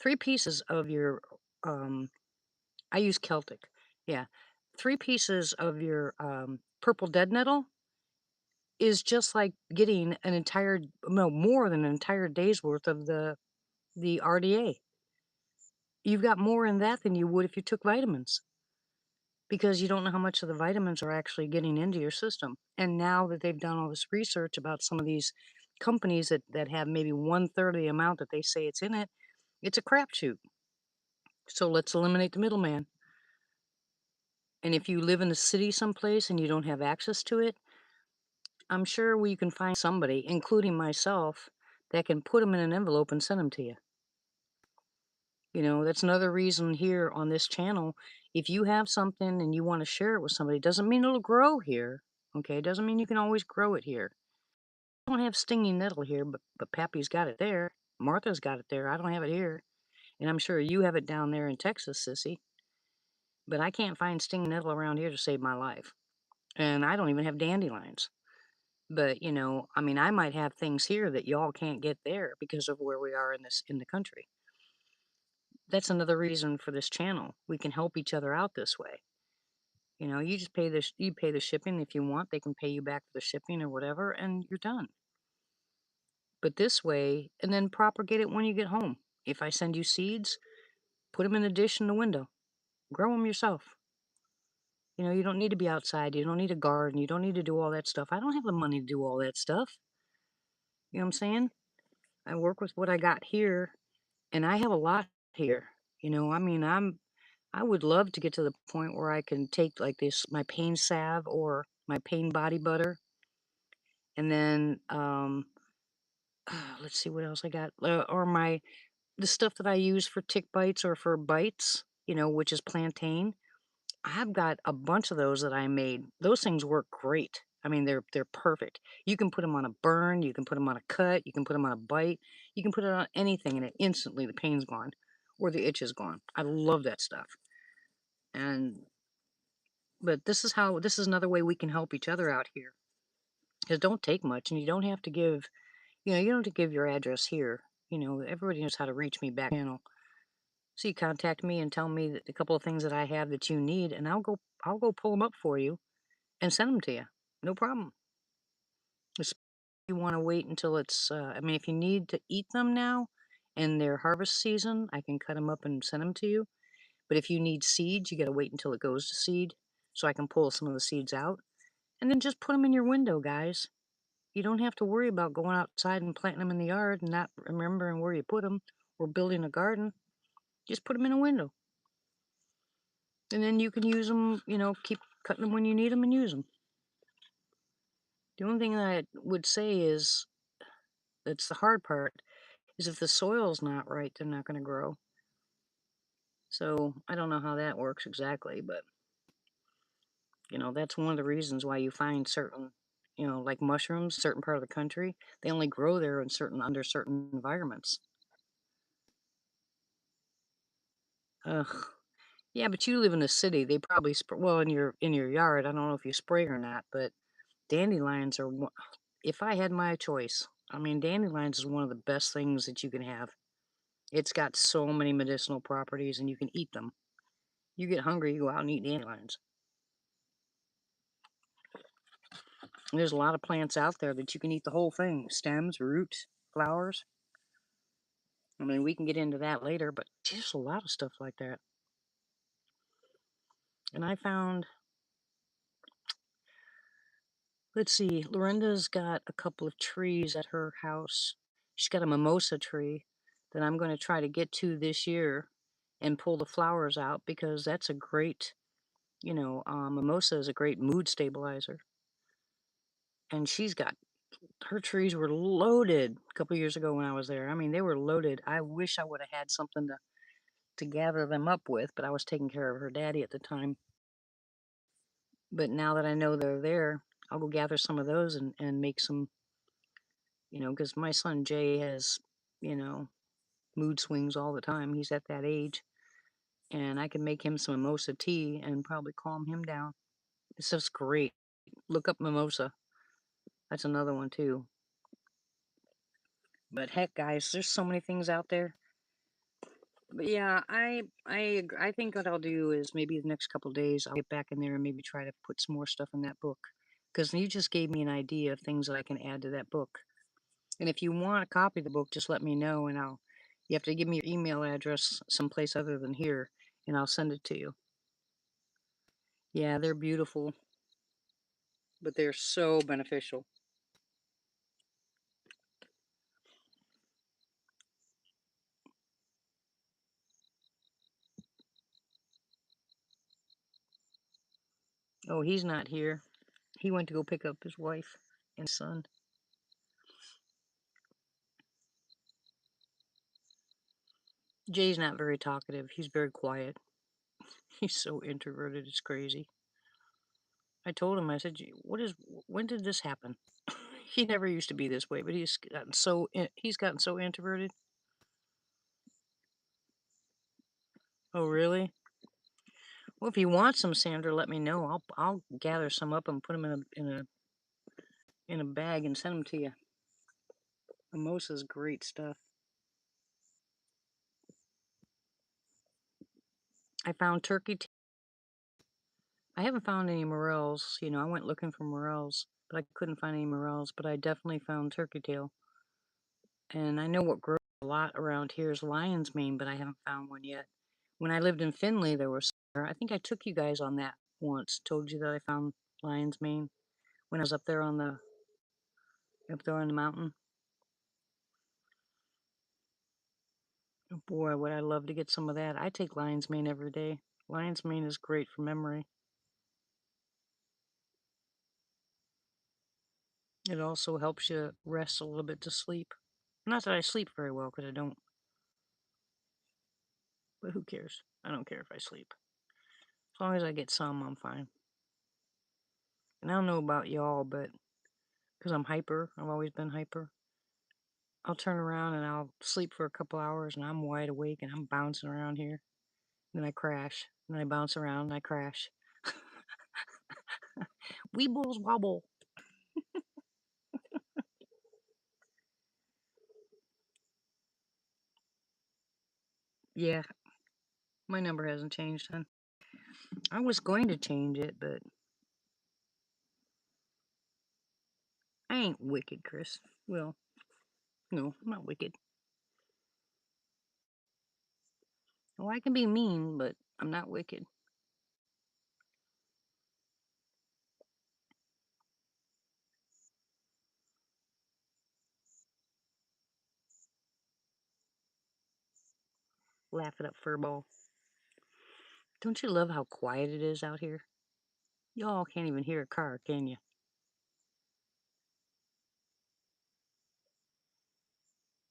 3 pieces of your um I use Celtic. Yeah. 3 pieces of your purple dead nettle is just like getting an entire no, more than an entire day's worth of the RDA. You've got more in that than you would if you took vitamins because you don't know how much of the vitamins are actually getting into your system. And now that they've done all this research about some of these companies that have maybe one-third of the amount that they say it's in it, it's a crapshoot. So let's eliminate the middleman. And if you live in the city someplace and you don't have access to it, I'm sure we can find somebody, including myself, that can put them in an envelope and send them to you. That's another reason here on this channel. If you have something and you want to share it with somebody, doesn't mean it'll grow here. Okay, doesn't mean you can always grow it here. I don't have stinging nettle here, but Pappy's got it there. Martha's got it there. I don't have it here. And I'm sure you have it down there in Texas, sissy. But I can't find stinging nettle around here to save my life. And I don't even have dandelions. But, I mean, I might have things here that y'all can't get there because of where we are in the country. That's another reason for this channel. We can help each other out this way. You just pay the shipping if you want. They can pay you back for the shipping or whatever, and you're done. But this way, and then propagate it when you get home. If I send you seeds, put them in a dish in the window. Grow them yourself. You don't need to be outside. You don't need a garden. You don't need to do all that stuff. I don't have the money to do all that stuff. You know what I'm saying? I work with what I got here, and I have a lot here. I mean, I would love to get to the point where I can take like this my pain salve or my pain body butter, and then let's see what else I got, or the stuff that I use for tick bites or for bites, which is plantain. I've got a bunch of those that I made. Those things work great. I mean, they're perfect. You can put them on a burn, you can put them on a cut, you can put them on a bite, you can put it on anything, and it instantly the pain's gone or the itch is gone. I love that stuff. And but this is another way we can help each other out here. It don't take much, and you don't have to give, you don't have to give your address here. Everybody knows how to reach me back channel. So you contact me and tell me that a couple of things that I have that you need, and I'll go pull them up for you and send them to you. No problem. If you want to wait until it's, I mean, if you need to eat them now and they're harvest season, I can cut them up and send them to you. But if you need seeds, you got to wait until it goes to seed so I can pull some of the seeds out. And then just put them in your window, guys. You don't have to worry about going outside and planting them in the yard and not remembering where you put them or building a garden. Just put them in a window. And then you can use them, keep cutting them when you need them and use them. The only thing that I would say is that's the hard part is if the soil's not right, they're not going to grow. So I don't know how that works exactly, but that's one of the reasons why you find certain, like mushrooms, certain part of the country, they only grow there in under certain environments. Ugh. Yeah, but you live in a city. They probably well in your yard. I don't know if you spray or not, but dandelions are. If I had my choice, I mean, dandelions is one of the best things that you can have. It's got so many medicinal properties, and you can eat them. You get hungry, you go out and eat dandelions. And there's a lot of plants out there that you can eat the whole thing: stems, roots, flowers. I mean, we can get into that later, but just a lot of stuff like that. And I found, let's see, Lorenda's got a couple of trees at her house. She's got a mimosa tree that I'm going to try to get to this year and pull the flowers out because that's a great, mimosa is a great mood stabilizer. And she's got Her trees were loaded a couple years ago when I was there. I mean, they were loaded. I wish I would have had something to gather them up with, but I was taking care of her daddy at the time. But now that I know they're there, I'll go gather some of those and make some, because my son Jay has, you know, mood swings all the time. He's at that age. And I can make him some mimosa tea and probably calm him down. It's just great. Look up mimosa. That's another one too. But heck, guys, there's so many things out there. But yeah, I think what I'll do is maybe the next couple days I'll get back in there and maybe try to put some more stuff in that book. Because you just gave me an idea of things that I can add to that book. And if you want a copy of the book, just let me know and you have to give me your email address someplace other than here and I'll send it to you. Yeah, they're beautiful, but they're so beneficial. Oh, he's not here. He went to go pick up his wife and son. Jay's not very talkative. He's very quiet. He's so introverted, it's crazy. I told him, I said, when did this happen? He never used to be this way, but he's gotten so introverted. Oh, really? Well, if you want some, Sandra, let me know. I'll gather some up and put them in a bag and send them to you. Mimosa's great stuff. I found turkey. I haven't found any morels. I went looking for morels, but I couldn't find any morels. But I definitely found turkey tail. And I know what grows a lot around here is lion's mane, but I haven't found one yet. When I lived in Findlay, there was. I think I took you guys on that once. Told you that I found lion's mane when I was up there on the mountain. Oh boy, would I love to get some of that. I take lion's mane every day. Lion's mane is great for memory. It also helps you rest a little bit to sleep. Not that I sleep very well, because I don't. But who cares? I don't care if I sleep. As long as I get some, I'm fine. And I don't know about y'all, but because I'm hyper, I've always been hyper. I'll turn around and I'll sleep for a couple hours and I'm wide awake and I'm bouncing around here. Then I crash. And then I bounce around and I crash. Weebles wobble. Yeah, my number hasn't changed, hon. I was going to change it, but I ain't wicked, Chris. Well, no, I'm not wicked. Well, I can be mean, but I'm not wicked. Laugh it up, furball. Don't you love how quiet it is out here? Y'all can't even hear a car, can you?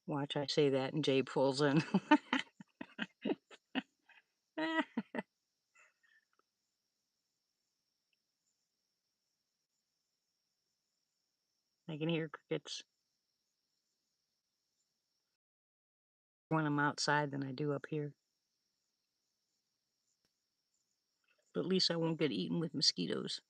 Watch I say that and Jay pulls in. I can hear crickets when I'm outside than I do up here. But at least I won't get eaten with mosquitoes.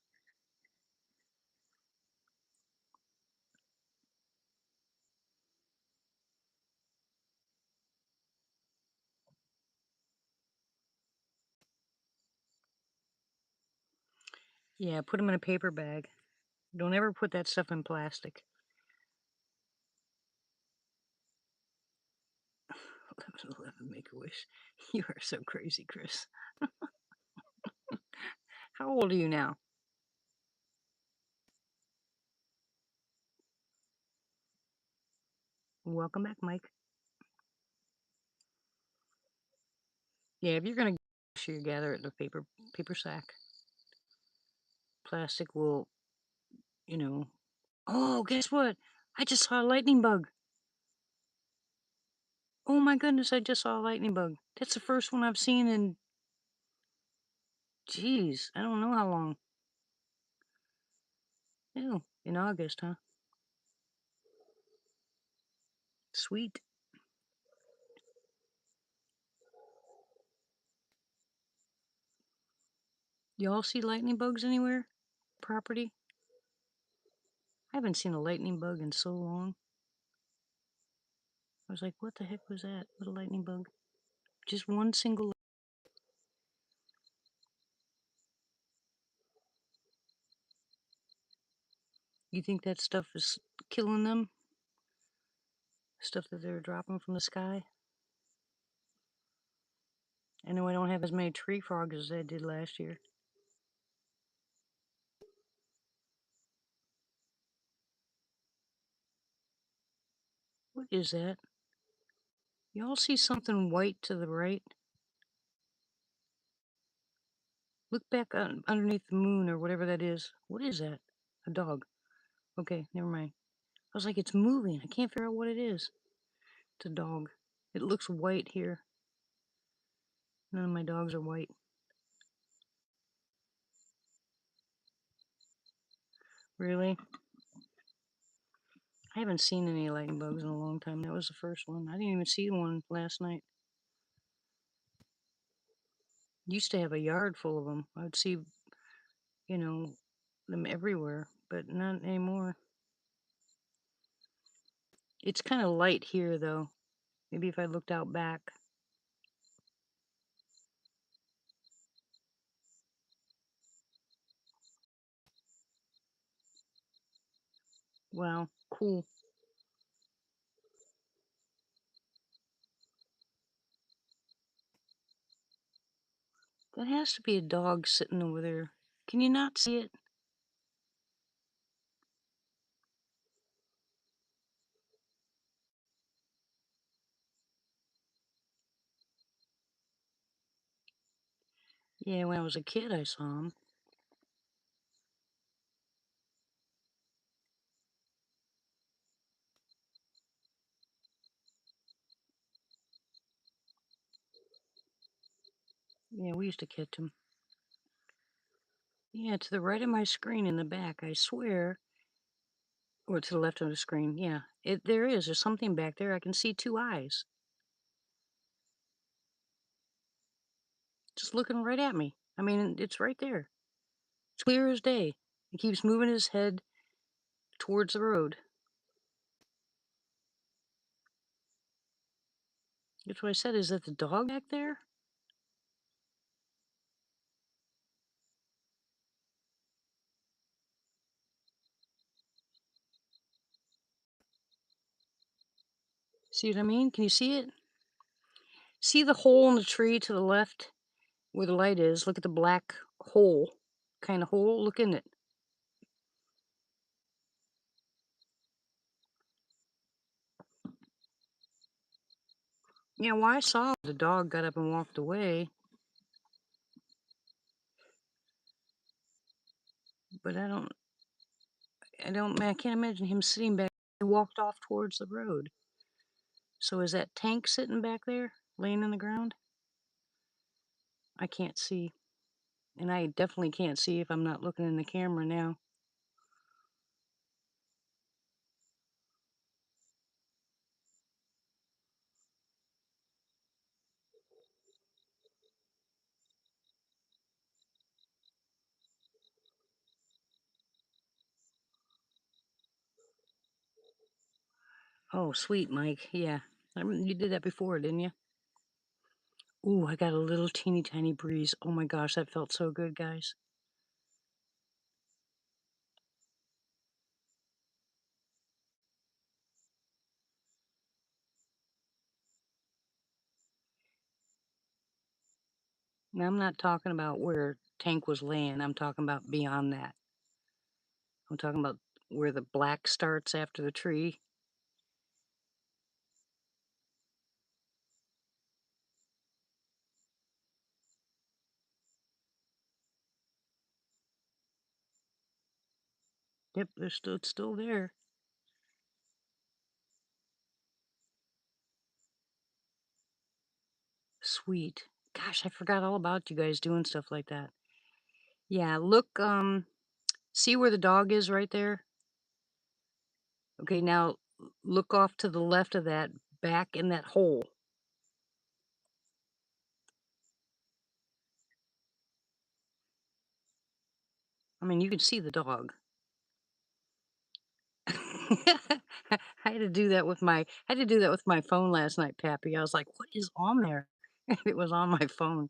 Yeah, put them in a paper bag. Don't ever put that stuff in plastic. 11 make a wish. You are so crazy, Chris. How old are you now? Welcome back, Mike. Yeah, if you're gonna sure you gather it in a paper sack. Plastic will, you know, Oh, guess what? I just saw a lightning bug. Oh my goodness, I just saw a lightning bug. That's the first one I've seen in, geez, I don't know how long. Ew, in August, huh? Sweet. Y'all see lightning bugs anywhere? Property? I haven't seen a lightning bug in so long. I was like, what the heck was that? What a lightning bug. Just one single. You think that stuff is killing them? Stuff that they're dropping from the sky? I know I don't have as many tree frogs as I did last year. What is that? Y'all see something white to the right? Look back underneath the moon or whatever that is. What is that? A dog. Okay, never mind. I was like, it's moving. I can't figure out what it is. It's a dog. It looks white here. None of my dogs are white. Really? I haven't seen any lightning bugs in a long time. That was the first one. I didn't even see one last night. Used to have a yard full of them. I would see, you know, them everywhere, but not anymore. It's kind of light here, though. Maybe if I looked out back. Wow, cool. That has to be a dog sitting over there. Can you not see it? Yeah, when I was a kid, I saw him. Yeah, we used to catch him. Yeah, to the right of my screen in the back, I swear. Or to the left of the screen, yeah. There is. There's something back there. I can see two eyes. Just looking right at me. I mean, it's right there. It's clear as day. He keeps moving his head towards the road. That's what I said. Is that the dog back there? See what I mean? Can you see it? See the hole in the tree to the left where the light is? Look at the black hole. Kind of hole. Look in it. Yeah, well, I saw the dog got up and walked away, but I can't imagine him sitting back. He walked off towards the road. So is that tank sitting back there, laying on the ground? I can't see. And I definitely can't see if I'm not looking in the camera now. Oh, sweet, Mike. Yeah. You did that before, didn't you? Ooh, I got a little teeny tiny breeze. Oh my gosh, that felt so good, guys. Now, I'm not talking about where Tank was laying. I'm talking about beyond that. I'm talking about where the black starts after the tree. Yep, it's still there. Sweet. Gosh, I forgot all about you guys doing stuff like that. Yeah, look, see where the dog is right there? Okay, now look off to the left of that, back in that hole. I mean, you can see the dog. I had to do that with my phone last night, Pappy. I was like, "What is on there?" And it was on my phone.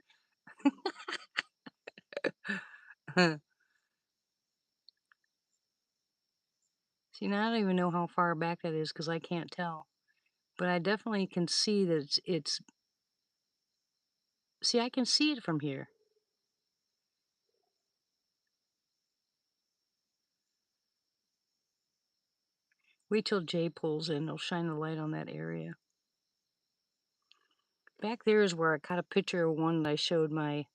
See, now I don't even know how far back that is because I can't tell. But I definitely can see that it's see, I can see it from here. Wait till Jay pulls in, he'll shine the light on that area. Back there is where I caught a picture of one that I showed my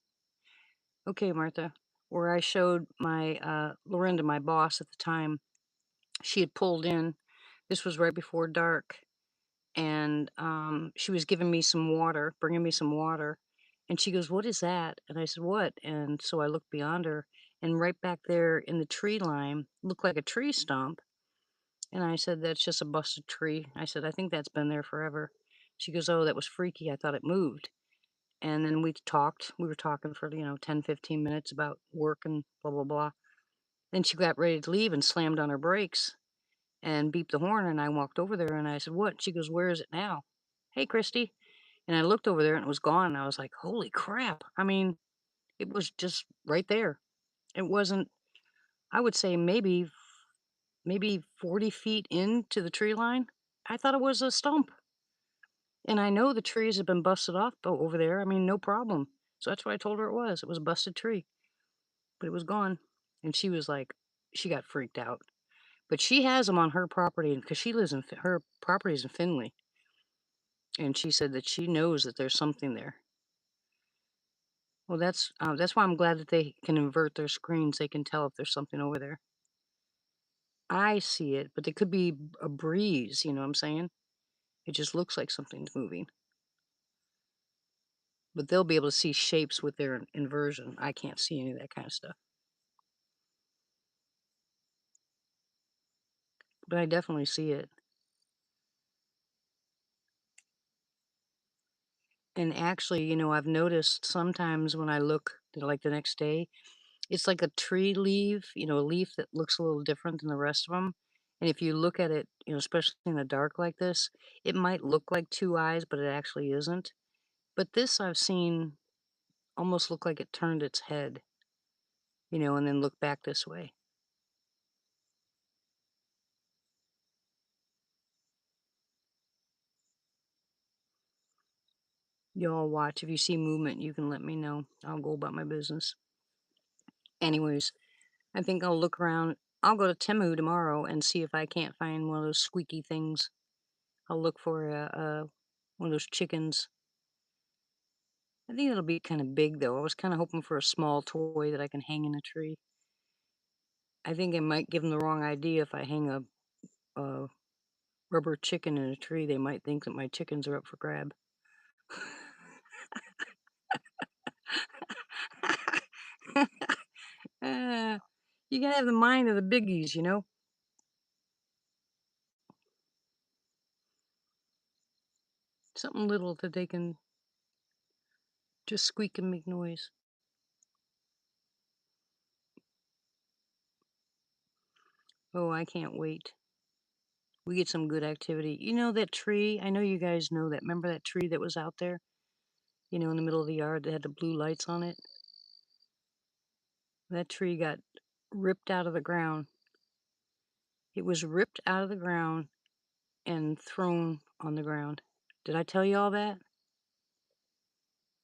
okay, Martha, where I showed my Lorinda, my boss at the time. She had pulled in. This was right before dark, and she was giving me some water, bringing me some water. And she goes, "What is that?" And I said, "What?" And so I looked beyond her, and right back there in the tree line looked like a tree stump. And I said, "That's just a busted tree." I said, "I think that's been there forever." She goes, "Oh, that was freaky. I thought it moved." And then we talked. We were talking for, 10, 15 minutes about work and blah, blah, blah. Then she got ready to leave and slammed on her brakes and beeped the horn. And I walked over there and I said, "What?" She goes, "Where is it now?" "Hey, Christy." And I looked over there and it was gone. And I was like, "Holy crap." I mean, it was just right there. It wasn't, I would say maybe 40 feet into the tree line. I thought it was a stump. And I know the trees have been busted off over there. I mean, no problem. So that's what I told her it was. It was a busted tree, but it was gone. And she was like, she got freaked out. But she has them on her property because she lives in her property's in Finley, and she said that she knows that there's something there. Well, that's why I'm glad that they can invert their screens. They can tell if there's something over there. I see it, but it could be a breeze. You know what I'm saying? It just looks like something's moving. But they'll be able to see shapes with their inversion. I can't see any of that kind of stuff. But I definitely see it. And actually, I've noticed sometimes when I look, like the next day, it's like a tree leaf, a leaf that looks a little different than the rest of them. And if you look at it, especially in the dark like this, it might look like two eyes, but it actually isn't. But this I've seen almost look like it turned its head, and then look back this way. Y'all watch. If you see movement, you can let me know. I'll go about my business. Anyways, I think I'll look around. I'll go to Temu tomorrow and see if I can't find one of those squeaky things. I'll look for one of those chickens. I think it'll be kind of big though. I was kind of hoping for a small toy that I can hang in a tree. I think I might give them the wrong idea if I hang a rubber chicken in a tree. They might think that my chickens are up for grab. uh, you gotta have the mind of the biggies. Something little that they can just squeak and make noise. Oh, I can't wait. We get some good activity. You know that tree? I know you guys know that. Remember that tree that was out there, in the middle of the yard that had the blue lights on it? That tree got ripped out of the ground. It was ripped out of the ground and thrown on the ground. Did I tell you all that?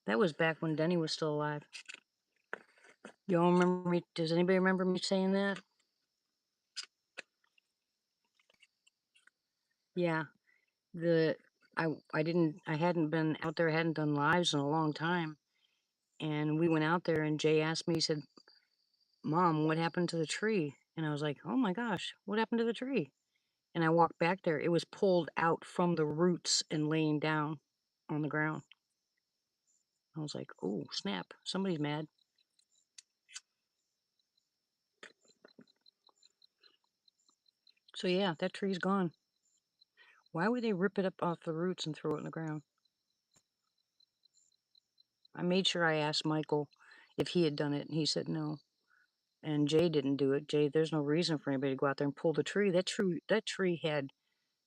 That was back when Denny was still alive. Y'all remember me? Does anybody remember me saying that? Yeah. The I hadn't been out there, I hadn't done lives in a long time. And we went out there and Jay asked me, he said, "Mom, what happened to the tree?" And I was like, "Oh my gosh, what happened to the tree?" And I walked back there. It was pulled out from the roots and laying down on the ground. I was like, "Oh, snap. Somebody's mad." So yeah, that tree's gone. Why would they rip it up off the roots and throw it in the ground? I made sure I asked Michael if he had done it, and he said no. And Jay didn't do it. Jay, there's no reason for anybody to go out there and pull the tree. That tree had,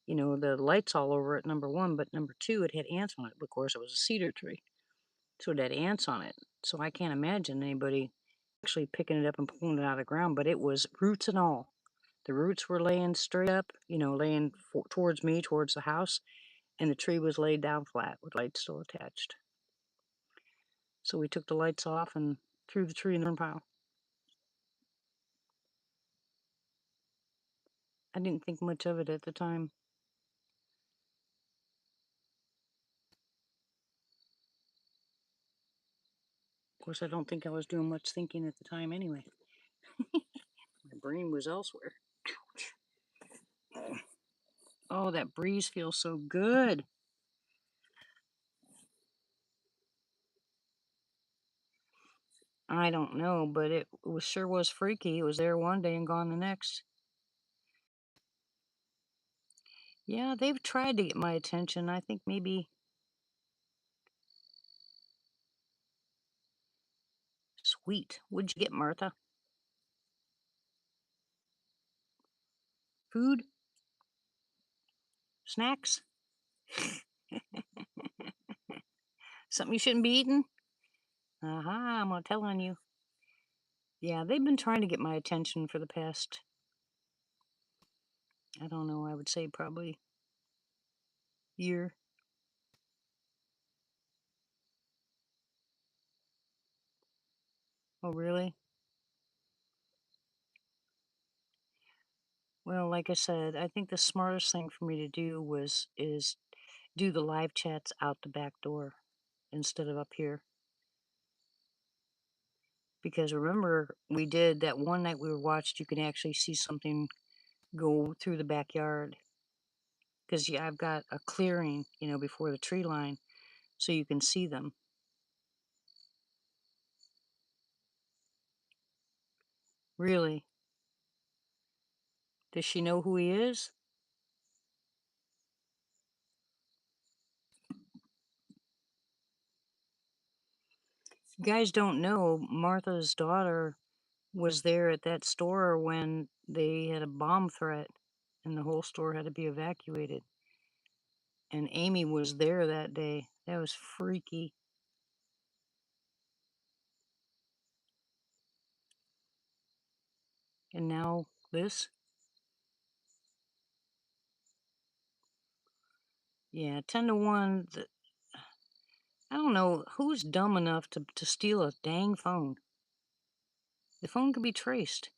the lights all over it, number one, but number two, it had ants on it. Of course, it was a cedar tree, so it had ants on it. So I can't imagine anybody actually picking it up and pulling it out of the ground, but it was roots and all. The roots were laying straight up, laying towards me, towards the house, and the tree was laid down flat with lights still attached. So we took the lights off and threw the tree in the burn pile. I didn't think much of it at the time. Of course, I don't think I was doing much thinking at the time anyway. My brain was elsewhere. Ouch. Oh, that breeze feels so good. I don't know, but it was sure was freaky. It was there one day and gone the next. Yeah, they've tried to get my attention. I think maybe sweet. What'd you get, Martha? Food? Snacks? Something you shouldn't be eating? Aha, I'm gonna tell on you. Yeah, they've been trying to get my attention for the past, I don't know, I would say probably year. Oh, really? Well, like I said, I think the smartest thing for me to do is do the live chats out the back door instead of up here. Because remember, we did that one night we were watched, you can actually see something go through the backyard. Because yeah, I've got a clearing, before the tree line, so you can see them. Really? Does she know who he is? You guys don't know, Martha's daughter was there at that store when they had a bomb threat and the whole store had to be evacuated. And Amy was there that day. That was freaky. And now this? Yeah, 10 to 1. I don't know who's dumb enough to steal a dang phone. The phone could be traced.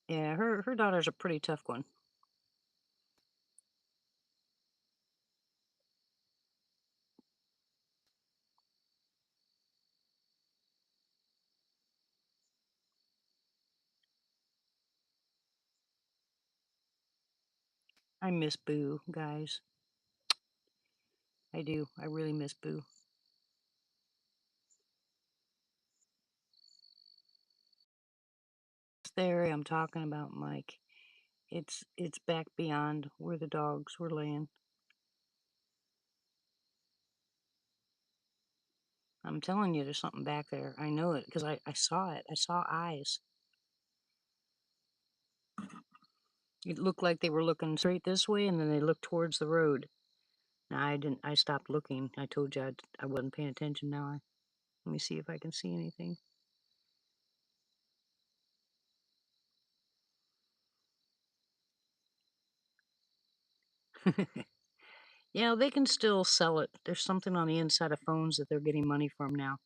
Yeah, her daughter's a pretty tough one. I miss Boo, guys. I do. I really miss Boo. It's the area I'm talking about, Mike. It's back beyond where the dogs were laying. I'm telling you, there's something back there. I know it because I saw it. I saw eyes. It looked like they were looking straight this way, and then they looked towards the road. Now, I didn't. I stopped looking. I told you I wasn't paying attention. Let me see if I can see anything. Yeah, they can still sell it. There's something on the inside of phones that they're getting money from now.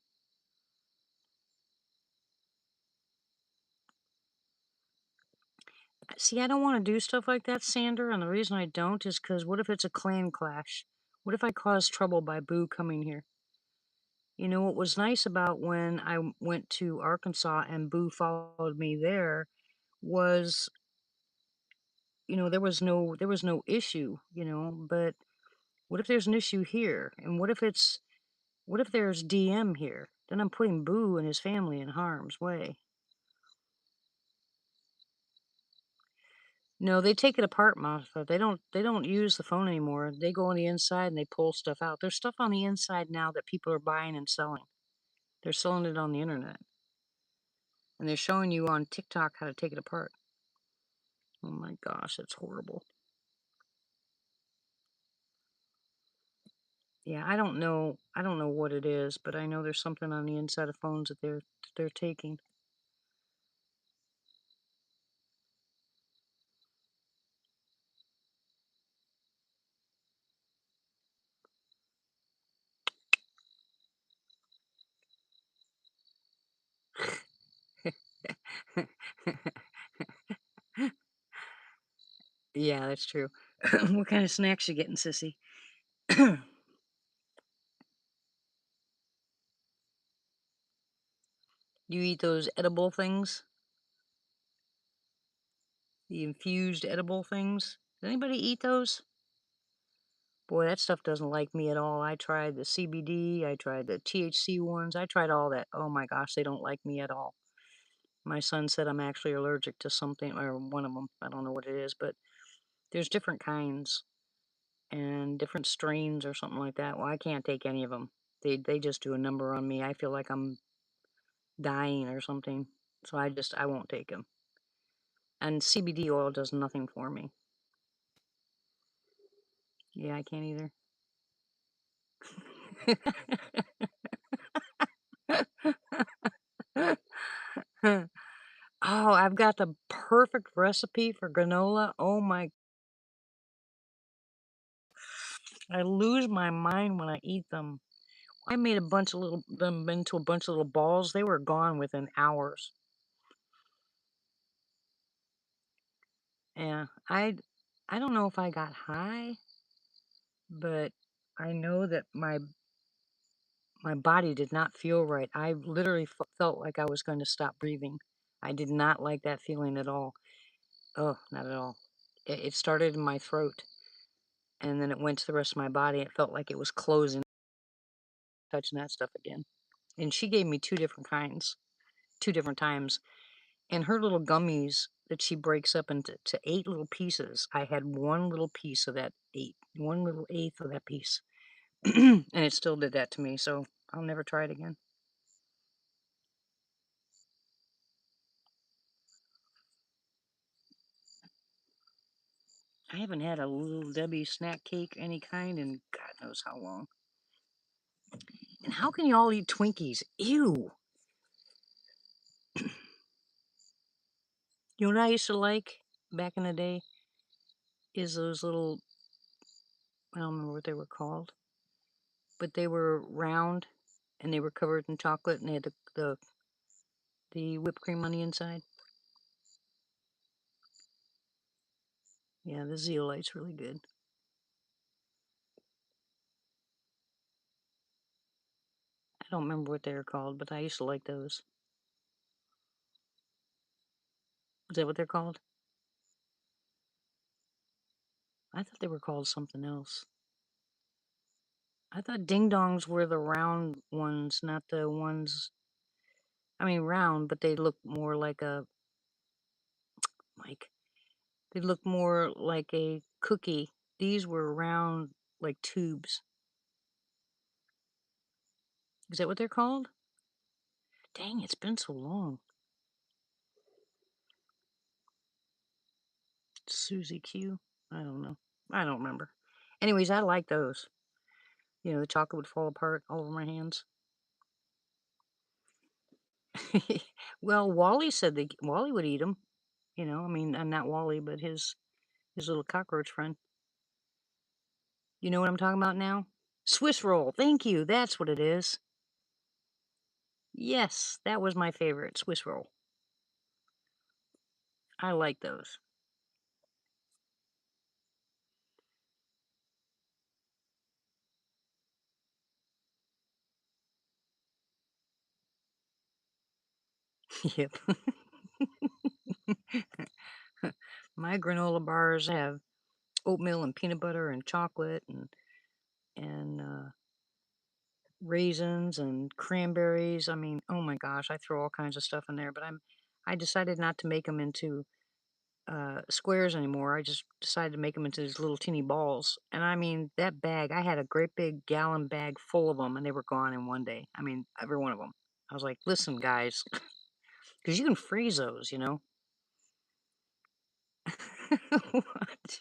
See, I don't want to do stuff like that, Sander, and the reason I don't is because what if it's a clan clash? What if I cause trouble by Boo coming here? You know what was nice about when went to Arkansas and Boo followed me there was, there was no issue, but what if there's an issue here? And what if there's DM here? Then I'm putting Boo and his family in harm's way. No, they take it apart, Martha. They don't use the phone anymore. They go on the inside and they pull stuff out. There's stuff on the inside now that people are buying and selling. They're selling it on the internet. And they're showing you on TikTok how to take it apart. Oh my gosh, it's horrible. Yeah, I don't know what it is, but I know there's something on the inside of phones that they're taking. Yeah, that's true. What kind of snacks you getting, sissy? You eat those edible things? The infused edible things? Does anybody eat those? Boy, that stuff doesn't like me at all. I tried the CBD, I tried the THC ones, I tried all that. Oh my gosh, they don't like me at all. My son said I'm actually allergic to something, or one of them. I don't know what it is, but there's different kinds and different strains or something like that. Well, I can't take any of them. They just do a number on me. I feel like I'm dying or something. So I won't take them. And CBD oil does nothing for me. Yeah, I can't either. Oh, I've got the perfect recipe for granola. Oh my, I lose my mind when I eat them. I made a bunch of them into a bunch of little balls. They were gone within hours. Yeah, I don't know if I got high, but I know that my body did not feel right. I literally felt like I was going to stop breathing. I did not like that feeling at all. Oh, not at all. It started in my throat and then it went to the rest of my body. It felt like it was closing, touching that stuff again. And she gave me two different kinds, two different times. And her little gummies that she breaks up into eight little pieces, I had one little piece of that eight, one little eighth of that piece. And it still did that to me. So I'll never try it again. I haven't had a Little Debbie snack cake any kind in God knows how long. And how can you all eat Twinkies? Ew. You know what I used to like back in the day is those little, I don't remember what they were called, but they were round and they were covered in chocolate and they had the whipped cream on the inside. Yeah, the zeolite's really good. I don't remember what they were called, but I used to like those. Is that what they're called? I thought they were called something else. I thought ding dongs were the round ones, not the ones. I mean, round, but they look more like a like they look more like a cookie. These were round, like tubes. Is that what they're called? Dang, it's been so long. Susie Q. I don't know. I don't remember. Anyways, I like those. The chocolate would fall apart all over my hands. Well, Wally said Wally would eat them. I mean, not Wally, but his little cockroach friend. You know what I'm talking about now? Swiss roll. Thank you. That's what it is. Yes, that was my favorite, Swiss roll. I like those. Yep. My granola bars have oatmeal and peanut butter and chocolate and raisins and cranberries. I mean, oh my gosh, I throw all kinds of stuff in there, but I decided not to make them into squares anymore. I just decided to make them into these little teeny balls. And I mean, that bag, I had a great big gallon bag full of them and they were gone in one day. I mean, every one of them. I was like, listen, guys, because you can freeze those, you know? What?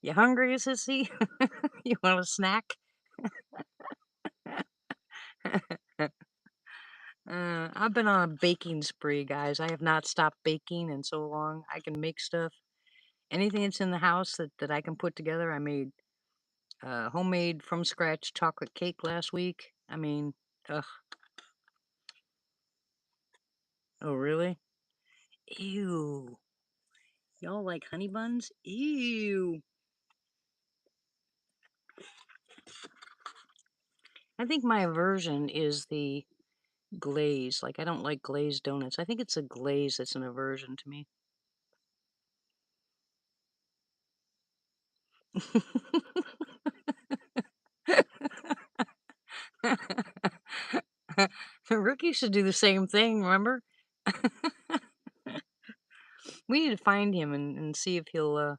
You hungry, sissy? You want a snack? I've been on a baking spree, guys. I have not stopped baking in so long. I can make stuff. Anything that's in the house that I can put together, I made homemade from scratch chocolate cake last week. I mean, ugh. Oh, really? Ew. Y'all like honey buns? Ew. I think my aversion is the glaze. Like, I don't like glazed donuts. I think it's a glaze that's an aversion to me. Rookie should do the same thing, remember? We need to find him and see if he'll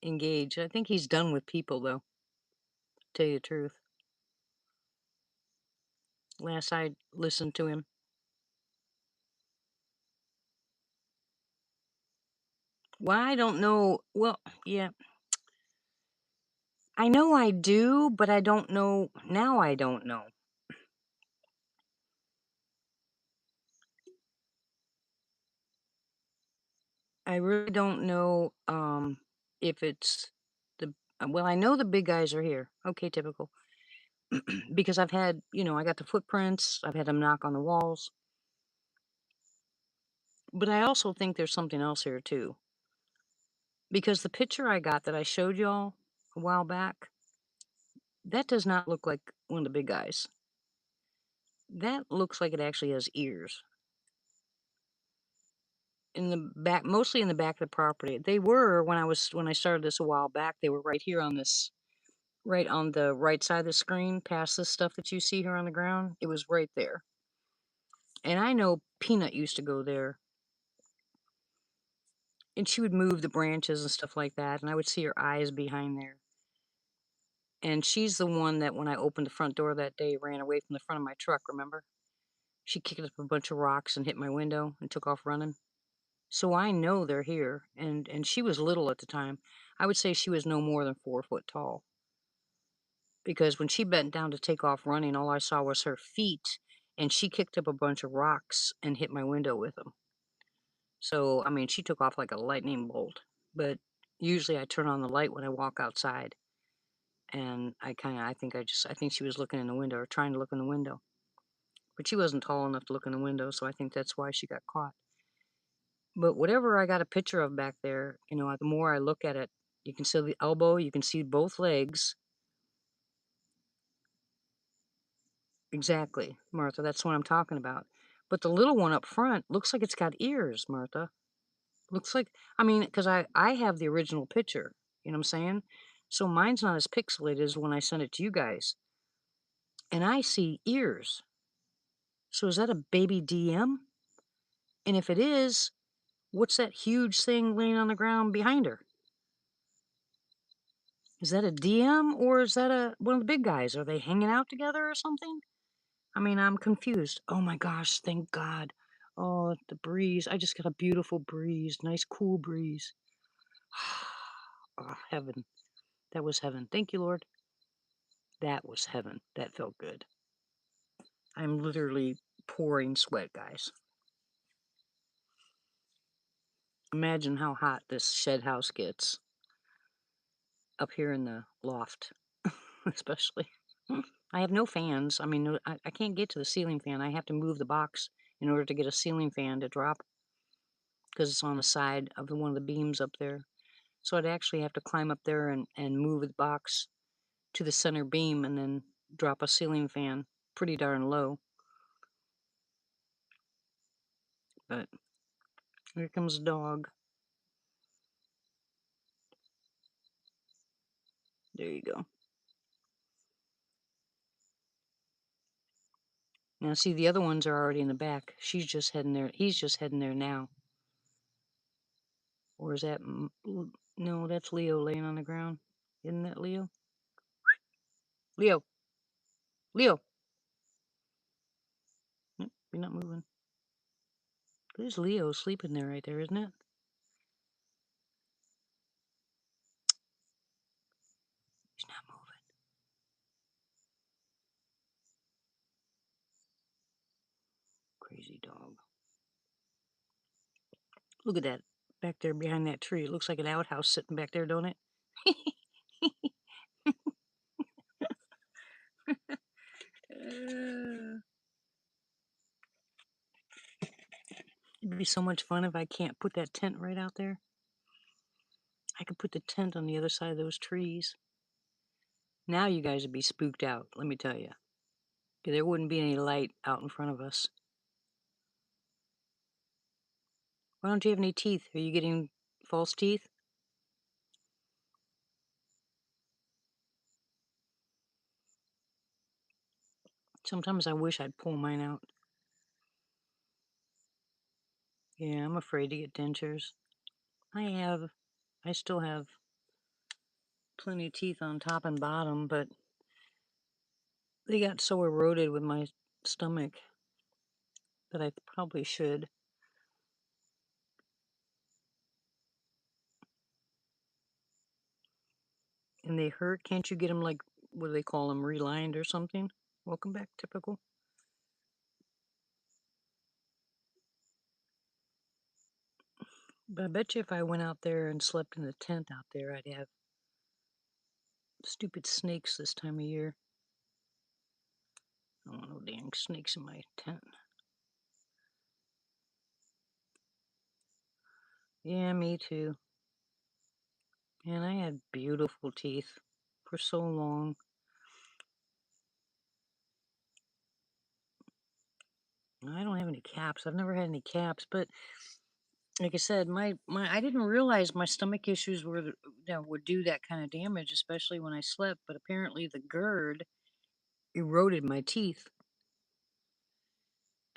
engage. I think he's done with people, though, tell you the truth. Last I listened to him. Well, I don't know. Well, yeah, I know I do, but I don't know. Now I don't know. I really don't know if it's the. Well, I know the big guys are here. Okay, typical. Because I've had, I got the footprints. I've had them knock on the walls. But I also think there's something else here too. Because the picture I got that I showed y'all a while back, that does not look like one of the big guys. That looks like it actually has ears in the back, mostly in the back of the property. They were when I started this a while back. They were right here on this, right on the right side of the screen, past this stuff that you see here on the ground. It was right there. And I know Peanut used to go there, and she would move the branches and stuff like that, and I would see her eyes behind there. And she's the one that when I opened the front door that day ran away from the front of my truck, remember? She kicked up a bunch of rocks and hit my window and took off running. So I know they're here, and she was little at the time. I would say she was no more than 4 foot tall. Because when she bent down to take off running, all I saw was her feet, and she kicked up a bunch of rocks and hit my window with them. So, I mean, she took off like a lightning bolt. But usually I turn on the light when I walk outside, and I think she was looking in the window or trying to look in the window. But she wasn't tall enough to look in the window, so I think that's why she got caught. But whatever I got a picture of back there, the more I look at it, you can see the elbow, you can see both legs. Exactly, Martha. That's what I'm talking about. But the little one up front looks like it's got ears, Martha. Looks like, I mean, because I have the original picture. You know what I'm saying? So mine's not as pixelated as when I sent it to you guys. And I see ears. So is that a baby DM? And if it is, what's that huge thing laying on the ground behind her? Is that a DM or is that one of the big guys? Are they hanging out together or something? I mean, I'm confused. Oh my gosh, thank God. Oh, the breeze. I just got a beautiful breeze. Nice cool breeze. Oh, heaven. That was heaven. Thank you, Lord. That was heaven. That felt good. I'm literally pouring sweat, guys. Imagine how hot this shed house gets up here in the loft, especially. I have no fans. I mean, I can't get to the ceiling fan. I have to move the box in order to get a ceiling fan to drop because it's on the side of one of the beams up there. So I'd actually have to climb up there and move the box to the center beam and then drop a ceiling fan pretty darn low. But here comes the dog. There you go. Now, see, the other ones are already in the back. She's just heading there. He's just heading there now. Or is that? No, that's Leo laying on the ground. Isn't that Leo? Leo. Leo. Nope, you're not moving. There's Leo sleeping there right there, isn't it? He's not moving. Crazy dog. Look at that. Back there behind that tree. It looks like an outhouse sitting back there, don't it? It'd be so much fun if I can't put that tent right out there. I could put the tent on the other side of those trees. Now you guys would be spooked out, let me tell you. There wouldn't be any light out in front of us. Why don't you have any teeth? Are you getting false teeth? Sometimes I wish I'd pull mine out. Yeah, I'm afraid to get dentures. I still have plenty of teeth on top and bottom, but they got so eroded with my stomach that I probably should. And they hurt. Can't you get them, like, what do they call them, relined or something? Welcome back, Typical. But I bet you if I went out there and slept in the tent out there, I'd have stupid snakes this time of year. I don't want no dang snakes in my tent. Yeah, me too. And I had beautiful teeth for so long. I don't have any caps. I've never had any caps, but like I said, my I didn't realize my stomach issues would do that kind of damage, especially when I slept. But apparently, the GERD eroded my teeth.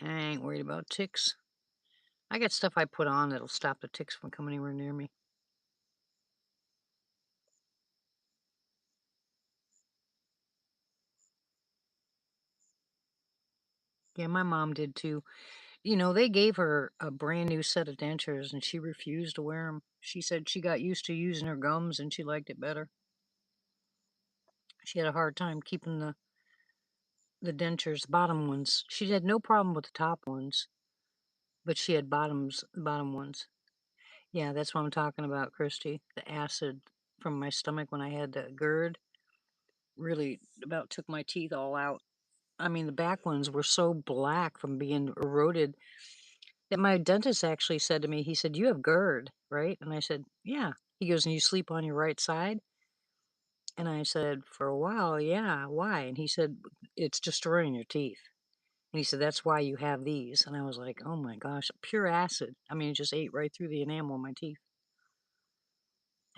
I ain't worried about ticks. I got stuff I put on that'll stop the ticks from coming anywhere near me. Yeah, my mom did too. You know, they gave her a brand new set of dentures and she refused to wear them. She said she got used to using her gums and she liked it better. She had a hard time keeping the dentures, the bottom ones. She had no problem with the top ones, but she had bottom ones. Yeah, that's what I'm talking about, Christy. The acid from my stomach when I had the GERD really about took my teeth all out. I mean, the back ones were so black from being eroded that my dentist actually said to me, he said, "You have GERD, right?" And I said, "Yeah." He goes, "And you sleep on your right side?" And I said, "For a while, yeah. Why?" And he said, "It's destroying your teeth." And he said, "That's why you have these." And I was like, "Oh my gosh, pure acid." I mean, it just ate right through the enamel of my teeth.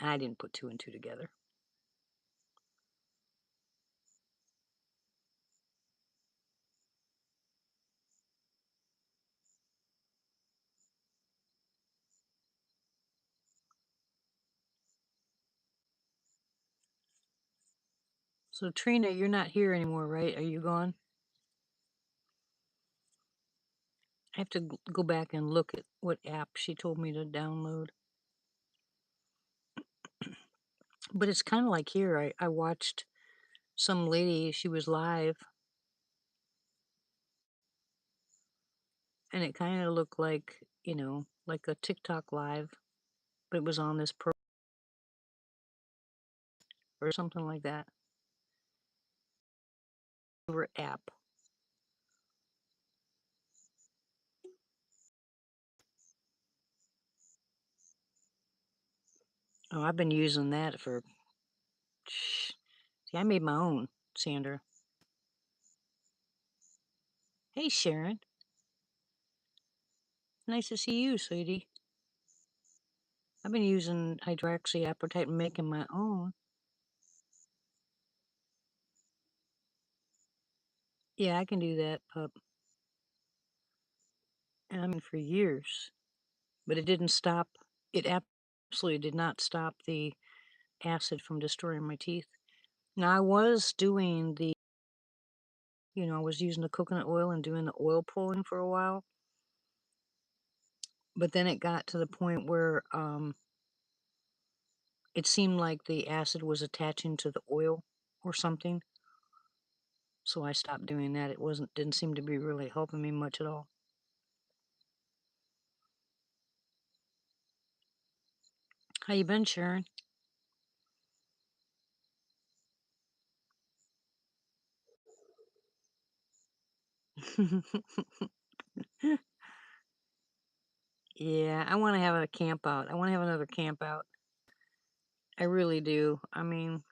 I didn't put two and two together. So, Trina, you're not here anymore, right? Are you gone? I have to go back and look at what app she told me to download. But it's kind of like here. I watched some lady, she was live, and it kind of looked like, like a TikTok live, but it was on this pro or something like that. Or app. Oh, I've been using that for. See, I made my own, Sandra. Hey, Sharon. Nice to see you, sweetie. I've been using hydroxyapatite and making my own. Yeah, I can do that, pup. And I mean for years. But it didn't stop. It absolutely did not stop the acid from destroying my teeth. Now I was doing I was using the coconut oil and doing the oil pulling for a while, but then it got to the point where it seemed like the acid was attaching to the oil or something. So I stopped doing that. It didn't seem to be really helping me much at all. How you been, Sharon? Yeah, I want to have a camp out. I want to have another camp out. I really do. I mean,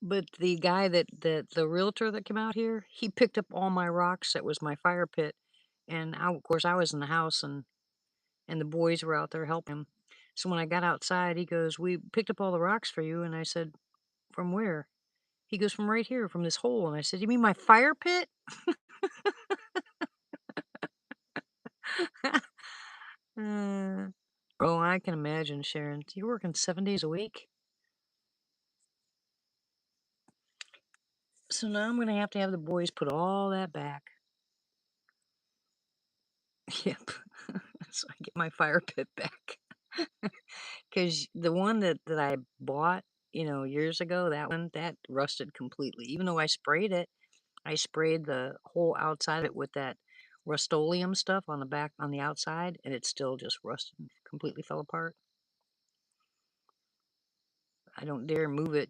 but the guy that the realtor that came out here, he picked up all my rocks that was my fire pit, and of course I was in the house and the boys were out there helping him. So when I got outside, he goes, "We picked up all the rocks for you," and I said, "From where?" He goes, "From right here, from this hole." And I said, "You mean my fire pit?" Uh, oh, I can imagine, Sharon. You're working 7 days a week. So now I'm gonna have the boys put all that back. Yep. So I get my fire pit back. Because the one that I bought, years ago, that one, that rusted completely. Even though I sprayed the whole outside of it with that Rust-Oleum stuff on the back, on the outside, and it still just rusted and completely fell apart. I don't dare move it.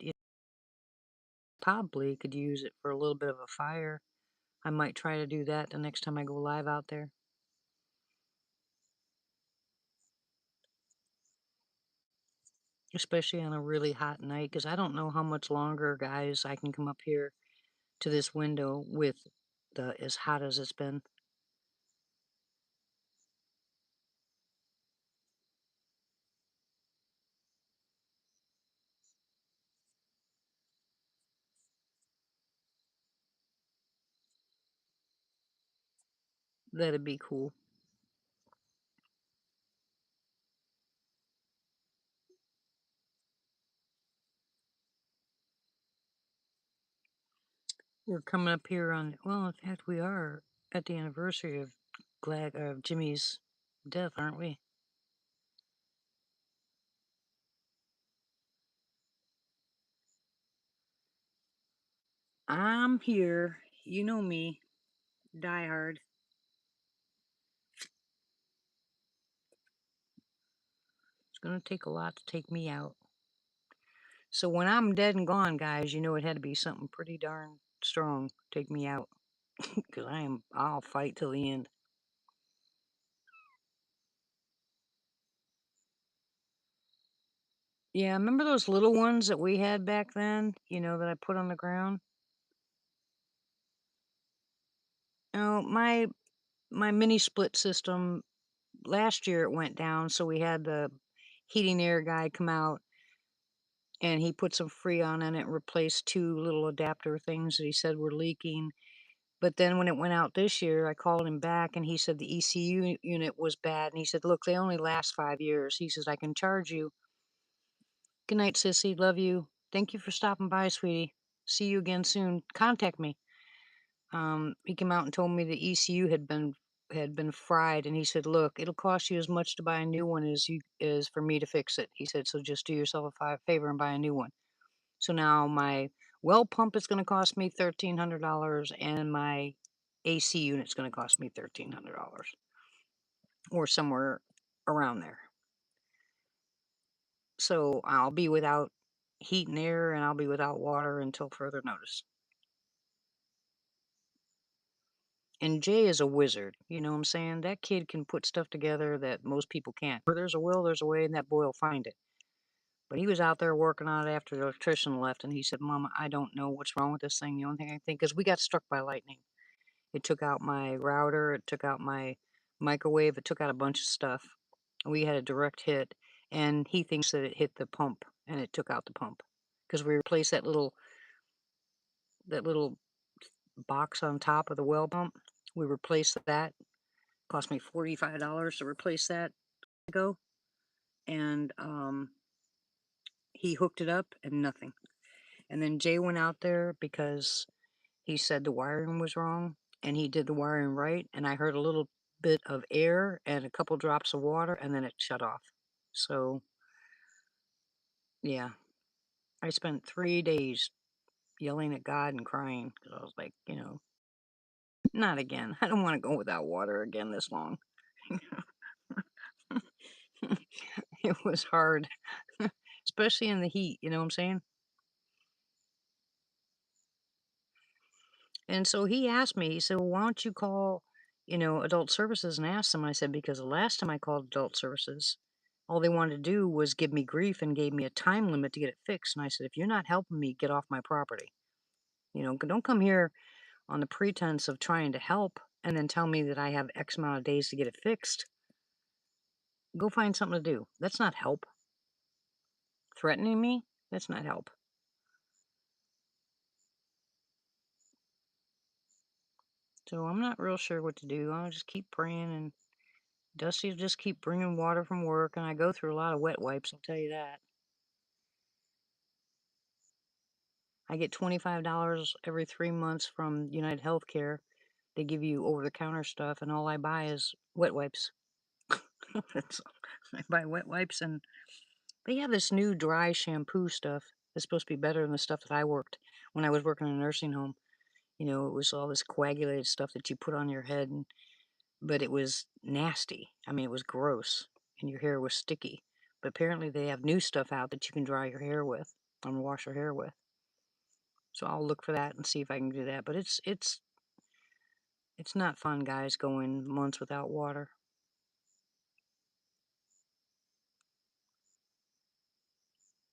Probably could use it for a little bit of a fire. I might try to do that the next time I go live out there, especially on a really hot night, because I don't know how much longer, guys, I can come up here to this window with the as hot as it's been. That'd be cool. We're coming up here on, well, in fact, we are at the anniversary of Jimmy's death, aren't we? I'm here. You know me, die hard. It's gonna take a lot to take me out. So when I'm dead and gone, guys, it had to be something pretty darn strong to take me out. Because I'll fight till the end. Yeah, remember those little ones that we had back then, that I put on the ground? Oh, my mini split system, last year it went down, so we had the heating air guy come out and he put some Freon in it and replaced two little adapter things that he said were leaking. But then when it went out this year, I called him back and he said the ECU unit was bad. And he said, "Look, they only last 5 years." He says, "I can charge you." Good night, sissy. Love you. Thank you for stopping by, sweetie. See you again soon. Contact me. He came out and told me the ECU had been fried, and he said, "Look, it'll cost you as much to buy a new one as for me to fix it." He said, "So just do yourself a favor and buy a new one." So now my well pump is going to cost me $1,300, and my AC unit is going to cost me $1,300, or somewhere around there. So I'll be without heat and air, and I'll be without water until further notice. And Jay is a wizard. You know what I'm saying? That kid can put stuff together that most people can't. Where there's a will, there's a way, and that boy will find it. But he was out there working on it after the electrician left, and he said, "Mama, I don't know what's wrong with this thing. The only thing I think is we got struck by lightning." It took out my router, it took out my microwave, it took out a bunch of stuff. We had a direct hit, and he thinks that it hit the pump and it took out the pump because we replaced that little box on top of the well pump. We replaced that. Cost me $45 to replace that ago, and he hooked it up and nothing. And then Jay went out there because he said the wiring was wrong, and he did the wiring right, and I heard a little bit of air and a couple drops of water, and then it shut off. So, yeah, I spent 3 days yelling at God and crying because I was like, "Not again. I don't wanna go without water again this long." It was hard, especially in the heat, you know what I'm saying? And so he asked me, he said, "Well, why don't you call, adult services and ask them?" I said, "Because the last time I called adult services, all they wanted to do was give me grief and gave me a time limit to get it fixed." And I said, "If you're not helping me, get off my property. Don't come here on the pretense of trying to help and then tell me that I have X amount of days to get it fixed. Go find something to do. That's not help. Threatening me? That's not help." So I'm not real sure what to do. I'll just keep praying, and Dusty will just keep bringing water from work, and I go through a lot of wet wipes, I'll tell you that. I get $25 every 3 months from United Healthcare. They give you over-the-counter stuff, and all I buy is wet wipes. That's I buy wet wipes, and they have this new dry shampoo stuff that's supposed to be better than the stuff that I worked when I was working in a nursing home. It was all this coagulated stuff that you put on your head, but it was nasty. I mean, it was gross, and your hair was sticky. But apparently, they have new stuff out that you can dry your hair with and wash your hair with. So I'll look for that and see if I can do that. But it's not fun, guys, going months without water.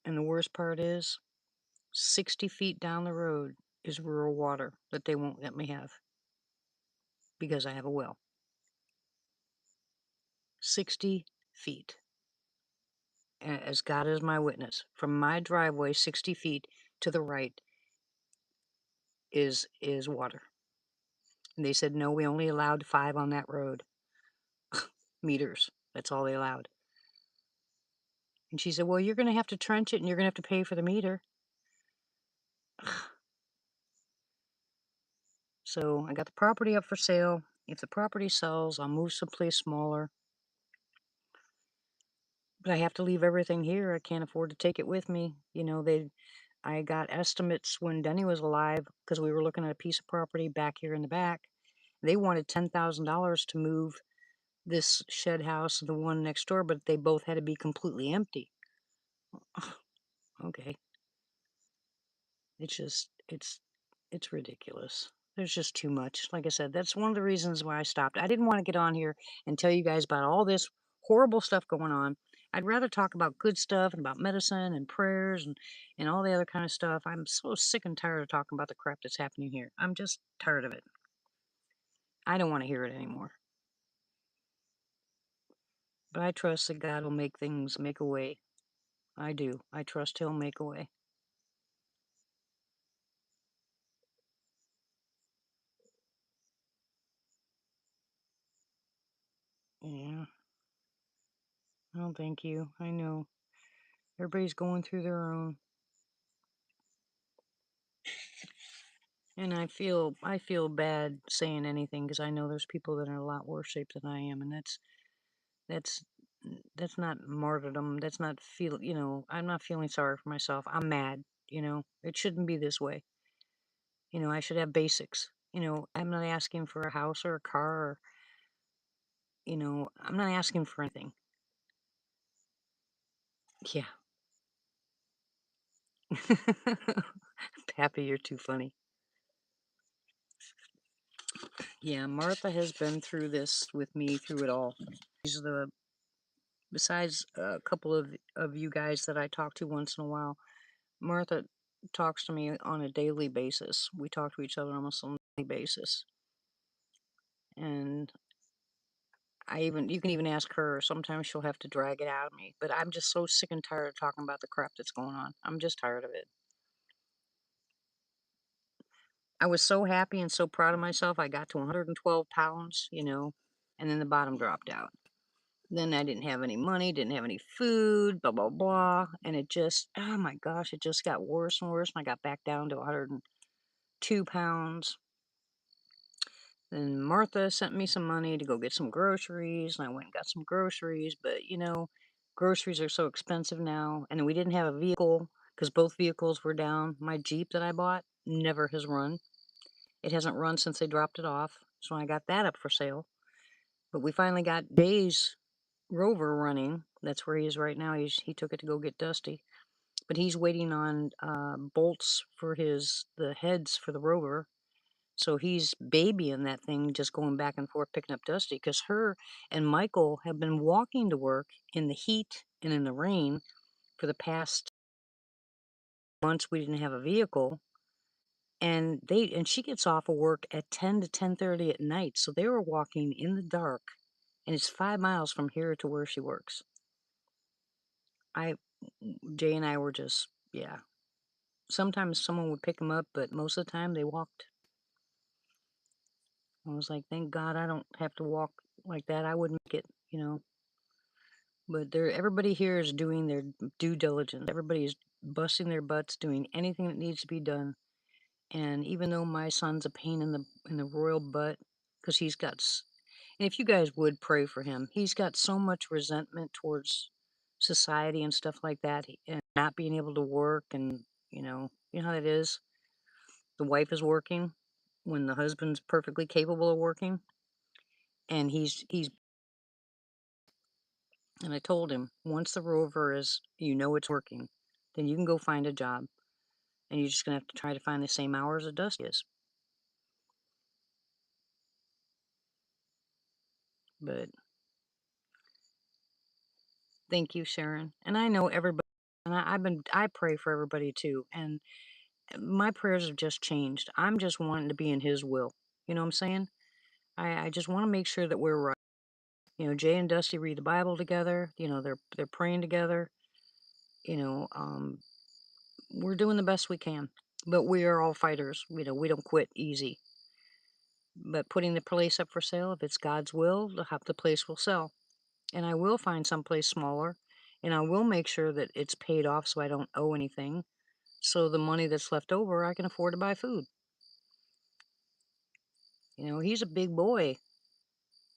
And the worst part is 60 feet down the road is rural water that they won't let me have because I have a well. 60 feet. As God is my witness, from my driveway 60 feet to the right is water. And they said, no, we only allowed 5 on that road. Meters. That's all they allowed. And she said, well, you're going to have to trench it and you're going to have to pay for the meter. So I got the property up for sale. If the property sells, I'll move someplace smaller. But I have to leave everything here. I can't afford to take it with me. I got estimates when Denny was alive because we were looking at a piece of property back here in the back. They wanted $10,000 to move this shed house and the one next door, but they both had to be completely empty. Okay. It's just it's ridiculous. There's just too much. Like I said, that's one of the reasons why I stopped. I didn't want to get on here and tell you guys about all this horrible stuff going on. I'd rather talk about good stuff and about medicine and prayers and all the other kind of stuff. I'm so sick and tired of talking about the crap that's happening here. I'm just tired of it. I don't want to hear it anymore. But I trust that God will make things make a way. I do. I trust He'll make a way. Yeah. Oh, thank you. I know. Everybody's going through their own. And I feel bad saying anything because I know there's people that are in a lot worse shape than I am, and that's that's not martyrdom. That's not I'm not feeling sorry for myself. I'm mad. It shouldn't be this way. I should have basics. I'm not asking for a house or a car or I'm not asking for anything. Yeah. Pappy, you're too funny. Yeah, Martha has been through this with me through it all. She's the Besides a couple of you guys that I talk to once in a while, Martha talks to me on a daily basis. We talk to each other almost on a daily basis. And you can even ask her. Sometimes she'll have to drag it out of me. But I'm just so sick and tired of talking about the crap that's going on. I'm just tired of it. I was so happy and so proud of myself. I got to 112 pounds, and then the bottom dropped out. Then I didn't have any money, didn't have any food, blah, blah, blah. And it just, oh my gosh, it just got worse and worse. And I got back down to 102 pounds. Then Martha sent me some money to go get some groceries. And I went and got some groceries. But, groceries are so expensive now. And we didn't have a vehicle because both vehicles were down. My Jeep that I bought never has run. It hasn't run since they dropped it off. So I got that up for sale. But we finally got Jay's Rover running. That's where he is right now. He took it to go get Dusty, but he's waiting on bolts for the heads for the Rover. So he's babying that thing, just going back and forth picking up Dusty, because her and Michael have been walking to work in the heat and in the rain for the past months. We didn't have a vehicle, and she gets off of work at 10 to 10:30 at night. So they were walking in the dark, and it's 5 miles from here to where she works. I Jay and I were just, yeah. Sometimes someone would pick them up, but most of the time they walked. I was like, thank God I don't have to walk like that. I wouldn't make it. But everybody here is doing their due diligence. Everybody is busting their butts, doing anything that needs to be done. And even though my son's a pain in the royal butt, because and if you guys would pray for him, he's got so much resentment towards society and stuff like that, and not being able to work, and you know how it is. The wife is working when the husband's perfectly capable of working, and he's and I told him, once the rover is, it's working, then you can go find a job, and you're just gonna have to try to find the same hours that Dusty is. But thank you, Sharon. And I know everybody, and I pray for everybody too. And my prayers have just changed. I'm just wanting to be in His will. You know what I'm saying? I just want to make sure that we're right. Jay and Dusty read the Bible together. They're praying together. You know, um, we're doing the best we can, but we are all fighters. We don't quit easy. But putting the place up for sale, if it's God's will, the place will sell. And I will find someplace smaller, and I will make sure that it's paid off so I don't owe anything. So the money that's left over, I can afford to buy food. He's a big boy,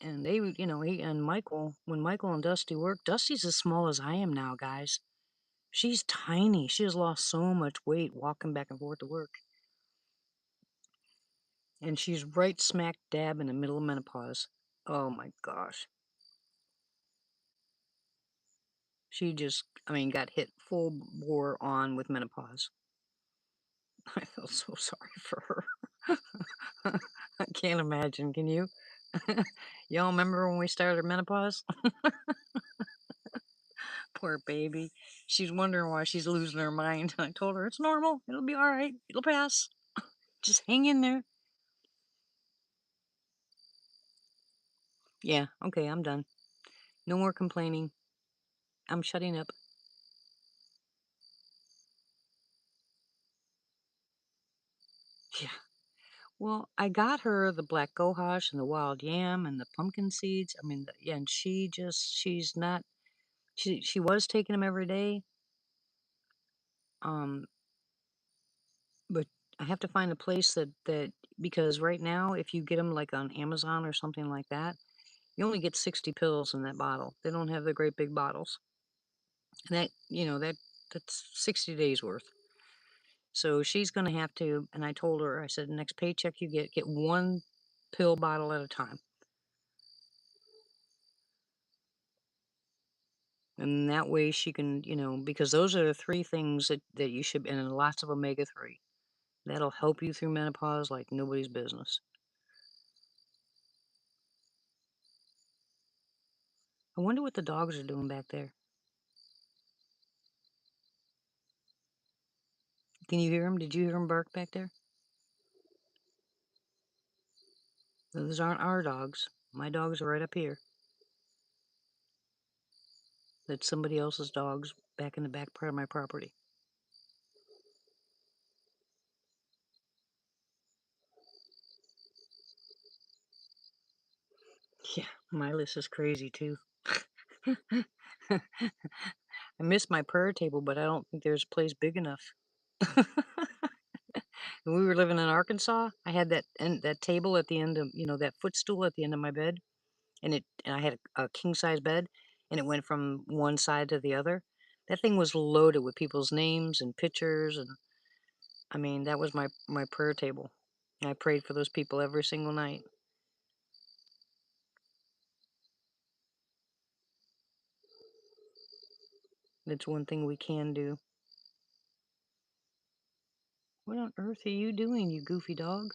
and he and Michael. When Michael and Dusty work, Dusty's as small as I am now, guys. She's tiny. She has lost so much weight walking back and forth to work. And she's right smack dab in the middle of menopause. Oh my gosh. She just, got hit full bore on with menopause. I feel so sorry for her. I can't imagine, can you? Y'all remember when we started menopause? Poor baby. She's wondering why she's losing her mind. I told her it's normal. It'll be all right. It'll pass. Just hang in there. Yeah, okay, I'm done. No more complaining. I'm shutting up. Yeah. Well, I got her the black gohash and the wild yam and the pumpkin seeds. Yeah, and she's not, she was taking them every day. Um, but I have to find a place because right now, if you get them like on Amazon or something like that, you only get 60 pills in that bottle. They don't have the great big bottles. And that's 60 days worth. So she's going to have to, and I told her, I said, next paycheck you get one pill bottle at a time. And that way she can, because those are the three things that you should, and lots of omega-3. That'll help you through menopause like nobody's business. I wonder what the dogs are doing back there. Can you hear them? Did you hear them bark back there? Those aren't our dogs. My dogs are right up here. That's somebody else's dogs back in the back part of my property. Yeah, my list is crazy too. I miss my prayer table, but I don't think there's a place big enough. When we were living in Arkansas, I had that table at the end of, that footstool at the end of my bed, and I had a king size bed, and it went from one side to the other. That thing was loaded with people's names and pictures, and I mean, that was my prayer table. I prayed for those people every single night. That's one thing we can do. What on earth are you doing, you goofy dog?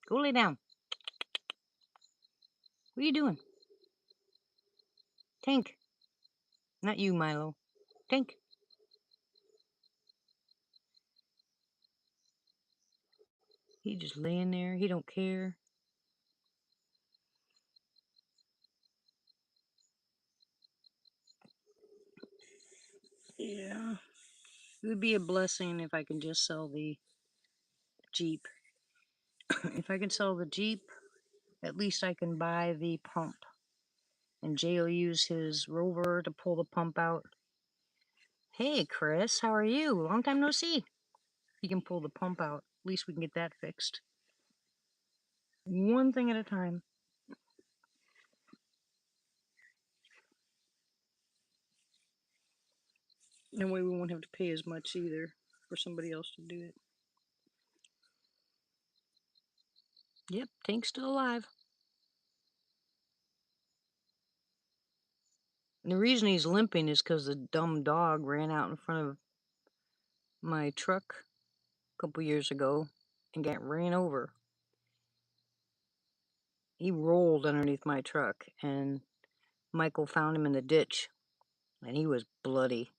Go lay down. What are you doing? Tank. Not you, Milo. Tank. He just laying there. He don't care. Yeah. It would be a blessing if I can just sell the Jeep. If I can sell the Jeep, at least I can buy the pump. And Jay will use his rover to pull the pump out. Hey, Chris, how are you? Long time no see. He can pull the pump out. At least we can get that fixed. One thing at a time. That way we won't have to pay as much either for somebody else to do it. Yep, Tank's still alive. And the reason he's limping is because the dumb dog ran out in front of my truck a couple years ago and got ran over. He rolled underneath my truck, and Michael found him in the ditch, and he was bloody.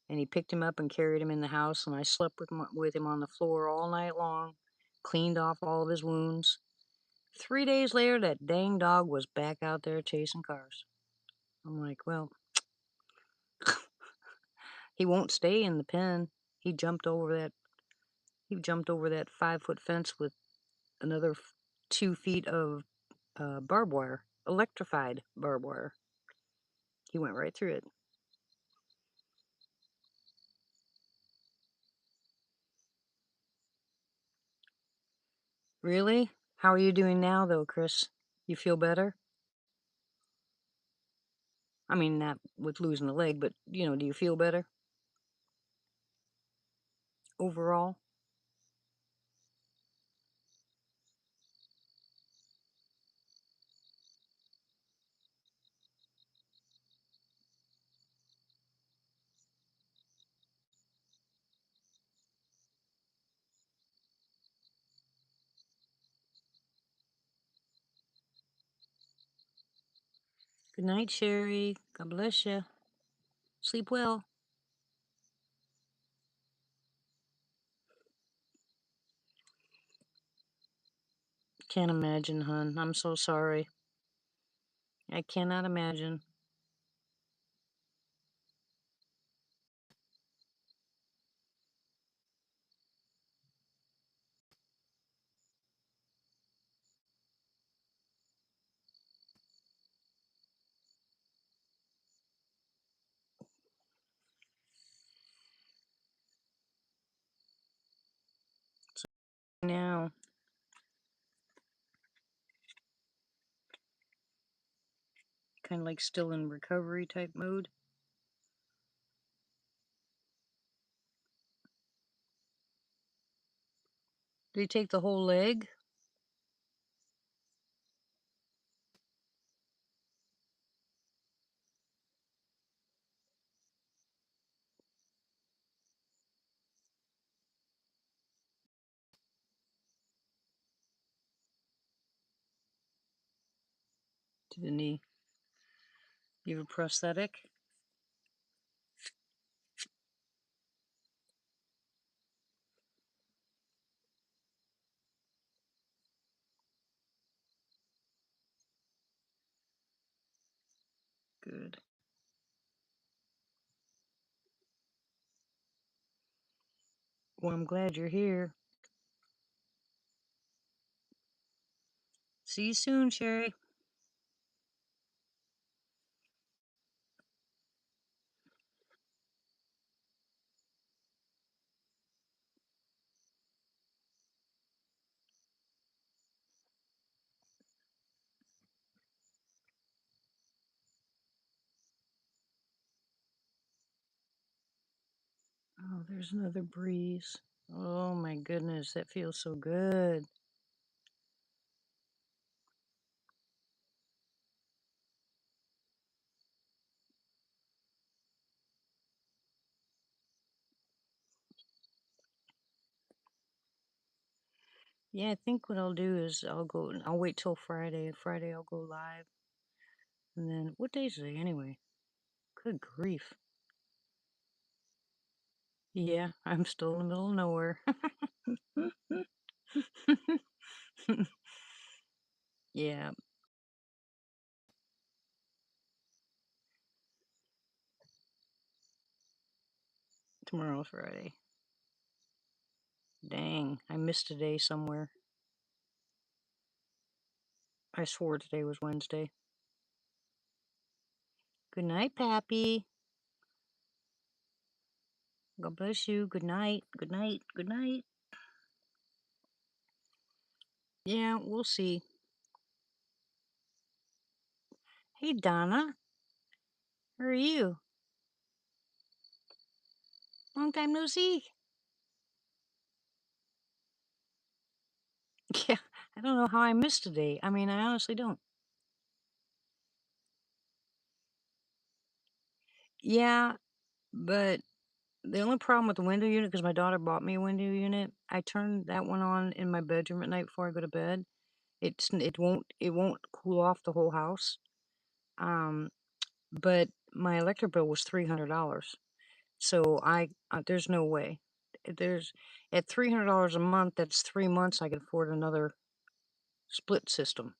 And he picked him up and carried him in the house, and I slept with him on the floor all night long, cleaned off all of his wounds. 3 days later, that dang dog was back out there chasing cars. I'm like, well, he won't stay in the pen. He jumped over that. He jumped over that 5-foot fence with another 2 feet of barbed wire, electrified barbed wire. He went right through it. Really? How are you doing now, though, Chris? You feel better? I mean, not with losing a leg, but do you feel better overall? Good night, Sherry. God bless you. Sleep well. Can't imagine, hon. I'm so sorry. I cannot imagine. Now, kind of like still in recovery type mode. Did he take the whole leg? To the knee? You have a prosthetic? good. Well, I'm glad you're here. See you soon, Sherry. Oh, there's another breeze. Oh my goodness, that feels so good. Yeah, I think what I'll do is I'll wait till Friday. Friday I'll go live. And then, what day is it anyway? Good grief. Yeah, I'm still in the middle of nowhere. Yeah, tomorrow's Friday. Dang, I missed a day somewhere. I swore today was Wednesday. Good night, Pappy. God bless you. Good night. Good night. Good night. Yeah, we'll see. Hey, Donna. How are you? Long time no see. Yeah, I don't know how I missed a day. I mean, I honestly don't. Yeah, but the only problem with the window unit, because my daughter bought me a window unit, I turned that one on in my bedroom at night before I go to bed. It won't cool off the whole house. Um, but my electric bill was $300. So there's no way. There's At $300 a month, that's 3 months. I could afford another split system.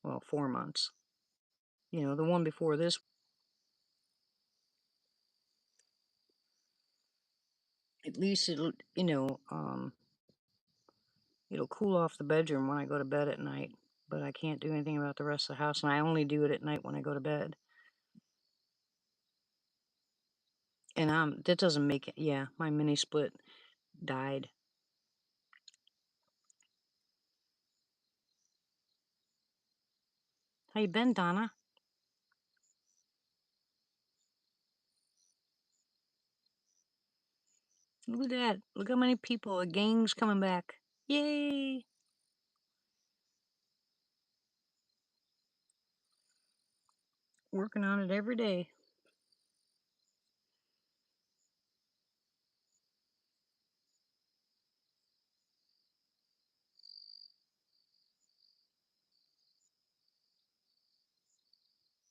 Well, 4 months. The one before this, at least it'll cool off the bedroom when I go to bed at night. But I can't do anything about the rest of the house, and I only do it at night when I go to bed. And that doesn't make it. Yeah, my mini split died. How you been, Donna? Look at that. Look how many people. The gang's coming back. Yay! Working on it every day.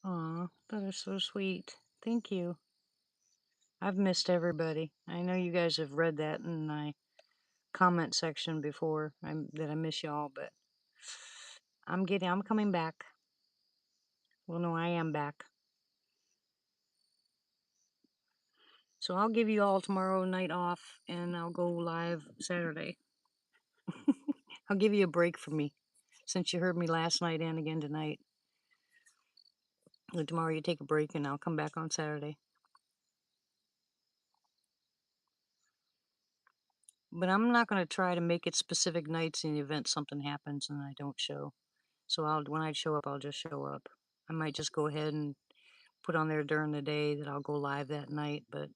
Aw, that is so sweet. Thank you. I've missed everybody. I know you guys have read that in my comment section before, that I miss y'all, but I'm coming back. Well, no, I am back. So I'll give you all tomorrow night off, and I'll go live Saturday. I'll give you a break from me, since you heard me last night and again tonight. And tomorrow you take a break, and I'll come back on Saturday. But I'm not going to try to make it specific nights in the event something happens and I don't show. So when I show up, I'll just show up. I might just go ahead and put on there during the day that I'll go live that night, but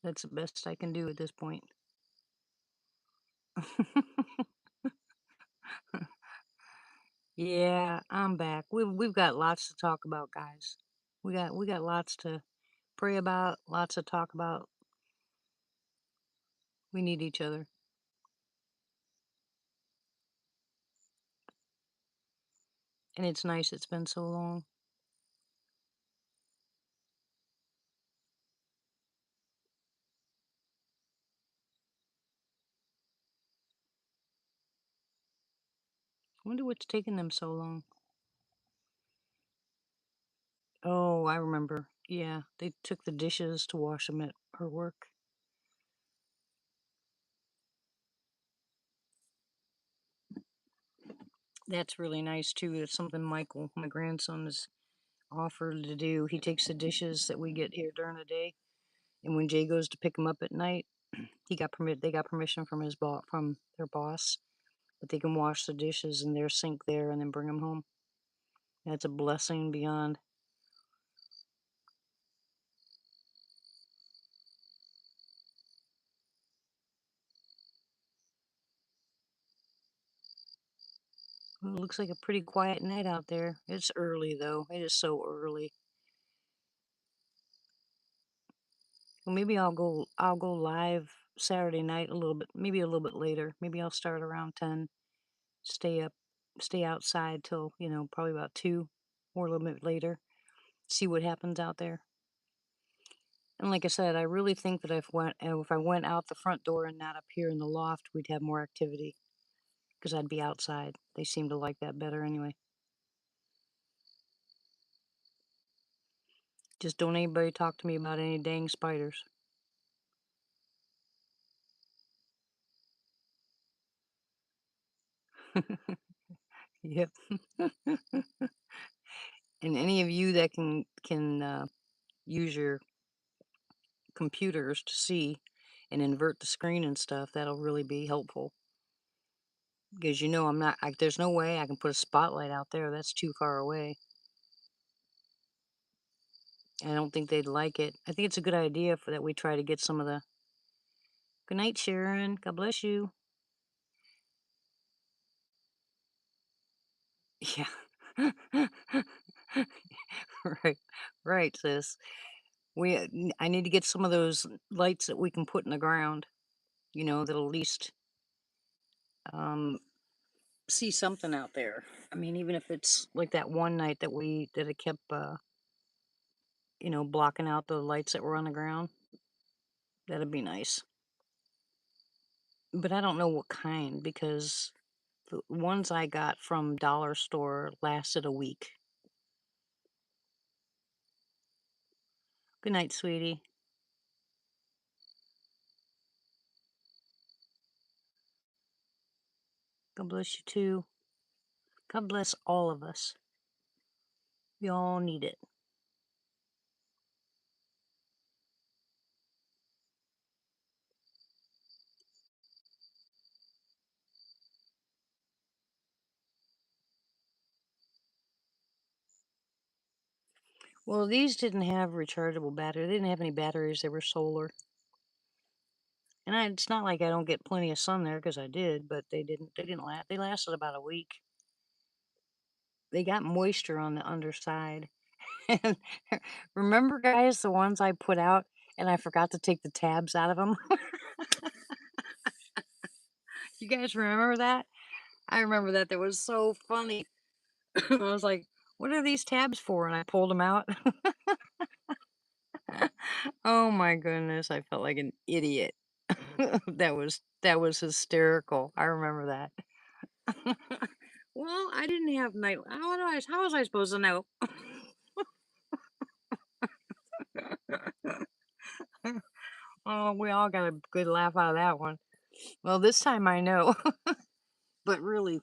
that's the best I can do at this point. Yeah, I'm back. We've got lots to talk about, guys. We got lots to pray about, lots to talk about. We need each other. And it's nice it's been so long. Wonder what's taking them so long. Oh, I remember. Yeah, they took the dishes to wash them at her work. That's really nice too. That's something Michael, my grandson, has offered to do. He takes the dishes that we get here during the day, and when Jay goes to pick them up at night, he got permit. They got permission from from their boss, but they can wash the dishes in their sink there and then bring them home. That's a blessing beyond. Well, it looks like a pretty quiet night out there. It's early though. It is so early. Well, maybe I'll go live Saturday night a little bit, maybe a little bit later. Maybe I'll start around 10, stay up, stay outside till, probably about 2 or a little bit later. See what happens out there. And like I said, I really think that if I went out the front door and not up here in the loft, we'd have more activity because I'd be outside. They seem to like that better anyway. Just don't anybody talk to me about any dang spiders. Yep. And any of you that can use your computers to see and invert the screen and stuff, that'll really be helpful. Because I'm not, there's no way I can put a spotlight out there. That's too far away. I don't think they'd like it. I think it's a good idea for that we try to get some of the. Good night, Sharon. God bless you. Yeah. Right. Right, sis. I need to get some of those lights that we can put in the ground, that'll at least um see something out there. I mean, even if it's like that one night that it kept blocking out the lights that were on the ground. That'd be nice. But I don't know what kind because the ones I got from Dollar Store lasted a week. Good night, sweetie. God bless you too. God bless all of us. We all need it. Well, these didn't have rechargeable battery. They didn't have any batteries. They were solar. And it's not like I don't get plenty of sun there because I did, but they didn't. They didn't last. They lasted about a week. They got moisture on the underside. And remember, guys, the ones I put out and I forgot to take the tabs out of them. You guys remember that? I remember that. That was so funny. I was like, "What are these tabs for?" And I pulled them out. Oh my goodness, I felt like an idiot. That was hysterical. I remember that. Well, I didn't have night. How was I supposed to know? Oh, we all got a good laugh out of that one. Well, this time I know. But really,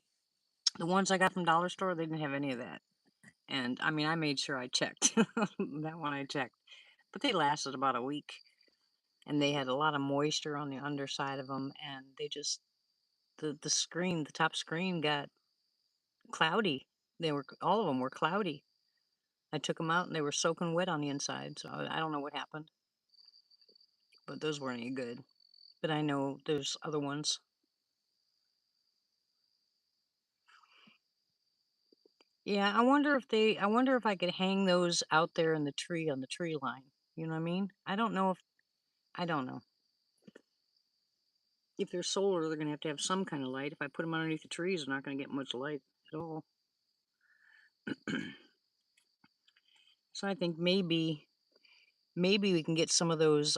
the ones I got from Dollar Store, they didn't have any of that. And I mean, I made sure I checked. That one I checked. But they lasted about a week. And they had a lot of moisture on the underside of them. And they just, the top screen got cloudy. All of them were cloudy. I took them out and they were soaking wet on the inside. So I don't know what happened. But those weren't any good. But I know there's other ones. Yeah, I wonder if I could hang those out there in the tree on the tree line. You know what I mean? I don't know. If they're solar, they're gonna have to have some kind of light. If I put them underneath the trees, they're not gonna get much light at all. So I think maybe we can get some of those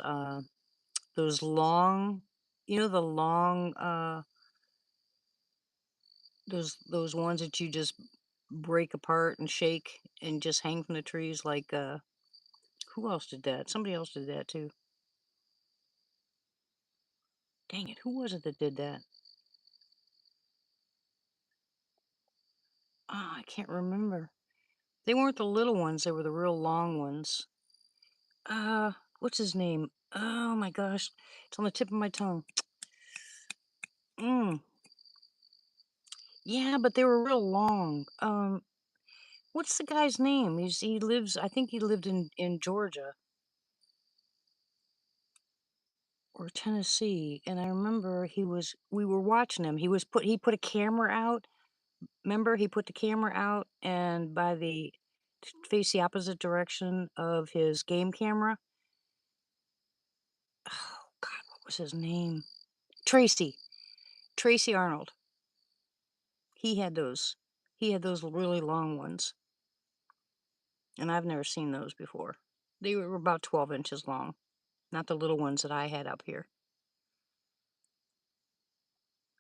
long, the long Those ones that you just break apart and shake and just hang from the trees like, who else did that? Somebody else did that too. Dang it, who was it that did that? Ah, I can't remember. They weren't the little ones, they were the real long ones. Uh, what's his name? Oh my gosh, it's on the tip of my tongue. Mm, yeah, but they were real long. What's the guy's name? He lives. I think he lived in Georgia or Tennessee, and I remember he was. We were watching him. He put a camera out. Remember, he put the camera out, and by the face the opposite direction of his game camera. Oh God, what was his name? Tracy. Tracy Arnold. He had those. He had those really long ones, and I've never seen those before. They were about 12 inches long, not the little ones that I had up here.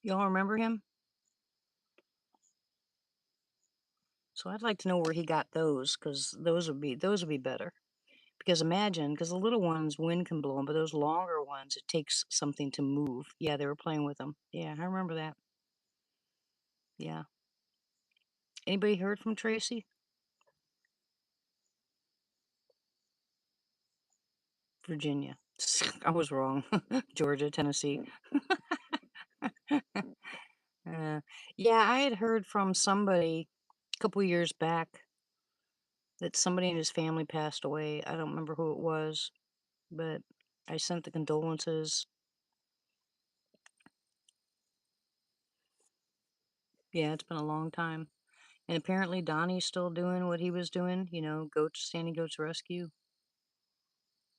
Y'all remember him? So I'd like to know where he got those, because those would be better. Because imagine, because the little ones, wind can blow them, but those longer ones, it takes something to move. Yeah, they were playing with them. Yeah, I remember that. Yeah. Anybody heard from Tracy? Virginia. I was wrong. Georgia, Tennessee. Uh, yeah, I had heard from somebody a couple years back that somebody in his family passed away. I don't remember who it was, but I sent the condolences. Yeah, it's been a long time. And apparently Donnie's still doing what he was doing, Standing Goats Rescue.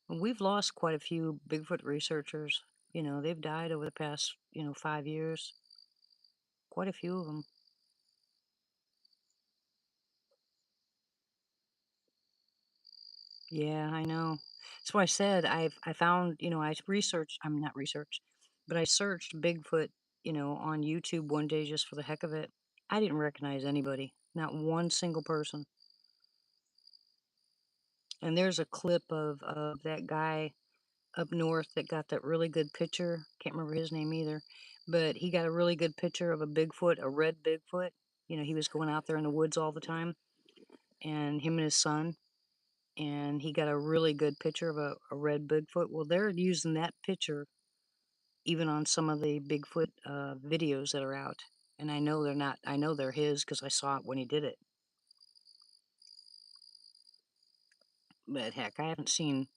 And we've lost quite a few Bigfoot researchers. They've died over the past, 5 years. Quite a few of them. Yeah, I know. That's why I said I found, I'm not researched, but I searched Bigfoot, on YouTube one day just for the heck of it. I didn't recognize anybody, not one single person. And there's a clip of that guy up north that got that really good picture. Can't remember his name either, but he got a really good picture of a Bigfoot, a red Bigfoot. He was going out there in the woods all the time, and him and his son, and he got a really good picture of a red Bigfoot. Well, they're using that picture even on some of the Bigfoot videos that are out, and I know they're not. I know they're his because I saw it when he did it. But heck, I haven't seen.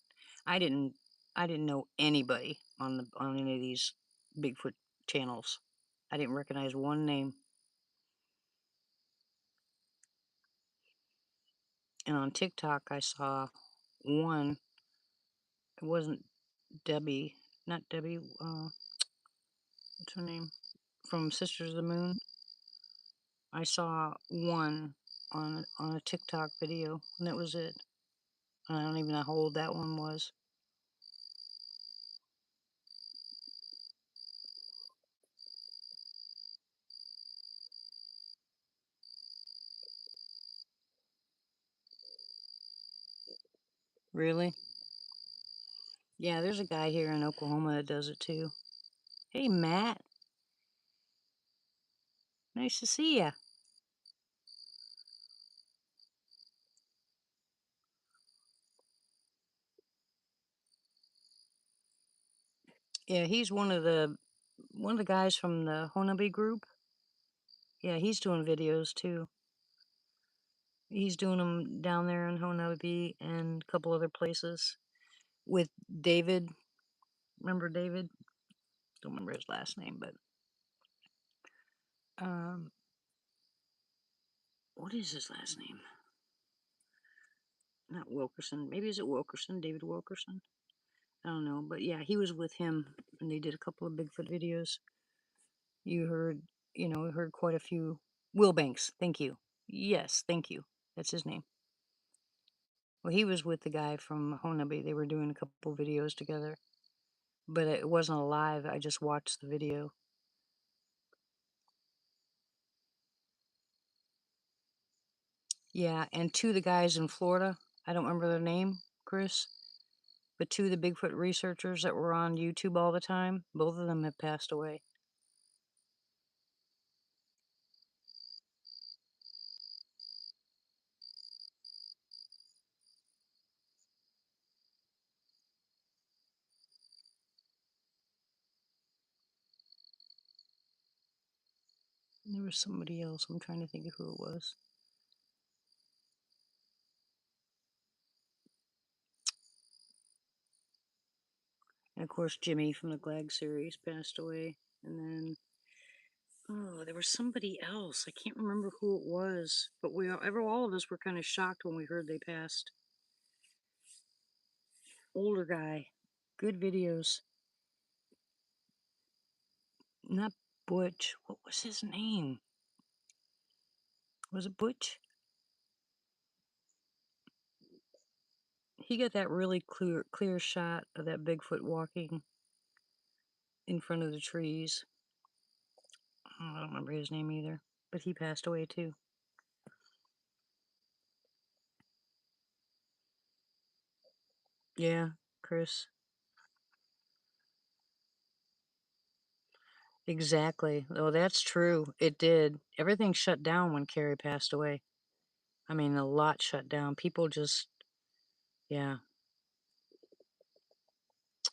I didn't. I didn't know anybody on any of these Bigfoot channels. I didn't recognize one name. And on TikTok, I saw one. It wasn't Debbie, not Debbie. What's her name? From Sisters of the Moon. I saw one on a TikTok video, and that was it. And I don't even know how old that one was. Really? Yeah, there's a guy here in Oklahoma that does it too. Hey, Matt. Nice to see ya. Yeah, he's one of the guys from the Honaby group. Yeah, he's doing videos too. He's doing them down there in Honaby and a couple other places with David. Remember David? Don't remember his last name, but um, what is his last name? Not Wilkerson. Maybe is it Wilkerson? David Wilkerson? I don't know, but yeah, he was with him, and they did a couple of Bigfoot videos. You heard, heard quite a few. Will Banks, thank you. Yes, thank you. That's his name. Well, he was with the guy from Honaby. They were doing a couple videos together, but it wasn't a live. I just watched the video. Yeah, and two of the guys in Florida, I don't remember their name, Chris, but two of the Bigfoot researchers that were on YouTube all the time, both of them have passed away. And there was somebody else. I'm trying to think of who it was. And of course, Jimmy from the Glag series passed away. And then, oh, there was somebody else. I can't remember who it was. But all of us were kind of shocked when we heard they passed. Older guy. Good videos. Not Butch. What was his name? Was it Butch? He got that really clear shot of that Bigfoot walking in front of the trees. I don't remember his name either, but he passed away too. Yeah, Chris. Exactly. Oh, that's true. It did. Everything shut down when Carrie passed away. I mean, a lot shut down. People just, yeah.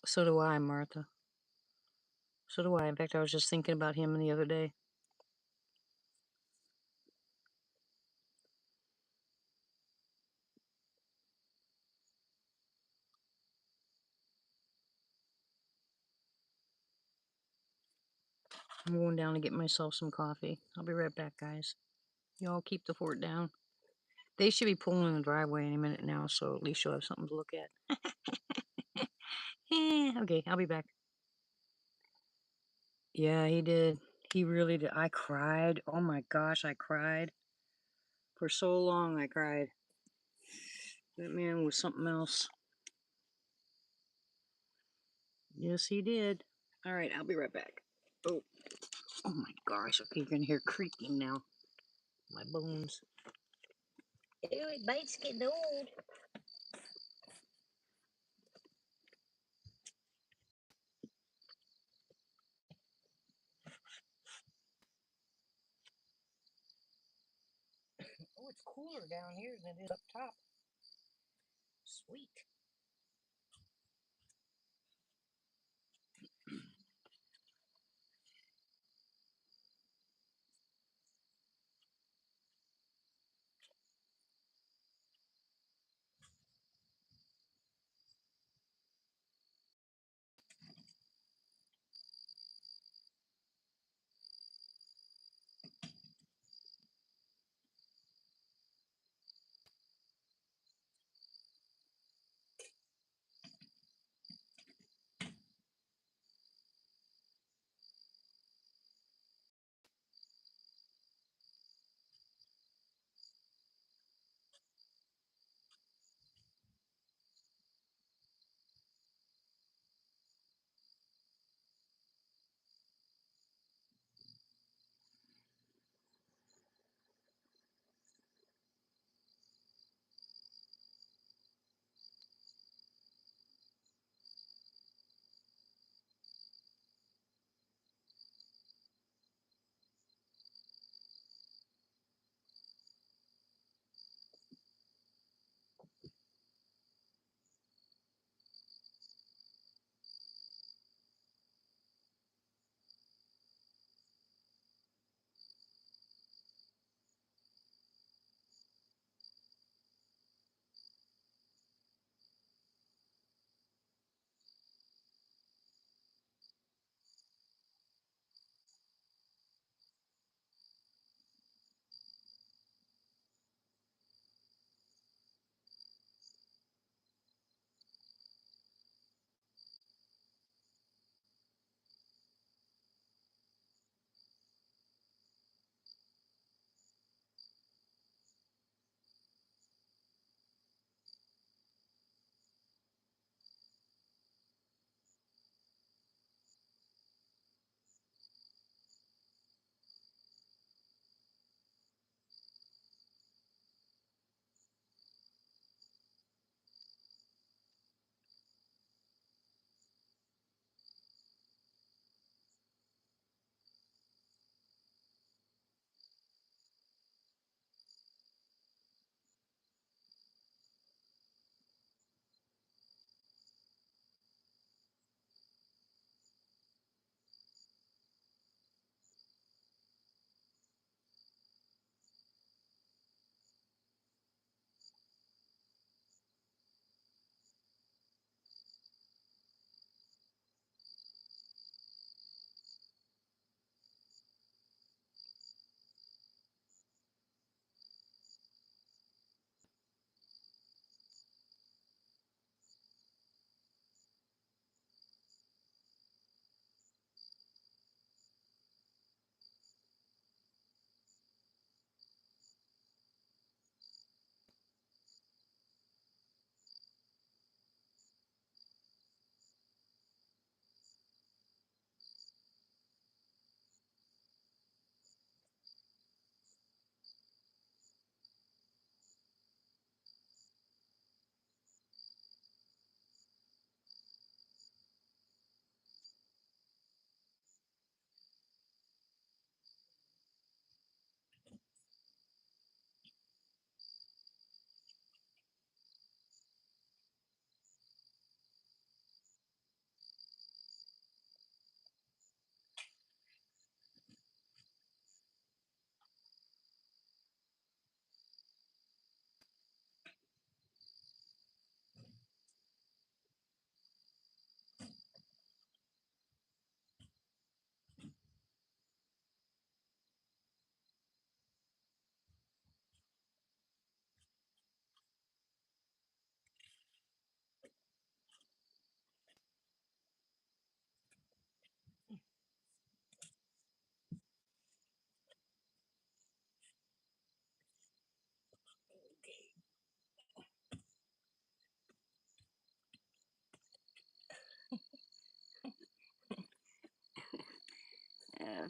So do I, Martha. So do I. In fact, I was just thinking about him the other day. I'm going down to get myself some coffee. I'll be right back, guys. Y'all keep the fort down. They should be pulling in the driveway any minute now, so at least you'll have something to look at. Okay, I'll be back. Yeah, he did. He really did. I cried. Oh my gosh, I cried. For so long, I cried. That man was something else. Yes, he did. All right, I'll be right back. Oh, oh my gosh. Okay, you're going to hear creaking now. My bones. Ew, it bites getting old. Oh, it's cooler down here than it is up top. Sweet.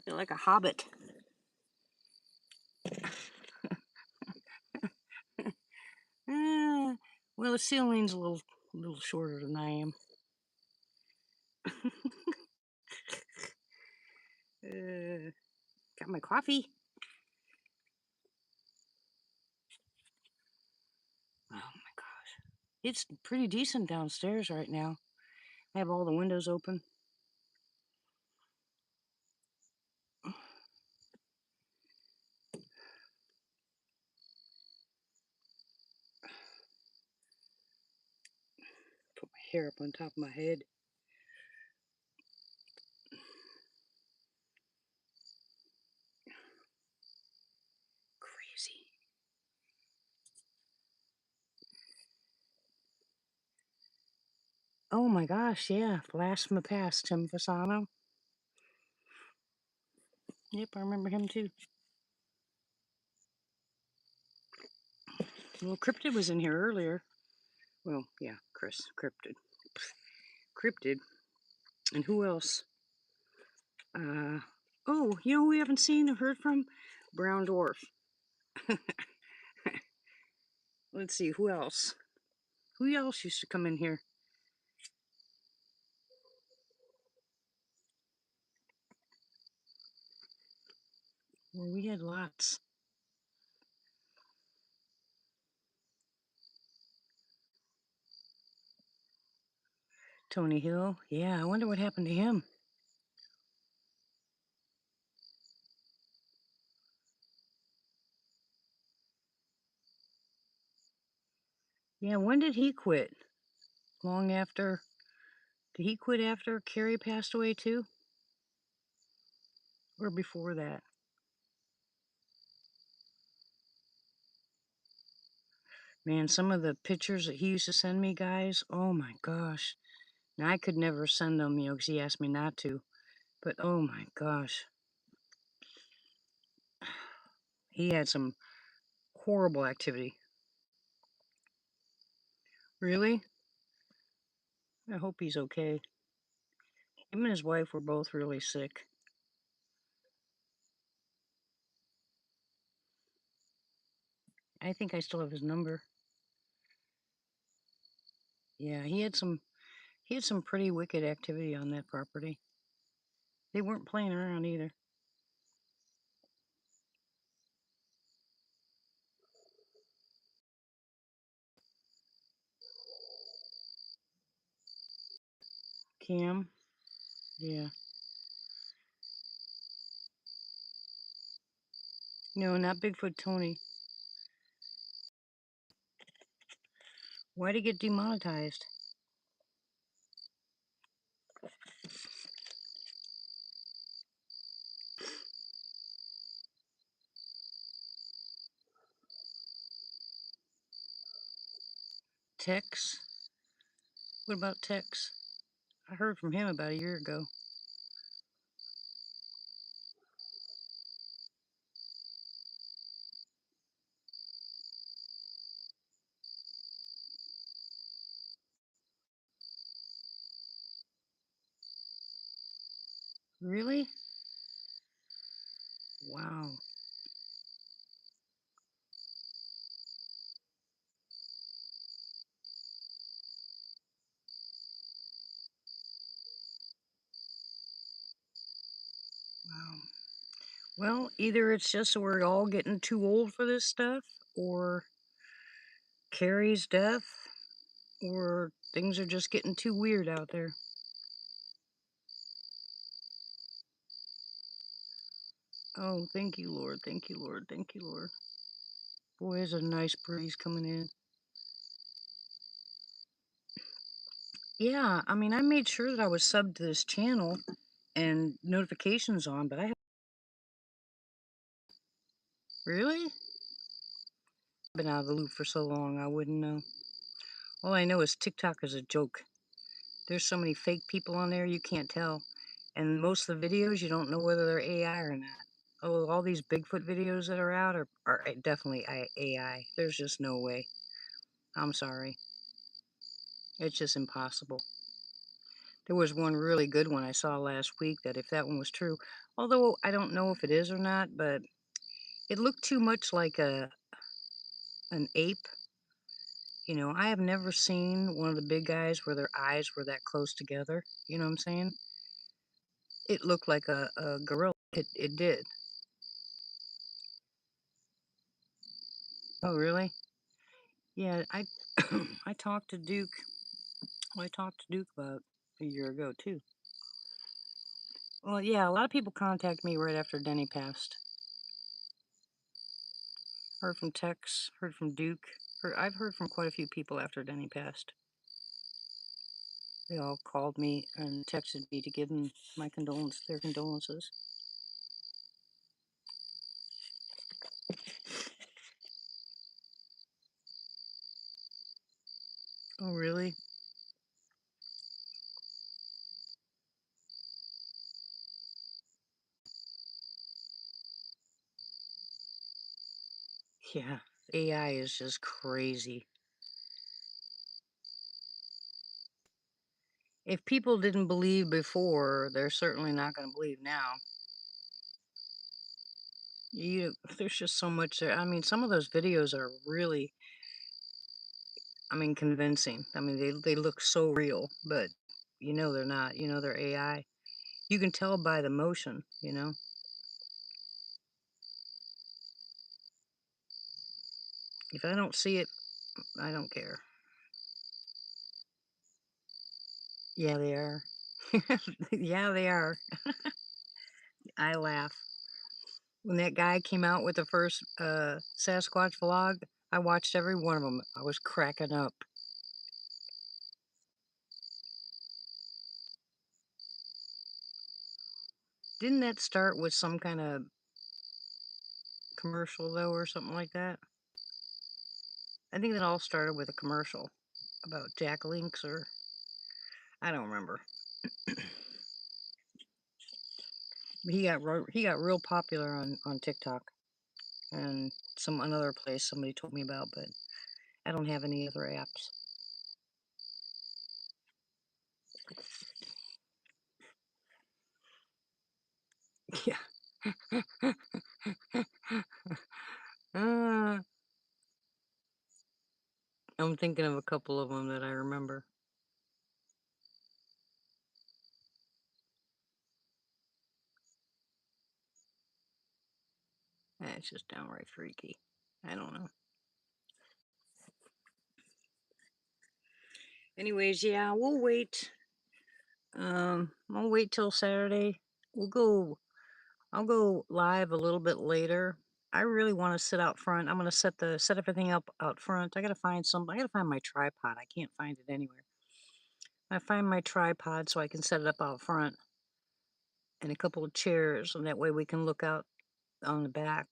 feel like a hobbit. Uh, well, the ceiling's a little shorter than I am. Uh, got my coffee. Oh my gosh. It's pretty decent downstairs right now. I have all the windows open. Put my hair up on top of my head. Crazy. Oh my gosh, yeah. Blast from the past, Tim Fasano. Yep, I remember him too. Well, Cryptid was in here earlier. Well, yeah, Chris, Cryptid. Cryptid. And who else? Oh, you know who we haven't seen or heard from? Brown Dwarf. Let's see, who else? Who else used to come in here? Well, we had lots. Tony Hill. Yeah, I wonder what happened to him. Yeah, when did he quit? Long after? Did he quit after Carrie passed away too? Or before that? Man, some of the pictures that he used to send me, guys, oh my gosh. Now, I could never send them, because he asked me not to. But oh my gosh. He had some horrible activity. Really? I hope he's okay. Him and his wife were both really sick. I think I still have his number. Yeah, he had some pretty wicked activity on that property. They weren't playing around either. Cam? Yeah. No, not Bigfoot Tony. Why'd he get demonetized? Tex? What about Tex? I heard from him about a year ago. Really? Wow. Wow. Well, either it's just we're all getting too old for this stuff, or Carrie's death, or things are just getting too weird out there. Oh, thank you, Lord. Thank you, Lord. Thank you, Lord. Boy, there's a nice breeze coming in. Yeah, I mean, I made sure that I was subbed to this channel and notifications on, but I have really been out of the loop for so long, I wouldn't know. All I know is TikTok is a joke. There's so many fake people on there, you can't tell. And most of the videos, you don't know whether they're AI or not. Oh, all these Bigfoot videos that are out are definitely AI. There's just no way. I'm sorry. It's just impossible. There was one really good one I saw last week that if that one was true, Although I don't know if it is or not, but it looked too much like an ape. I have never seen one of the big guys where their eyes were that close together. You know what I'm saying? It looked like a gorilla. It did. Oh, really? Yeah, I I talked to Duke. Well, I talked to Duke about a year ago too. Well, yeah, a lot of people contact me right after Denny passed. Heard from Tex, heard from Duke. I've heard from quite a few people after Denny passed. They all called me and texted me to give them their condolences. Oh, really? Yeah, AI is just crazy. If people didn't believe before, they're certainly not going to believe now. There's just so much there. I mean, some of those videos are really, convincing. They look so real, but they're not. They're AI. You can tell by the motion. If I don't see it, I don't care. Yeah, they are. Yeah, they are. I laugh. When that guy came out with the first Sasquatch vlog, I watched every one of them. I was cracking up. Didn't that start with some kind of commercial though, or something like that? I think that all started with a commercial about Jack Links, or I don't remember. He got real popular on TikTok and some another place somebody told me about, but I don't have any other apps. Yeah. uh, I'm thinking of a couple of them that I remember. It's just downright freaky. I don't know. Anyways, yeah, we'll wait. I'll wait till Saturday. We'll go. I'll go live a little bit later. I really want to sit out front. I'm gonna set everything up out front. I gotta find my tripod. I can't find it anywhere. I find my tripod so I can set it up out front and a couple of chairs, and that way we can look out on the back.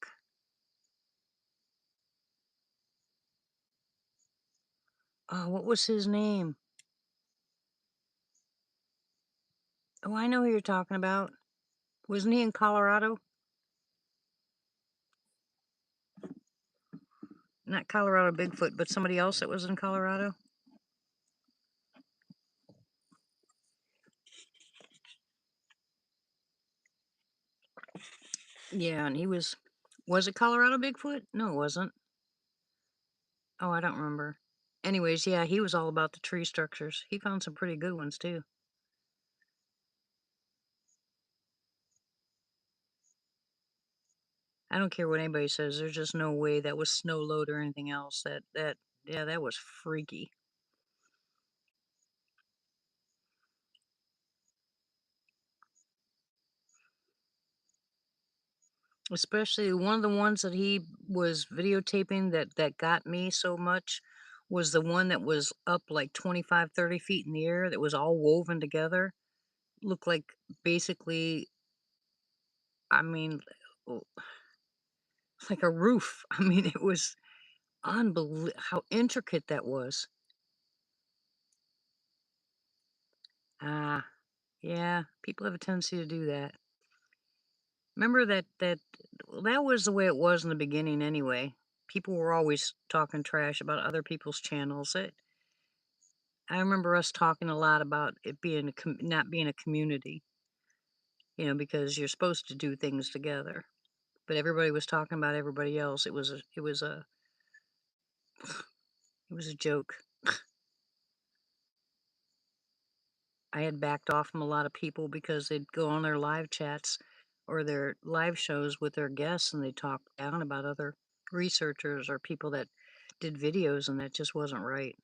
Oh, what was his name? Oh, I know who you're talking about. Wasn't he in Colorado? Not Colorado Bigfoot, but somebody else that was in Colorado. Yeah, and he was. Was it Colorado Bigfoot? No, it wasn't. Oh, I don't remember. Anyways, yeah, he was all about the tree structures. He found some pretty good ones too. I don't care what anybody says. There's just no way that was snow load or anything else. Yeah, that was freaky. Especially one of the ones that he was videotaping that got me so much was the one that was up like 25, 30 feet in the air that was all woven together. Looked like basically, I mean, l- like a roof. I mean, it was unbelievable how intricate that was. Ah, yeah, people have a tendency to do that. Remember well, that was the way it was in the beginning anyway. People were always talking trash about other people's channels. I remember us talking a lot about it being not being a community. because you're supposed to do things together. But everybody was talking about everybody else. It was a joke. I had backed off from a lot of people because they'd go on their live chats or their live shows with their guests and they talk down about other researchers or people that did videos, and that just wasn't right.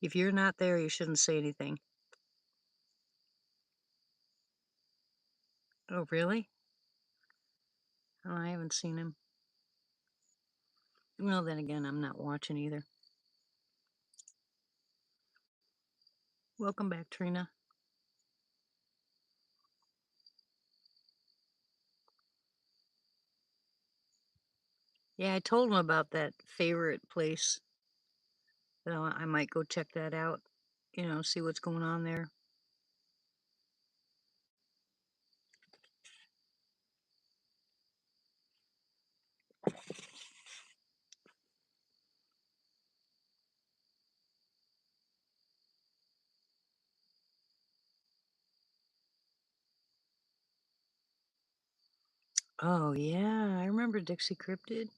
If you're not there, you shouldn't say anything. Oh, really? Oh, I haven't seen him. Well, then again, I'm not watching either. Welcome back, Trina. Yeah, I told him about that favorite place. That I might go check that out, see what's going on there. Oh, yeah, I remember Dixie Cryptid.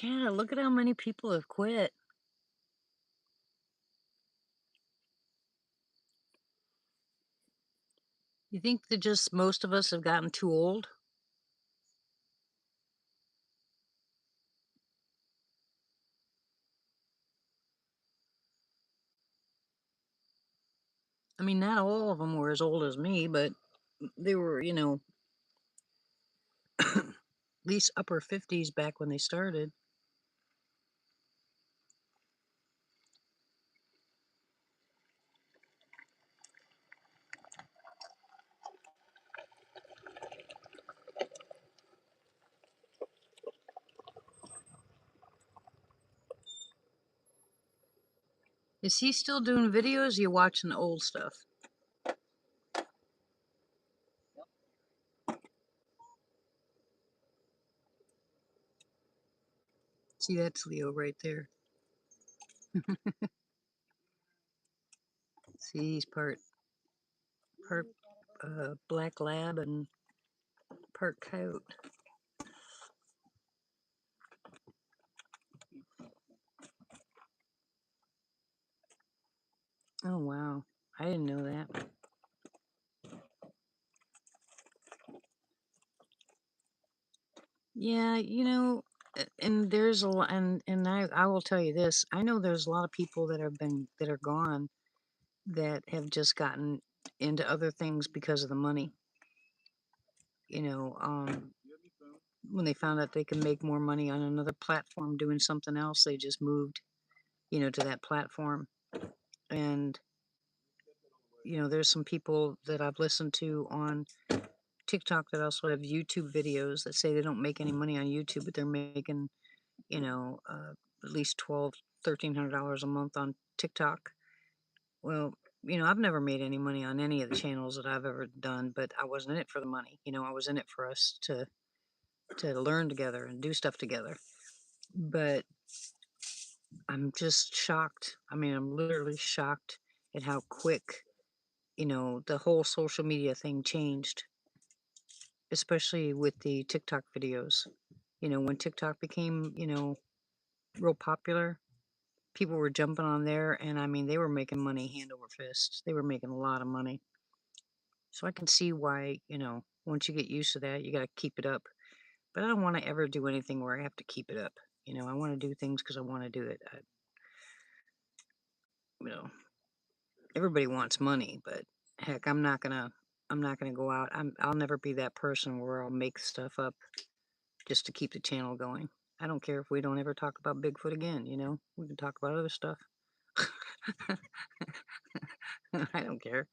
Yeah, look at how many people have quit. You think that just most of us have gotten too old? I mean, not all of them were as old as me, but they were, at least upper 50s back when they started. Is he still doing videos? Or you watching the old stuff? See, that's Leo right there. See, he's part black lab and part coyote. Oh, wow. I didn't know that. Yeah, and there's a lot, and I will tell you this. I know there's a lot of people that are gone that have just gotten into other things because of the money. You know, when they found out they can make more money on another platform doing something else, they just moved, to that platform. And there's some people that I've listened to on TikTok that also have YouTube videos that say they don't make any money on YouTube, but they're making, at least $1,200, $1,300 a month on TikTok. Well, I've never made any money on any of the channels that I've ever done, but I wasn't in it for the money. I was in it for us to learn together and do stuff together. But I'm just shocked. I mean, I'm literally shocked at how quick, the whole social media thing changed, especially with the TikTok videos. When TikTok became, real popular, people were jumping on there, and I mean, they were making money hand over fist. They were making a lot of money. So I can see why, once you get used to that, you got to keep it up. But I don't want to ever do anything where I have to keep it up. I want to do things because I want to do it. You know, everybody wants money, but heck, I'm not gonna go out. I'll never be that person where I'll make stuff up just to keep the channel going. I don't care if we don't ever talk about Bigfoot again. We can talk about other stuff. I don't care.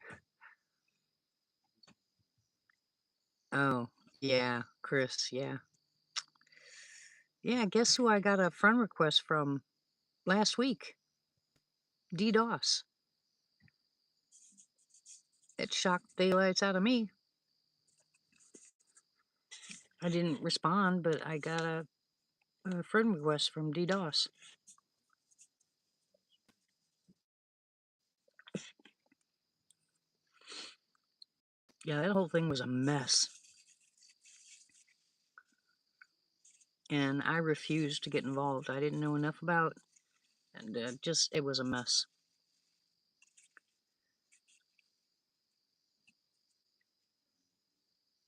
Oh, yeah, Chris, yeah. Yeah, guess who I got a friend request from last week? DDoS. It shocked daylights out of me. I didn't respond, but I got a friend request from DDoS. Yeah, that whole thing was a mess, and I refused to get involved. I didn't know enough about, and just it was a mess.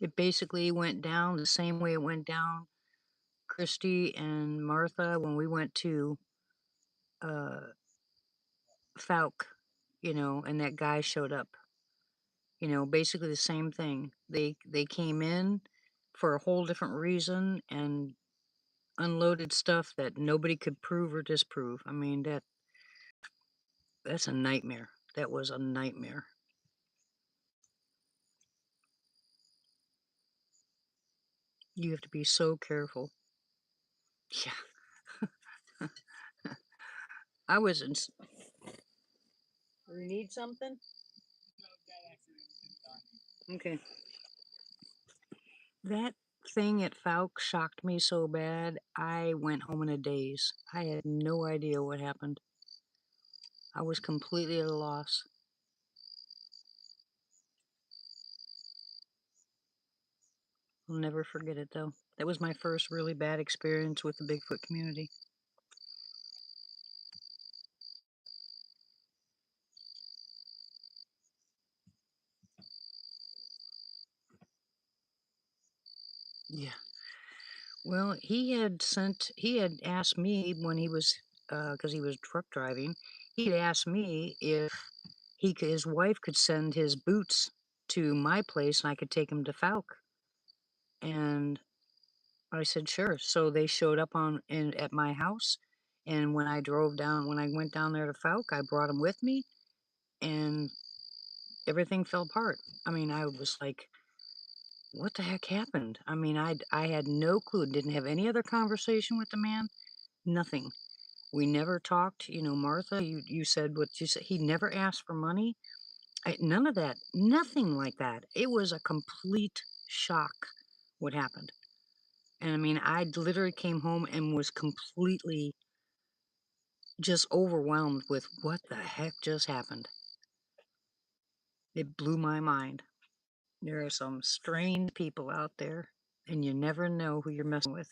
It basically went down the same way it went down Christy and Martha when we went to uh Falk, and that guy showed up. Basically the same thing. They came in for a whole different reason and unloaded stuff that nobody could prove or disprove. I mean, that's a nightmare. That was a nightmare. You have to be so careful. Yeah. I was in. You need something? Okay. That thing at Falk shocked me so bad, I went home in a daze. I had no idea what happened. I was completely at a loss. I'll never forget it though. That was my first really bad experience with the Bigfoot community. Yeah. Well, he had asked me when he was, because he was truck driving, he had asked me if his wife could send his boots to my place and I could take him to Falk. And I said, sure. So they showed up at my house. And when I went down there to Falk, I brought him with me and everything fell apart. I mean, I was like, what the heck happened? I mean, I had no clue. Didn't have any other conversation with the man. Nothing. We never talked. Martha, you said what you said. He never asked for money. None of that. Nothing like that. It was a complete shock what happened. And I mean, I literally came home and was completely just overwhelmed with what the heck just happened. It blew my mind. There are some strange people out there, and you never know who you're messing with.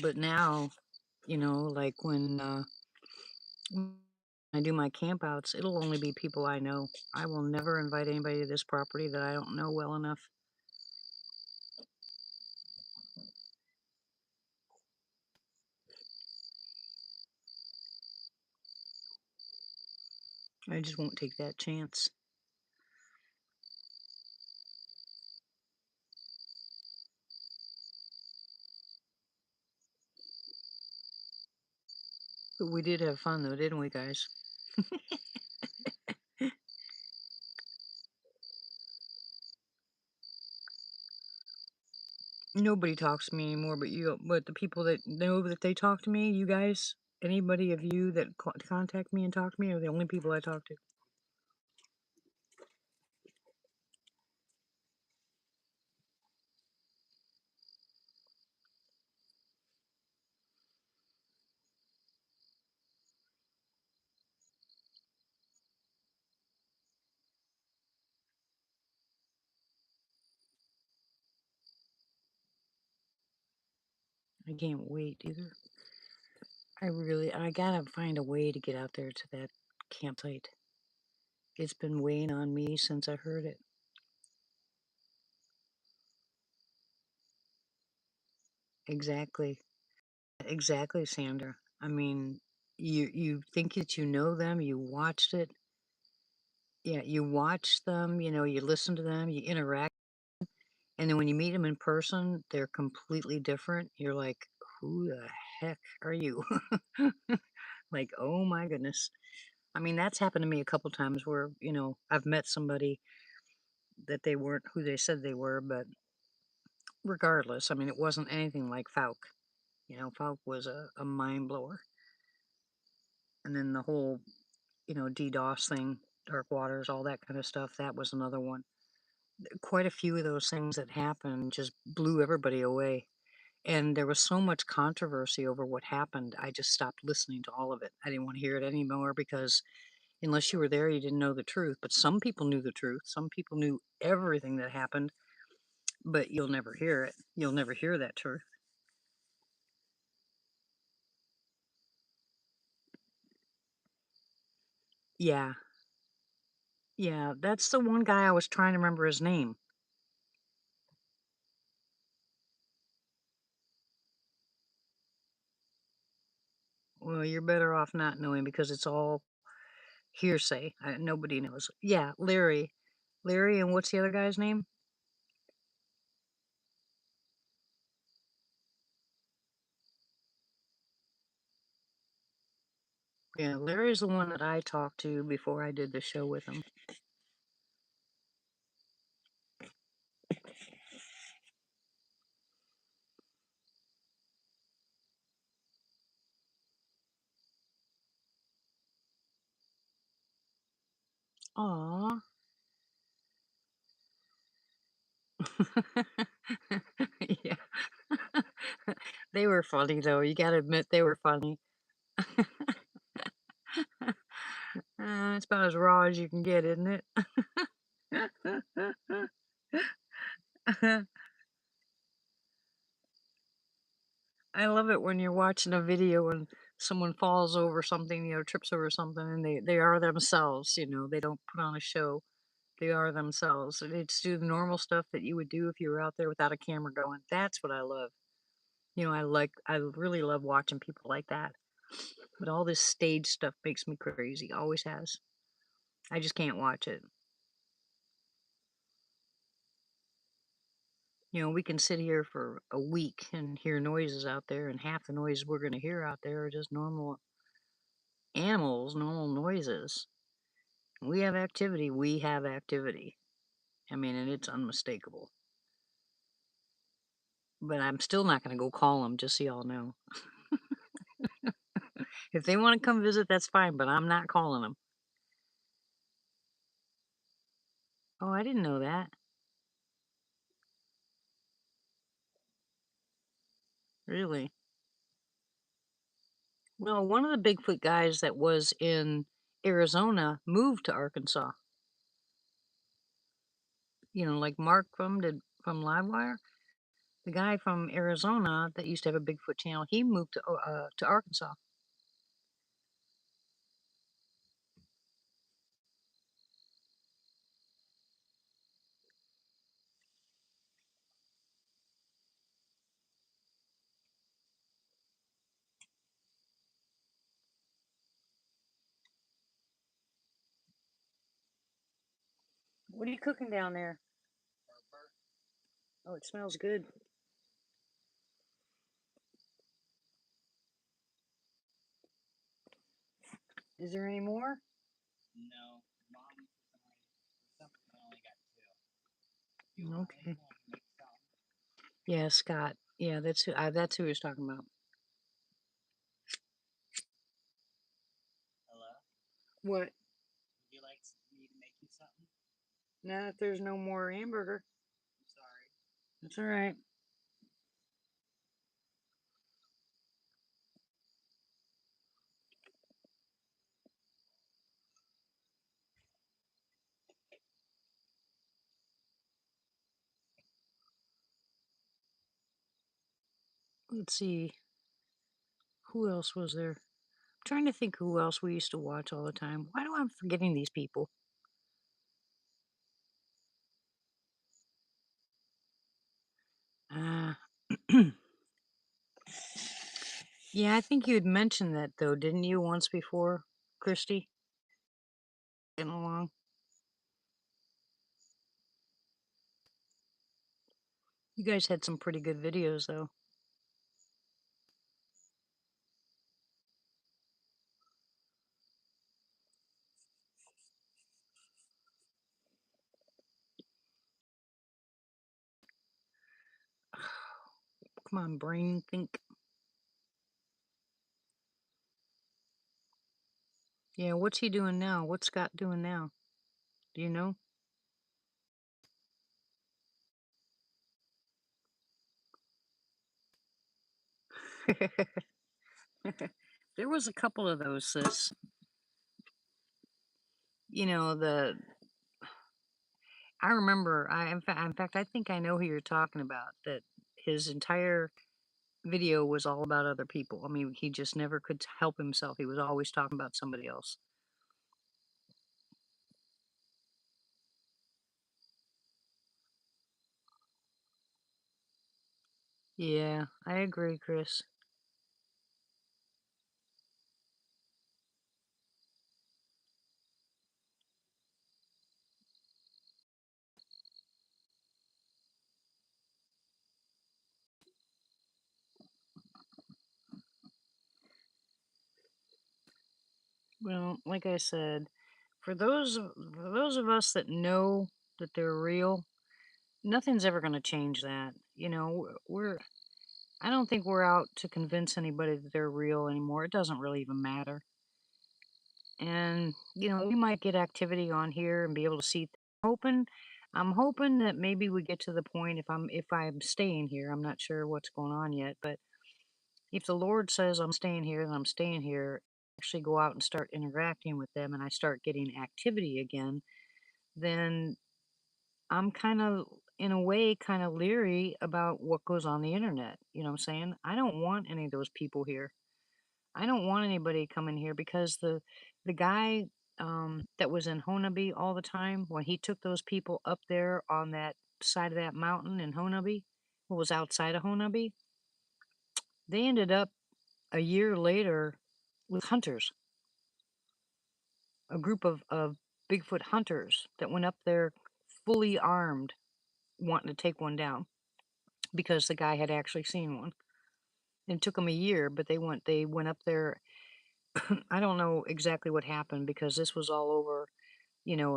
But now, like when I do my campouts, it'll only be people I know. I will never invite anybody to this property that I don't know well enough. I just won't take that chance. But we did have fun though, didn't we, guys? Nobody talks to me anymore, but the people that know that they talk to me, you guys, anybody of you that contact me and talk to me are the only people I talk to. I can't wait either. I gotta find a way to get out there to that campsite. It's been weighing on me since I heard it. Exactly. Exactly, Sandra. I mean, you think that you know them, you watched it. Yeah, you watch them, you listen to them, you interact, and then when you meet them in person, they're completely different. You're like, who the heck are you? Like, oh my goodness. I mean, that's happened to me a couple times where, I've met somebody that they weren't who they said they were, but regardless, I mean, it wasn't anything like Falk. Falk was a mind blower. And then the whole, DDoS thing, Dark Waters, all that kind of stuff, that was another one. Quite a few of those things that happened just blew everybody away. And there was so much controversy over what happened, I just stopped listening to all of it. I didn't want to hear it anymore because Unless you were there, you didn't know the truth. But some people knew the truth. Some people knew everything that happened, but you'll never hear it. You'll never hear that truth. Yeah. Yeah. That's the one guy I was trying to remember his name. Well, you're better off not knowing because it's all hearsay. Nobody knows. Yeah, Larry. Larry, and what's the other guy's name? Yeah, Larry's the one that I talked to before I did the show with him. Aw. Yeah. They were funny, though. You gotta admit they were funny. It's about as raw as you can get, isn't it? I love it when you're watching a video and someone falls over something, trips over something, and they are themselves, they don't put on a show. They are themselves. And they just do the normal stuff that you would do if you were out there without a camera going. That's what I love. I really love watching people like that. But all this stage stuff makes me crazy. Always has. I just can't watch it. We can sit here for a week and hear noises out there, and half the noises we're going to hear out there are just normal animals, normal noises. We have activity. We have activity. I mean, and it's unmistakable. But I'm still not going to go call them, just so y'all know. If they want to come visit, that's fine, but I'm not calling them. Oh, I didn't know that. Really? Well, one of the Bigfoot guys that was in Arizona moved to Arkansas. Like Mark from Livewire. The guy from Arizona that used to have a Bigfoot channel, he moved to Arkansas. What are you cooking down there? Oh, it smells good. Is there any more? No, mom, for some reason, only got two. You want Okay. one? Make some. Yeah, Scott. Yeah, that's who he was talking about. Hello? What? Would you like me to make you something? Not if there's no more hamburger. I'm sorry. That's all right. Let's see. Who else was there? I'm trying to think who else we used to watch all the time. Why do I'm forgetting these people? Uh, yeah, I think you had mentioned that though, didn't you, once before, Christy? Getting along. You guys had some pretty good videos though. Come on, brain, think. Yeah, what's he doing now? What's Scott doing now? Do you know? There was a couple of those, sis. the I remember in fact, I think I know who you're talking about, that his entire video was all about other people. I mean, he just never could help himself. He was always talking about somebody else. Yeah, I agree, Chris. Well, like I said, for those of us that know that they're real, nothing's ever going to change that. I don't think we're out to convince anybody that they're real anymore. It doesn't really even matter. And we might get activity on here and be able to see. Hoping, I'm hoping that maybe we get to the point, if I'm staying here. I'm not sure what's going on yet, but if the Lord says I'm staying here, then I'm staying here. Actually, go out and start interacting with them, and I start getting activity again. Then I'm kind of, in a way, kind of leery about what goes on the internet. You know what I'm saying? I don't want any of those people here. I don't want anybody coming here because the guy that was in Honaby all the time, when he took those people up there on that side of that mountain in Honaby, what was outside of Honaby, they ended up a year later with hunters, a group of Bigfoot hunters that went up there fully armed, wanting to take one down because the guy had actually seen one. It took them a year, but they went up there. I don't know exactly what happened because this was all over,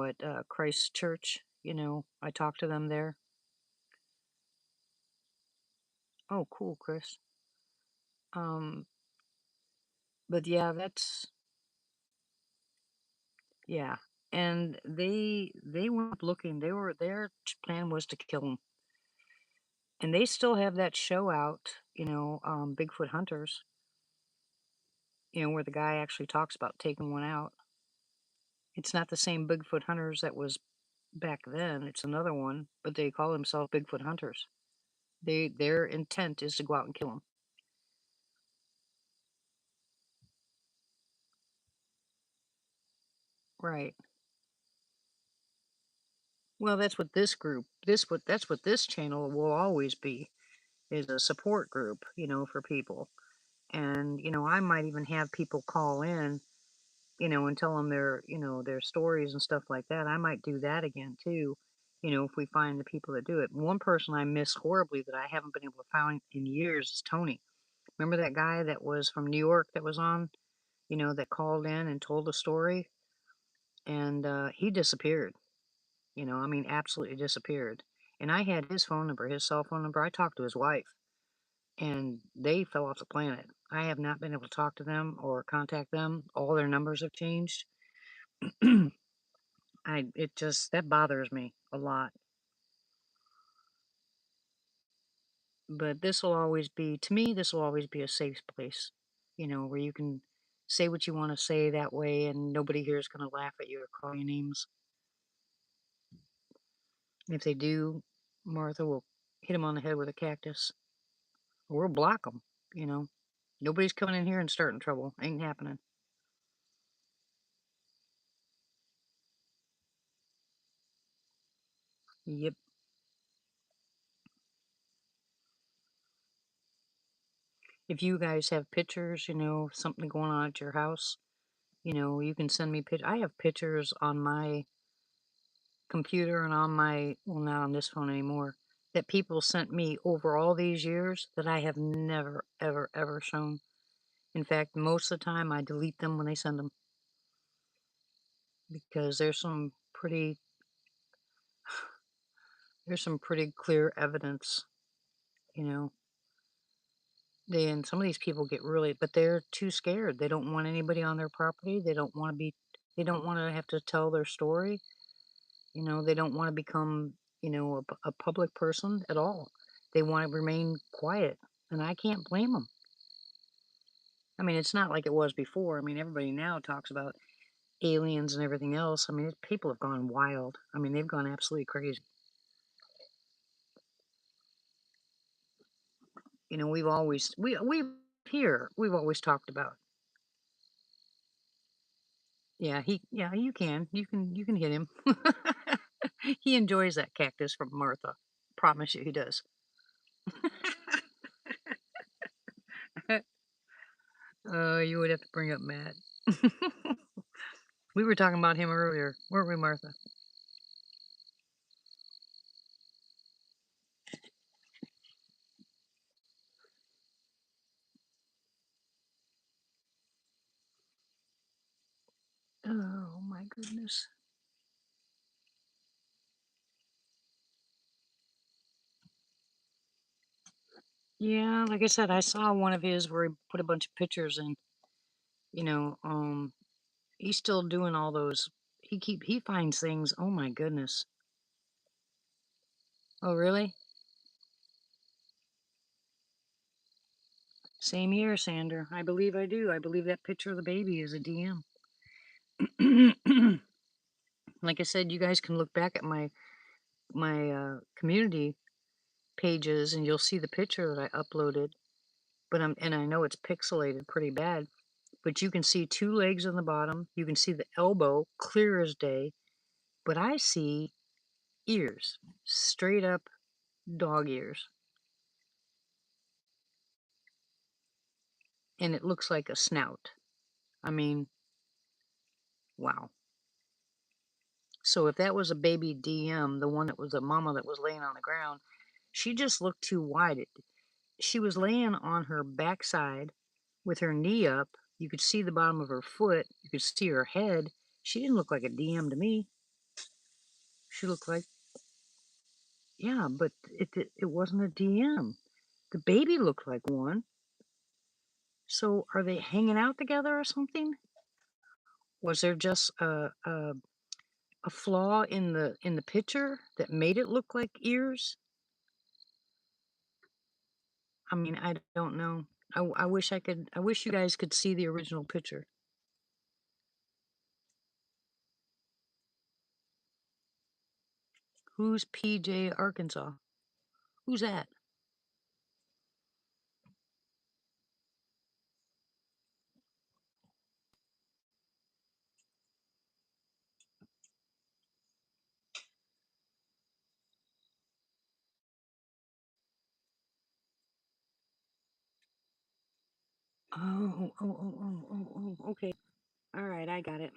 at Christ Church. I talked to them there. Oh, cool, Chris. Um, but yeah, yeah. And they went up looking. Their plan was to kill him, and they still have that show out. Bigfoot Hunters. Where the guy actually talks about taking one out. It's not the same Bigfoot Hunters that was back then. It's another one, but they call themselves Bigfoot Hunters. Their intent is to go out and kill him. Right. Well, that's what this channel will always be, is a support group, for people. And, I might even have people call in, and tell them their stories and stuff like that. I might do that again too, if we find the people that do it. One person I miss horribly that I haven't been able to find in years is Tony. Remember that guy that was from New York that was on, that called in and told the story? And he disappeared. I mean, absolutely disappeared. And I had his phone number, his cell phone number. I talked to his wife, and they fell off the planet. I have not been able to talk to them or contact them. All their numbers have changed. It just, that bothers me a lot. But this will always be, to me, this will always be a safe place, where you can say what you want to say that way, and nobody here is going to laugh at you or call you names. If they do, Martha will hit them on the head with a cactus, or we'll block them, you know. Nobody's coming in here and starting trouble. Ain't happening. Yep. If you guys have pictures, something going on at your house, you can send me I have pictures on my computer and on my, well, not on this phone anymore, that people sent me over all these years that I have never, ever, ever shown. In fact, most of the time I delete them when they send them because there's some pretty clear evidence, you know. Then some of these people get really, but they're too scared. They don't want anybody on their property. They don't want to have to tell their story. They don't want to become, a public person at all. They want to remain quiet, and I can't blame them. I mean, it's not like it was before. I mean, everybody now talks about, aliens and everything else. I mean, people have gone wild. I mean, they've gone absolutely crazy. You know, we've here we've always talked about. Yeah, you can hit him. He enjoys that cactus from Martha. Promise you he does. You would have to bring up Matt. We were talking about him earlier, weren't we, Martha? Oh my goodness. Yeah, like I said, I saw one of his where he put a bunch of pictures and you know, he's still doing all those. He finds things. Oh my goodness. Oh really? Same here, Sander. I believe I do. I believe that picture of the baby is a DM. Like I said, you guys can look back at my community pages and you'll see the picture that I uploaded. But I know it's pixelated pretty bad. But you can see two legs on the bottom. You can see the elbow clear as day. But I see ears, straight up dog ears, and it looks like a snout. I mean, wow. So if that was a baby DM, the one that was the mama that was laying on the ground, she just looked too wide. She was laying on her backside with her knee up. You could see the bottom of her foot. You could see her head. She didn't look like a DM to me. She looked like, yeah, but it wasn't a DM. The baby looked like one. So are they hanging out together or something? Was there just a flaw in the picture that made it look like ears? I mean, I don't know. I wish I could. I wish you guys could see the original picture. Who's PJ Arkansas? Who's that? Oh. Okay. All right, I got it.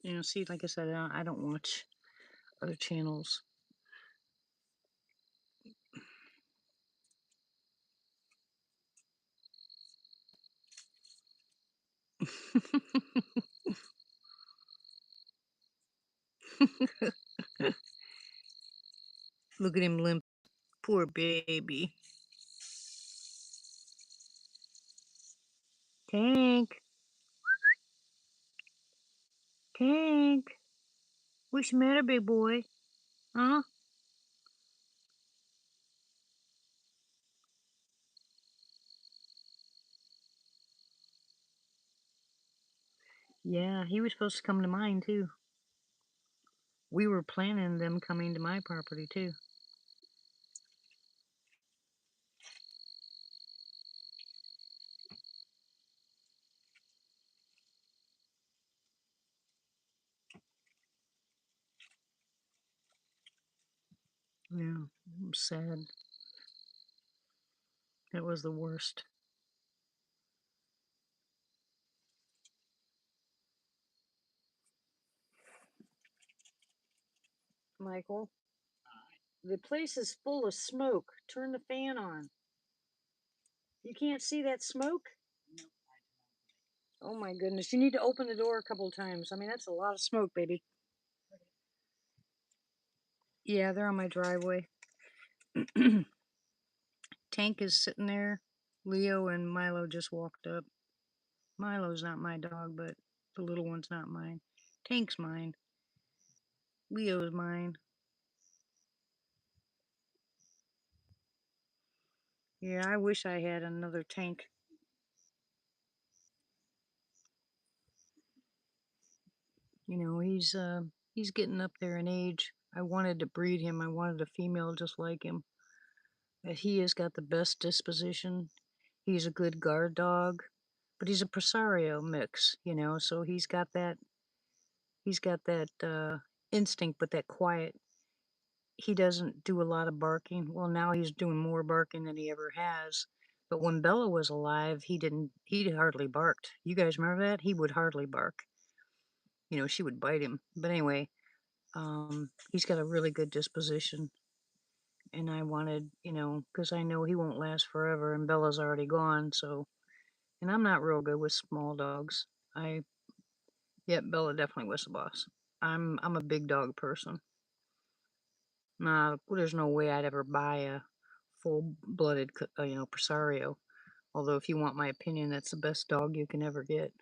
You know, see, like I said, I don't watch other channels. Look at him limp. Poor baby. Tank. Tank. What's the matter, big boy? Huh? Yeah, he was supposed to come to mine too. We were planning them coming to my property too. Yeah, I'm sad. That was the worst. Michael, the place is full of smoke. Turn the fan on. You can't see that smoke? Oh my goodness. You need to open the door a couple of times. I mean, that's a lot of smoke, baby. Yeah, they're on my driveway. Tank is sitting there. Leo and Milo just walked up. Milo's not my dog, but the little one's not mine. Tank's mine. Leo's mine. Yeah, I wish I had another tank. He's getting up there in age. I wanted to breed him. I wanted a female just like him. He has got the best disposition. He's a good guard dog, but he's a Presario mix, so he's got that instinct, but that quiet. He doesn't do a lot of barking. Well, now he's doing more barking than he ever has. But when Bella was alive, he hardly barked. You guys remember that? He would hardly bark. She would bite him. But anyway, he's got a really good disposition. And I wanted, because I know he won't last forever and Bella's already gone, so, and I'm not real good with small dogs. I, Yep, Bella definitely was the boss. I'm a big dog person. Nah, there's no way I'd ever buy a full-blooded, Presario. Although, if you want my opinion, that's the best dog you can ever get.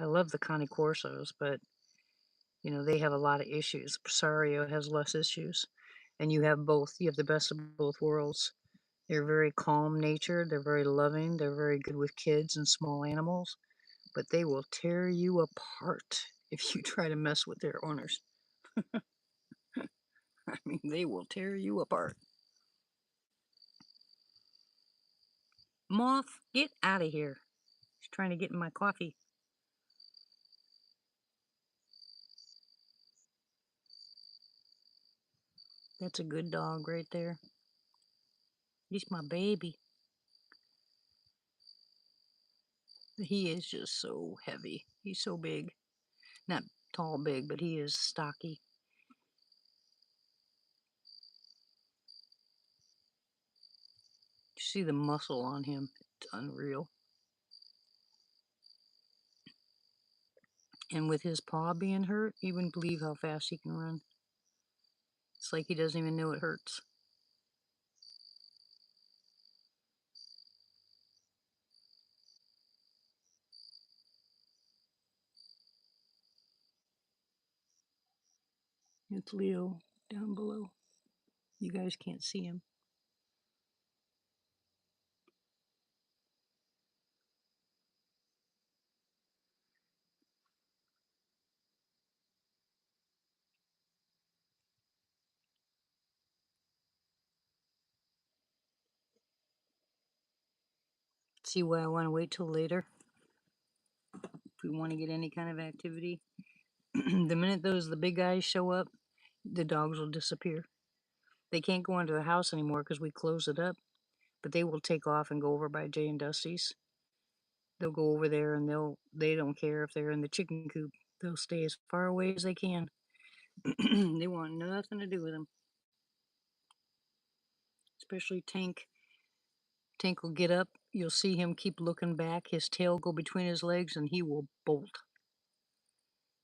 I love the Cane Corsos, but they have a lot of issues. Presario has less issues, and you have both. You have the best of both worlds. They're very calm natured. They're very loving. They're very good with kids and small animals, but they will tear you apart if you try to mess with their owners. I mean, they will tear you apart. Moth, get out of here. He's trying to get in my coffee. That's a good dog right there. He's my baby. He is just so heavy. He's so big. Not tall big, but he is stocky. You see the muscle on him. It's unreal. And with his paw being hurt, you wouldn't believe how fast he can run. It's like he doesn't even know it hurts. It's Leo down below. You guys can't see him. See why I want to wait till later? If we want to get any kind of activity. The minute the big guys show up, the dogs will disappear. They can't go into the house anymore because we close it up, but they will take off and go over by Jay and Dusty's. They'll go over there and they don't care if they're in the chicken coop. They'll stay as far away as they can. They want nothing to do with them. Especially Tank. Tank will get up. You'll see him keep looking back. His tail go between his legs and he will bolt.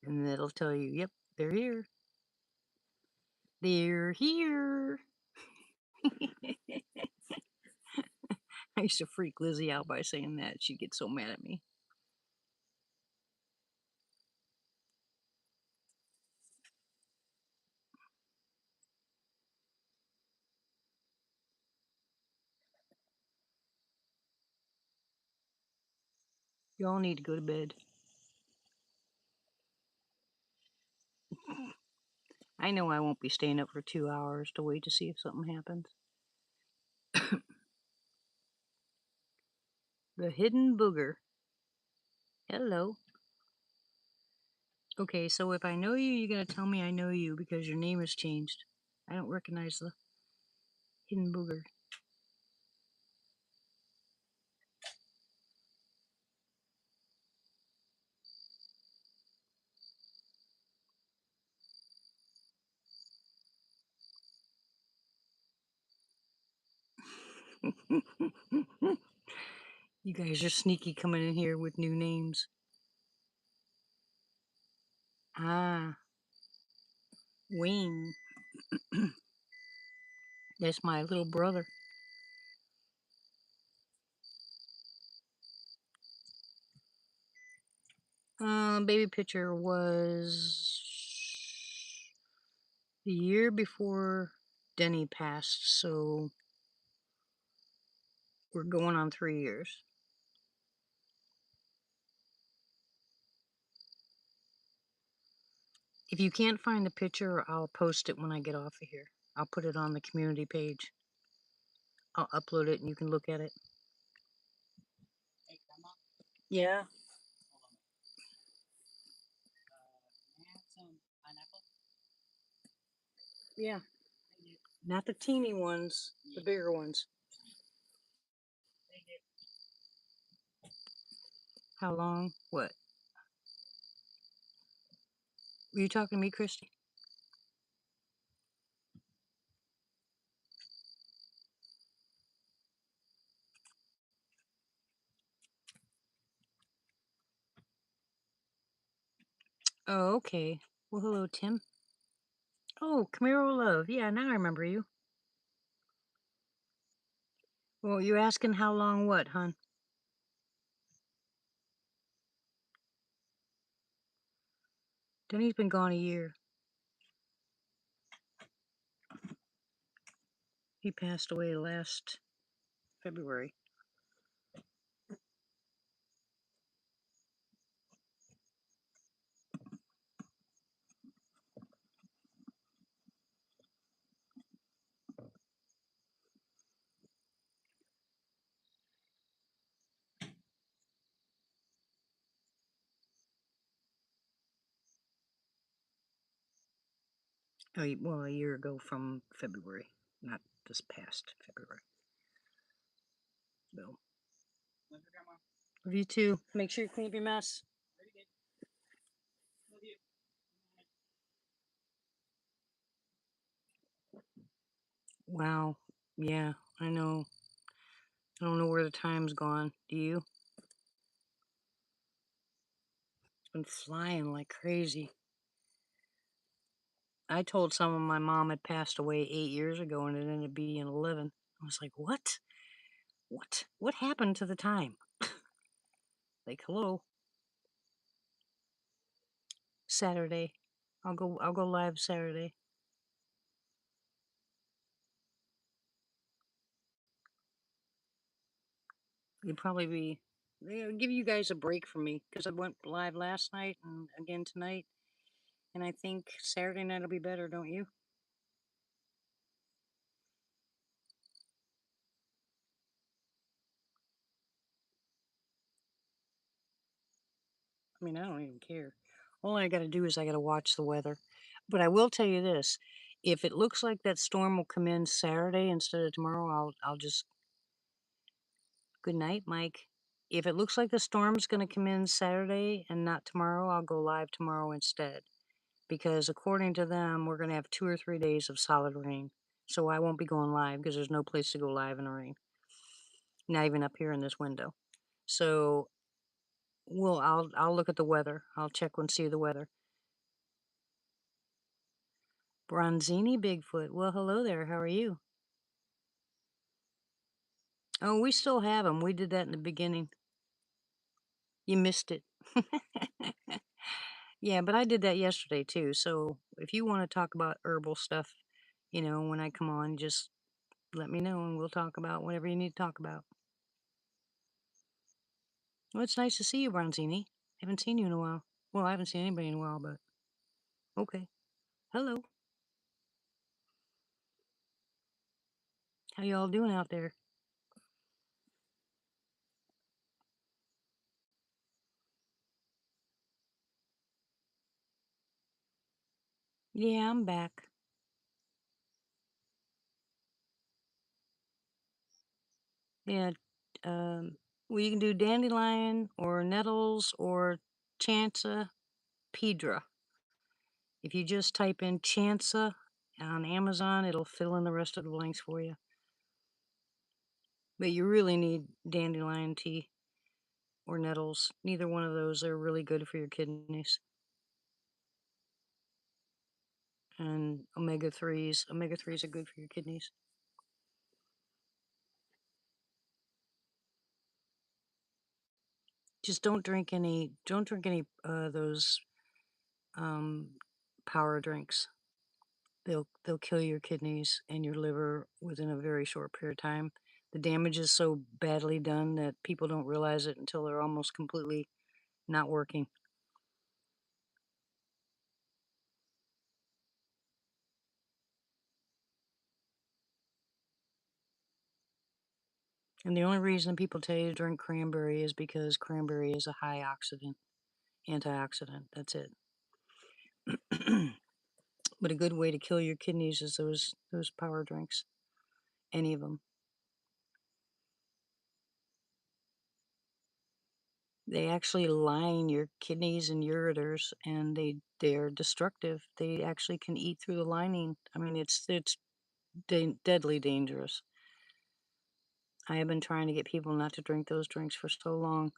And that'll tell you, yep, they're here. They're here. I used to freak Lizzie out by saying that. She'd get so mad at me. Y'all need to go to bed. I know I won't be staying up for 2 hours to wait to see if something happens. The hidden booger. Hello. Okay, so if I know you, you gotta tell me I know you because your name has changed. I don't recognize the hidden booger. You guys are sneaky coming in here with new names. Ah, Wayne. That's my little brother. Baby picture was the year before Denny passed, so we're going on 3 years. If you can't find the picture, I'll post it when I get off of here. I'll put it on the community page. I'll upload it and you can look at it. Hey, Grandma, Yeah. hold on. May I have some pineapple? Yeah. Thank you. Not the teeny ones, the Yeah. bigger ones. Thank you. How long? What? Were you talking to me, Christy? Oh, okay. Well, hello, Tim. Oh, Camaro Love. Yeah, now I remember you. Well, you're asking how long what, hon? Denny's been gone a year. He passed away last February. Well, a year ago from February, not this past February. So, Love you, Grandma. love you too. Make sure you clean up your mess. Very good. Love you. Wow. Yeah, I know. I don't know where the time's gone. Do you? It's been flying like crazy. I told someone my mom had passed away 8 years ago and it ended up being 11. I was like, what? What? What happened to the time? Like, hello? Saturday. I'll go live Saturday. You'd probably be they'll give you guys a break from me because I went live last night and again tonight, and I think Saturday night will be better, don't you? I mean, I don't even care. All I got to do is I got to watch the weather. But I will tell you this: if it looks like that storm will come in Saturday instead of tomorrow, I'll just good night, Mike. If it looks like the storm's going to come in Saturday and not tomorrow, I'll go live tomorrow instead. Because according to them, we're going to have 2 or 3 days of solid rain. So I won't be going live because there's no place to go live in the rain, not even up here in this window. So I'll look at the weather. I'll check and see the weather. Bronzini Bigfoot. Well, hello there. How are you? Oh, we still have them. We did that in the beginning. You missed it. Yeah, but I did that yesterday too. So if you want to talk about herbal stuff, when I come on, just let me know and we'll talk about whatever you need to talk about. Well, it's nice to see you, Bronzini. Haven't seen you in a while. Well, I haven't seen anybody in a while, but okay. Hello. How y'all doing out there? Yeah, I'm back. Yeah. Well, you can do dandelion or nettles or chansa pedra. If you just type in chansa on Amazon, it'll fill in the rest of the blanks for you. But you really need dandelion tea or nettles. Neither one of those are really good for your kidneys. And omega 3s. Omega 3s are good for your kidneys. Just don't drink any those um power drinks. They'll kill your kidneys and your liver within a very short period of time. The damage is so badly done that people don't realize it until they're almost completely not working. And the only reason people tell you to drink cranberry is because cranberry is a high antioxidant. That's it. But a good way to kill your kidneys is those power drinks. Any of them. They actually line your kidneys and ureters, and they're destructive. They actually can eat through the lining. I mean, it's deadly dangerous. I have been trying to get people not to drink those drinks for so long.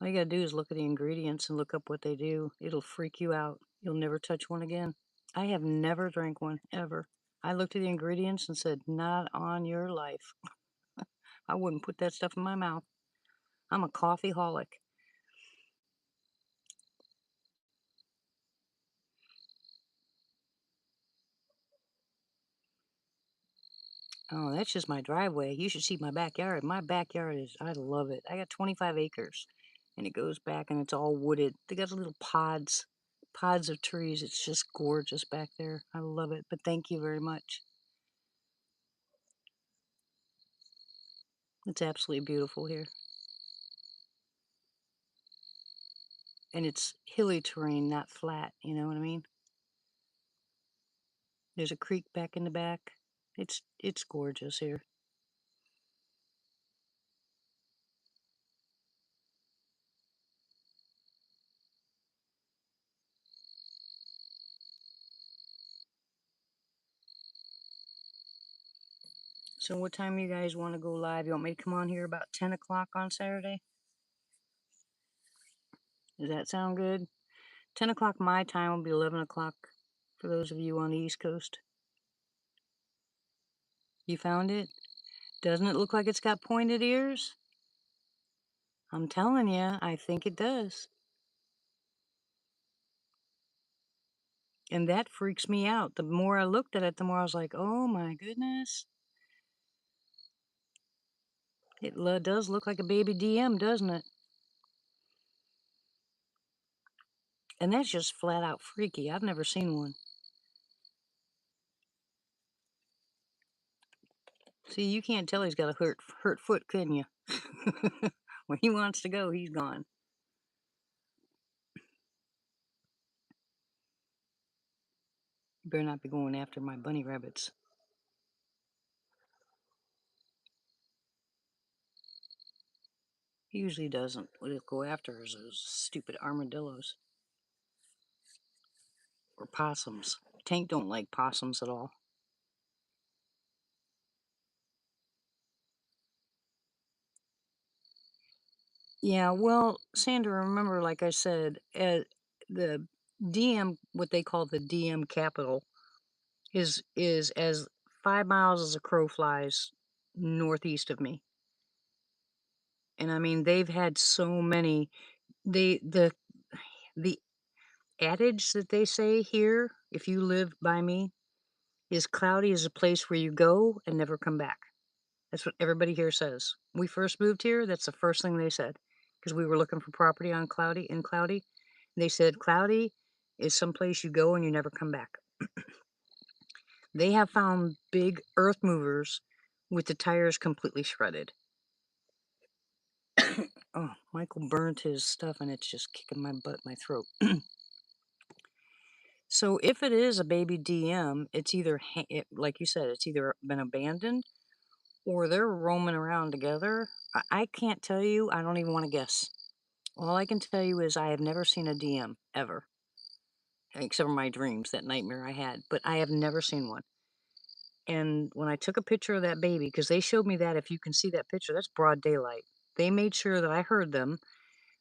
All you gotta do is look at the ingredients and look up what they do. It'll freak you out. You'll never touch one again. I have never drank one, ever. I looked at the ingredients and said, not on your life. I wouldn't put that stuff in my mouth. I'm a coffee holic. Oh, that's just my driveway. You should see my backyard. My backyard is, I love it. I got 25 acres and it goes back and it's all wooded. They got little pods of trees. It's just gorgeous back there. I love it. But thank you very much. It's absolutely beautiful here. And it's hilly terrain, not flat. You know what I mean? There's a creek back in the back. It's gorgeous here. So what time you guys want to go live? You want me to come on here about 10 o'clock on Saturday? Does that sound good? 10 o'clock my time will be 11 o'clock for those of you on the East Coast. You found it? Doesn't it look like it's got pointed ears? I'm telling you, I think it does. And that freaks me out. The more I looked at it, the more I was like, oh my goodness. It does look like a baby DM, doesn't it? And that's just flat out freaky. I've never seen one. See, you can't tell he's got a hurt foot, can you? When he wants to go, he's gone. You better not be going after my bunny rabbits. He usually doesn't. What he'll go after is those stupid armadillos or possums. Tank don't like possums at all. Yeah, well, Sandra, remember, like I said, the DM, what they call the DM capital, is as 5 miles as a crow flies northeast of me. And I mean, they've had so many. They the adage that they say here, if you live by me, is cloudy is a place where you go and never come back. That's what everybody here says. We first moved here, that's the first thing they said, because we were looking for property on Cloudy. They said Cloudy is someplace you go and you never come back. They have found big earth movers with the tires completely shredded. Oh, Michael burnt his stuff and it's just kicking my butt, my throat. So if it is a baby DM, it's either, like you said, it's either been abandoned or they're roaming around together. I can't tell you. I don't even want to guess. All I can tell you is I have never seen a DM ever, except for my dreams, that nightmare I had. But I have never seen one. And when I took a picture of that baby, because they showed me that, if you can see that picture, that's broad daylight. They made sure that I heard them.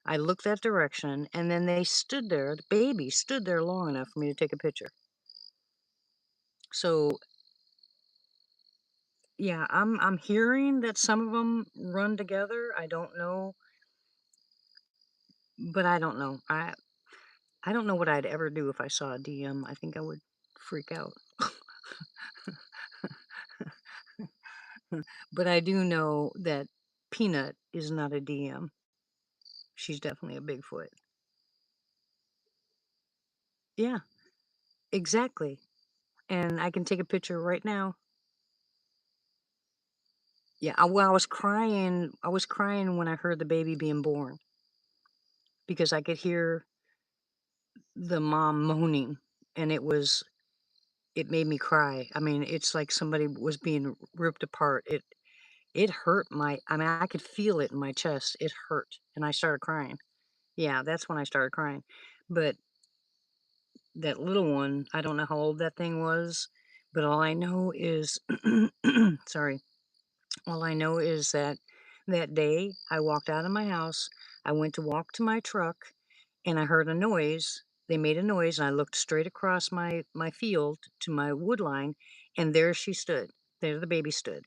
I looked that direction, and then they stood there. The baby stood there long enough for me to take a picture. So yeah, I'm hearing that some of them run together. I don't know, but I don't know. I don't know what I'd ever do if I saw a DM. I think I would freak out. But I do know that Peanut is not a DM. She's definitely a Bigfoot. Yeah, exactly. And I can take a picture right now. Yeah, well, I was crying when I heard the baby being born because I could hear the mom moaning, and it made me cry. I mean, it's like somebody was being ripped apart. It hurt I mean, I could feel it in my chest. It hurt, and I started crying. Yeah, that's when I started crying. But that little one, I don't know how old that thing was, but all I know is sorry. All I know is that that day I walked out of my house, I went to walk to my truck, and I heard a noise. They made a noise, and I looked straight across my field to my wood line, and there she stood. There the baby stood.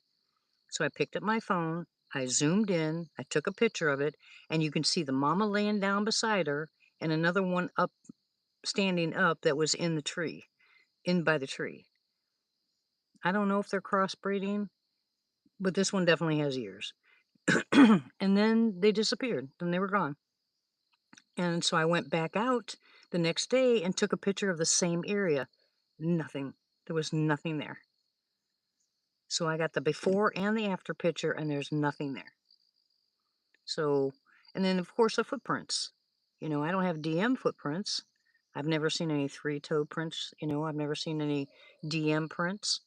So I picked up my phone, I zoomed in, I took a picture of it, and you can see the mama laying down beside her and another one up standing up that was in the tree, in by the tree. I don't know if they're crossbreeding, but this one definitely has ears. And then they disappeared. Then they were gone. And so I went back out the next day and took a picture of the same area. Nothing. There was nothing there. So I got the before and the after picture, and there's nothing there. So, and then of course the footprints. I don't have DM footprints. I've never seen any three-toe prints. I've never seen any DM prints.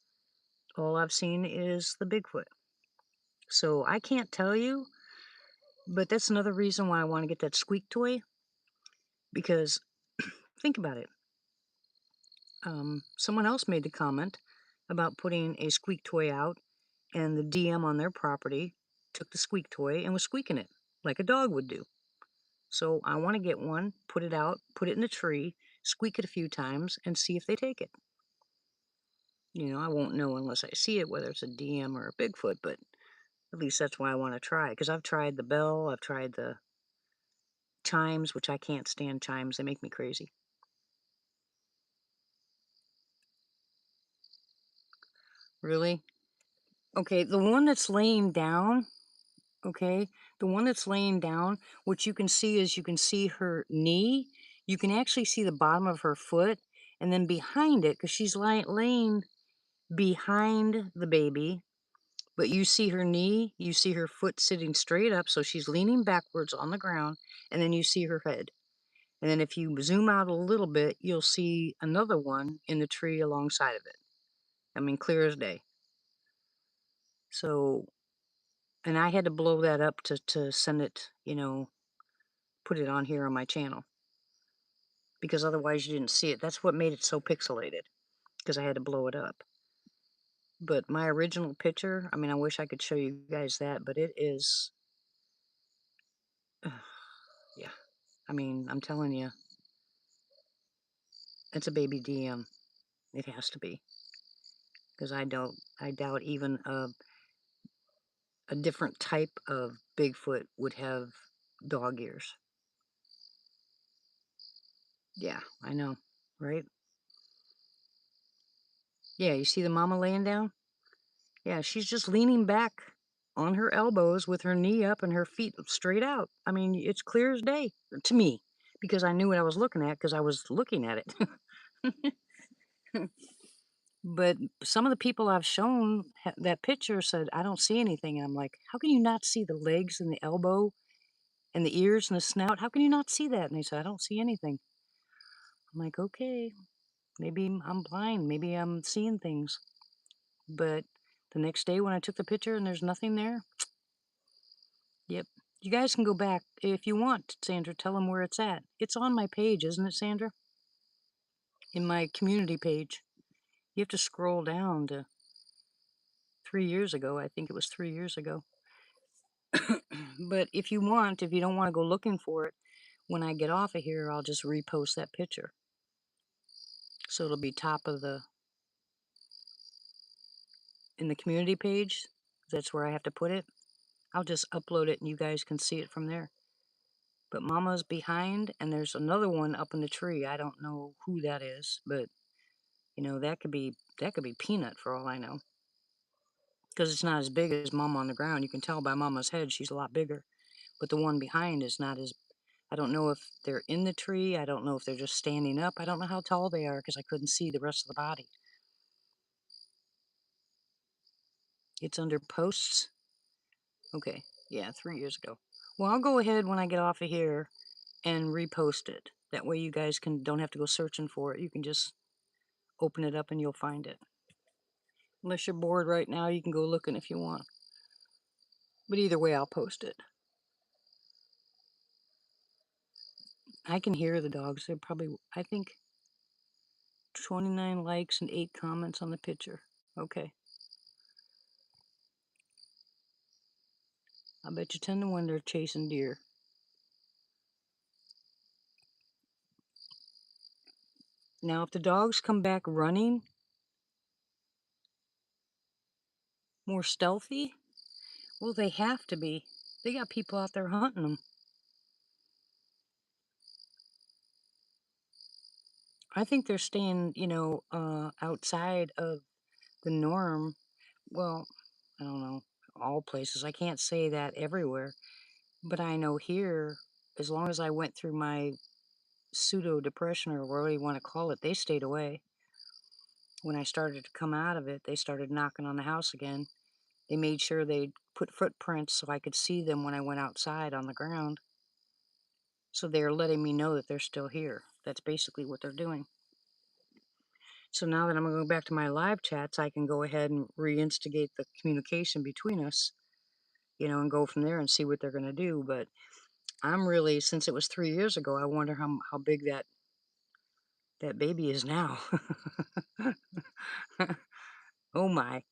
All I've seen is the Bigfoot. So I can't tell you, but that's another reason why I want to get that squeak toy because think about it. Someone else made the comment about putting a squeak toy out, and the DM on their property took the squeak toy and was squeaking it like a dog would do. So I want to get one, put it out, put it in a tree, squeak it a few times, and see if they take it. I won't know unless I see it whether it's a DM or a Bigfoot, but at least that's why I want to try. Because I've tried the bell, I've tried the chimes, which I can't stand chimes, they make me crazy. Really? Okay, the one that's laying down, okay, the one that's laying down, what you can see is you can see her knee, you can actually see the bottom of her foot, and then behind it, because she's laying behind the baby, but you see her knee, you see her foot sitting straight up, so she's leaning backwards on the ground, and then you see her head. And then if you zoom out a little bit, you'll see another one in the tree alongside of it. I mean, clear as day. So, and I had to blow that up to send it, put it on here on my channel because otherwise you didn't see it. That's what made it so pixelated because I had to blow it up. But my original picture, I mean, I wish I could show you guys that, but it is, yeah. I mean, I'm telling you, it's a baby DM. It has to be because I doubt even a different type of Bigfoot would have dog ears. Yeah, I know, right? Yeah, you see the mama laying down? Yeah, she's just leaning back on her elbows with her knee up and her feet straight out. I mean, it's clear as day to me because I knew what I was looking at because I was looking at it. But some of the people I've shown that picture said, I don't see anything. And I'm like, how can you not see the legs and the elbow and the ears and the snout? How can you not see that? And they said, I don't see anything. I'm like, okay, maybe I'm blind. Maybe I'm seeing things. But the next day when I took the picture and there's nothing there, yep. You guys can go back if you want, Sandra. Tell them where it's at. It's on my page, isn't it, Sandra? In my community page. You have to scroll down to 3 years ago. I think it was 3 years ago. But if you want, if you don't want to go looking for it, when I get off of here, I'll just repost that picture. So it'll be top of in the community page. That's where I have to put it. I'll just upload it and you guys can see it from there. But Mama's behind, and there's another one up in the tree. I don't know who that is, but that could be Peanut for all I know, because it's not as big as Mama on the ground. You can tell by Mama's head she's a lot bigger, but the one behind is not as. I don't know if they're in the tree. I don't know if they're just standing up. I don't know how tall they are because I couldn't see the rest of the body. It's under posts. Okay. Yeah, 3 years ago. Well, I'll go ahead when I get off of here and repost it. That way you guys don't have to go searching for it. You can just open it up and you'll find it. Unless you're bored right now, you can go looking if you want. But either way, I'll post it. I can hear the dogs. They're probably, I think, 29 likes and 8 comments on the picture. Okay. I bet you 10 to 1 they're chasing deer. Now, if the dogs come back running, more stealthy, well, they have to be. They got people out there hunting them. I think they're staying, outside of the norm. Well, I don't know, all places. I can't say that everywhere, but I know here, as long as I went through my pseudo depression or whatever you want to call it, they stayed away. When I started to come out of it, they started knocking on the house again. They made sure they put footprints so I could see them when I went outside on the ground. So they're letting me know that they're still here. That's basically what they're doing. So now that I'm going to go back to my live chats, I can go ahead and reinstigate the communication between us, and go from there and see what they're going to do. But I'm really, since it was 3 years ago, I wonder how big that baby is now. Oh my.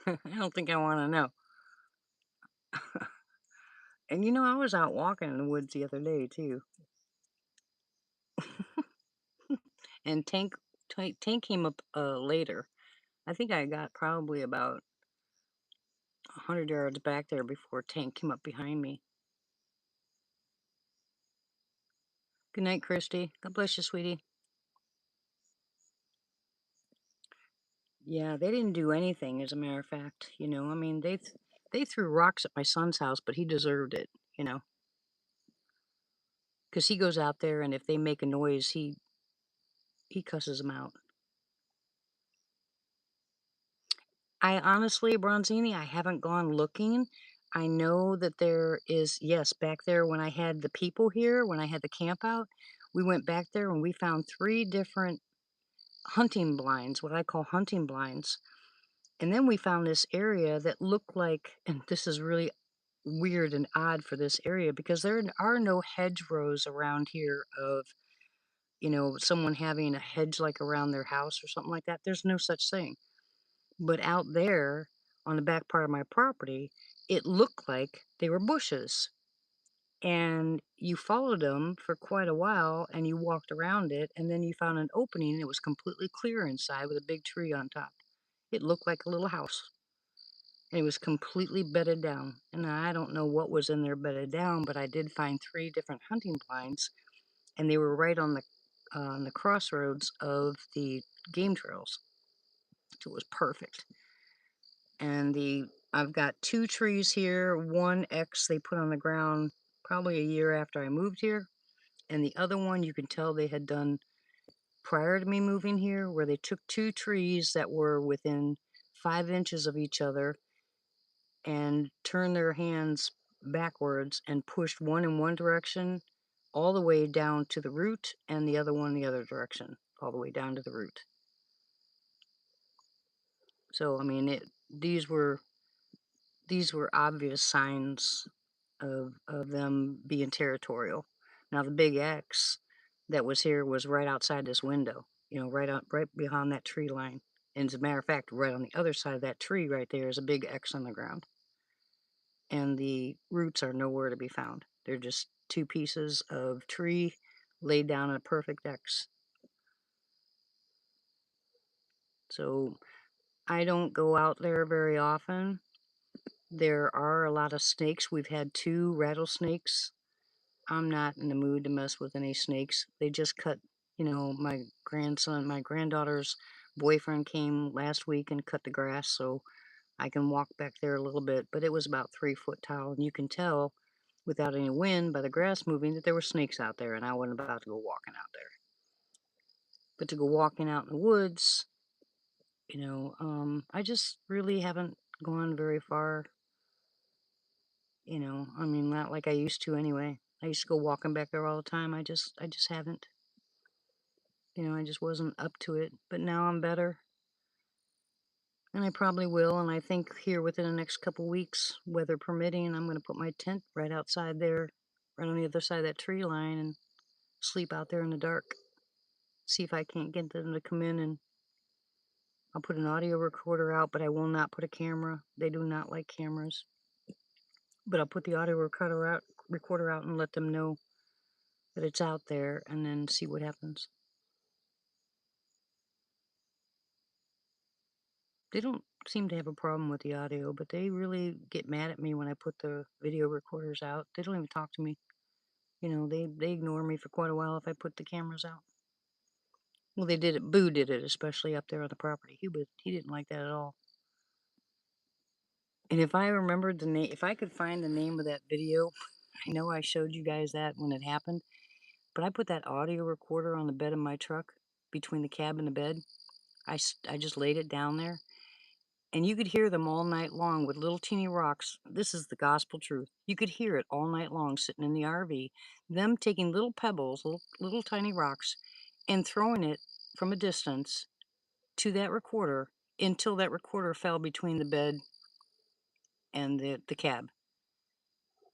I don't think I want to know. And I was out walking in the woods the other day too. And Tank came up later. I think I got probably about 100 yards back there before Tank came up behind me. Good night, Christy. God bless you, sweetie. Yeah, they didn't do anything, as a matter of fact. I mean, they threw rocks at my son's house, but he deserved it, because he goes out there and if they make a noise, he cusses them out. I honestly, Bronzini, I haven't gone looking. I know that there is, yes, back there when I had the people here, when I had the camp out, we went back there and we found 3 different hunting blinds, what I call hunting blinds. And then we found this area that looked like, and this is really weird and odd for this area because there are no hedgerows around here of, someone having a hedge like around their house or something like that. There's no such thing. But out there on the back part of my property, it looked like they were bushes. And you followed them for quite a while and you walked around it and then you found an opening. It was completely clear inside with a big tree on top. It looked like a little house. And it was completely bedded down. And I don't know what was in there bedded down, but I did find 3 different hunting blinds and they were right on the crossroads of the game trails. So it was perfect. And I've got 2 trees here, one X they put on the ground probably a year after I moved here, and the other one you can tell they had done prior to me moving here, where they took 2 trees that were within 5 inches of each other and turned their hands backwards and pushed one in one direction all the way down to the root and the other one the other direction, all the way down to the root. So, I mean, these were obvious signs of them being territorial. Now the big X that was here was right outside this window, right behind that tree line. And as a matter of fact, right on the other side of that tree right there is a big X on the ground. And the roots are nowhere to be found. They're just 2 pieces of tree laid down in a perfect X. So I don't go out there very often. There are a lot of snakes. We've had 2 rattlesnakes. I'm not in the mood to mess with any snakes. They just cut, my granddaughter's boyfriend came last week and cut the grass so I can walk back there a little bit, but it was about 3 foot tall, and you can tell without any wind by the grass moving that there were snakes out there, and I wasn't about to go walking out there. But to go walking out in the woods, I just really haven't gone very far, I mean, not like I used to anyway. I used to go walking back there all the time. I just haven't. I just wasn't up to it. But now I'm better, and I probably will. And I think here within the next couple weeks, weather permitting, I'm going to put my tent right outside there, right on the other side of that tree line, and sleep out there in the dark. See if I can't get them to come in, and I'll put an audio recorder out, but I will not put a camera. They do not like cameras. But I'll put the audio recorder out and let them know that it's out there, and then see what happens. They don't seem to have a problem with the audio, but they really get mad at me when I put the video recorders out. They don't even talk to me. They ignore me for quite a while if I put the cameras out. Well, they did it. Boo did it, especially up there on the property. He didn't like that at all. And if I remembered the name, if I could find the name of that video, I know I showed you guys that when it happened, but I put that audio recorder on the bed of my truck between the cab and the bed. I just laid it down there, and you could hear them all night long with little teeny rocks. This is the gospel truth. You could hear it all night long sitting in the RV, them taking little pebbles, little tiny rocks, and throwing it from a distance to that recorder until that recorder fell between the bed and the cab.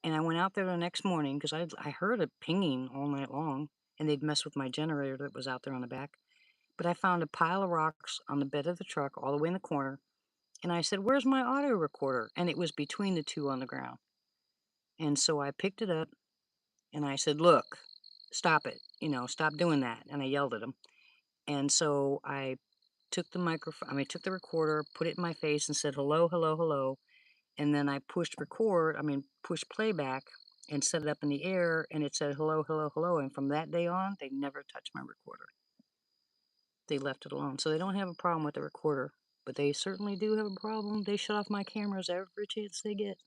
And I went out there the next morning because I heard it pinging all night long, and they'd mess with my generator that was out there on the back. But I found a pile of rocks on the bed of the truck all the way in the corner. And I said, "Where's my audio recorder?" And it was between the two on the ground. And so I picked it up and I said, "Look, stop it. Stop doing that." And I yelled at him. And so I took the microphone, took the recorder, put it in my face and said, "Hello, hello, hello." And then I pushed playback and set it up in the air, and it said, "Hello, hello, hello." And from that day on, they never touched my recorder. They left it alone. So they don't have a problem with the recorder, but they certainly do have a problem. They shut off my cameras every chance they get.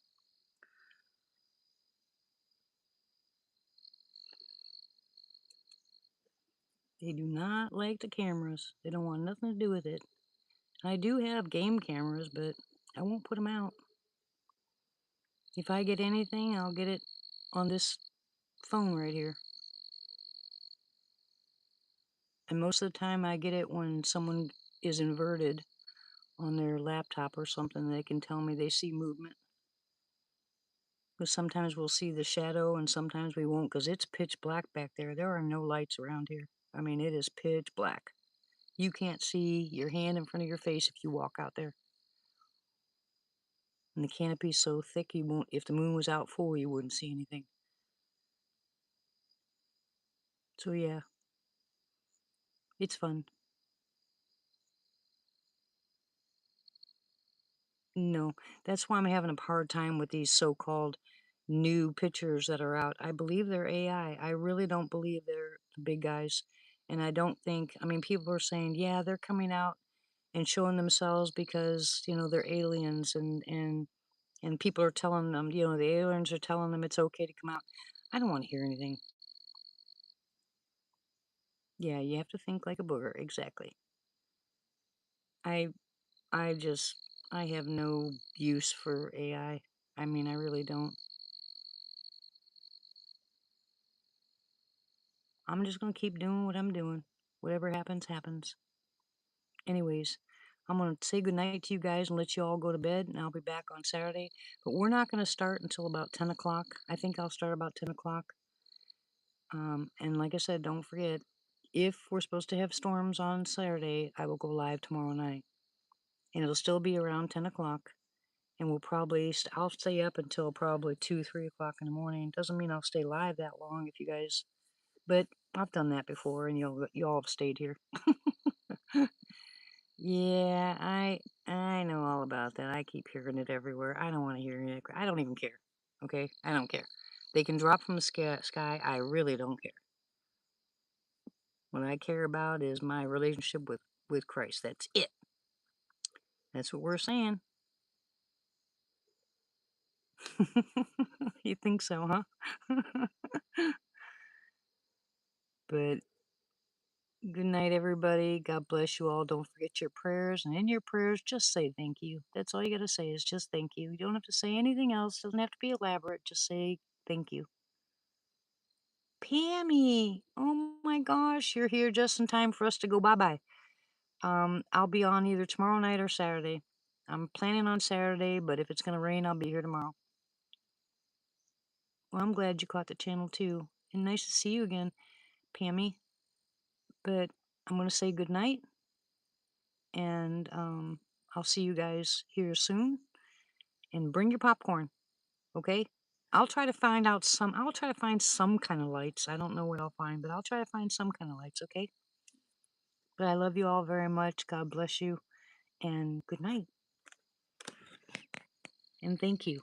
They do not like the cameras. They don't want nothing to do with it. I do have game cameras, but I won't put them out. If I get anything, I'll get it on this phone right here. And most of the time I get it when someone is inverted on their laptop or something. They can tell me they see movement. Because sometimes we'll see the shadow and sometimes we won't, because it's pitch black back there. There are no lights around here. It is pitch black. You can't see your hand in front of your face if you walk out there. And the canopy's so thick you won't, if the moon was out full, you wouldn't see anything. So yeah, it's fun. No, that's why I'm having a hard time with these so-called new pictures that are out. I believe they're AI. I really don't believe they're the big guys. And I don't think, people are saying, yeah, they're coming out and showing themselves because, they're aliens and people are telling them, the aliens are telling them it's okay to come out. I don't want to hear anything. Yeah, you have to think like a booger. Exactly. I I just I have no use for AI. I really don't. I'm just gonna keep doing what I'm doing. Whatever happens, happens. Anyways, I'm gonna say goodnight to you guys and let you all go to bed, and I'll be back on Saturday. But we're not gonna start until about 10 o'clock. I think I'll start about 10 o'clock. And like I said, don't forget, if we're supposed to have storms on Saturday, I will go live tomorrow night. And it'll still be around 10 o'clock. And I'll stay up until probably 2, 3 o'clock in the morning. Doesn't mean I'll stay live that long if you guys, but I've done that before and you all have stayed here. Yeah, I know all about that. I keep hearing it everywhere. I don't want to hear it. I don't even care. Okay? I don't care. They can drop from the sky. I really don't care. What I care about is my relationship with Christ. That's it. That's what we're saying. You think so, huh? But Good night, everybody. God bless you all. Don't forget your prayers. And in your prayers, just say thank you. That's all you got to say is just thank you. You don't have to say anything else. Doesn't have to be elaborate. Just say thank you. Pammy, oh my gosh, you're here just in time for us to go bye bye. I'll be on either tomorrow night or Saturday. I'm planning on Saturday, but if it's gonna rain, I'll be here tomorrow. Well, I'm glad you caught the channel too. And nice to see you again, Pammy. But I'm gonna say good night, and I'll see you guys here soon. And bring your popcorn, okay? I'll try to find some kind of lights. I don't know what I'll find, but I'll try to find some kind of lights, okay? But I love you all very much. God bless you, and good night. And thank you.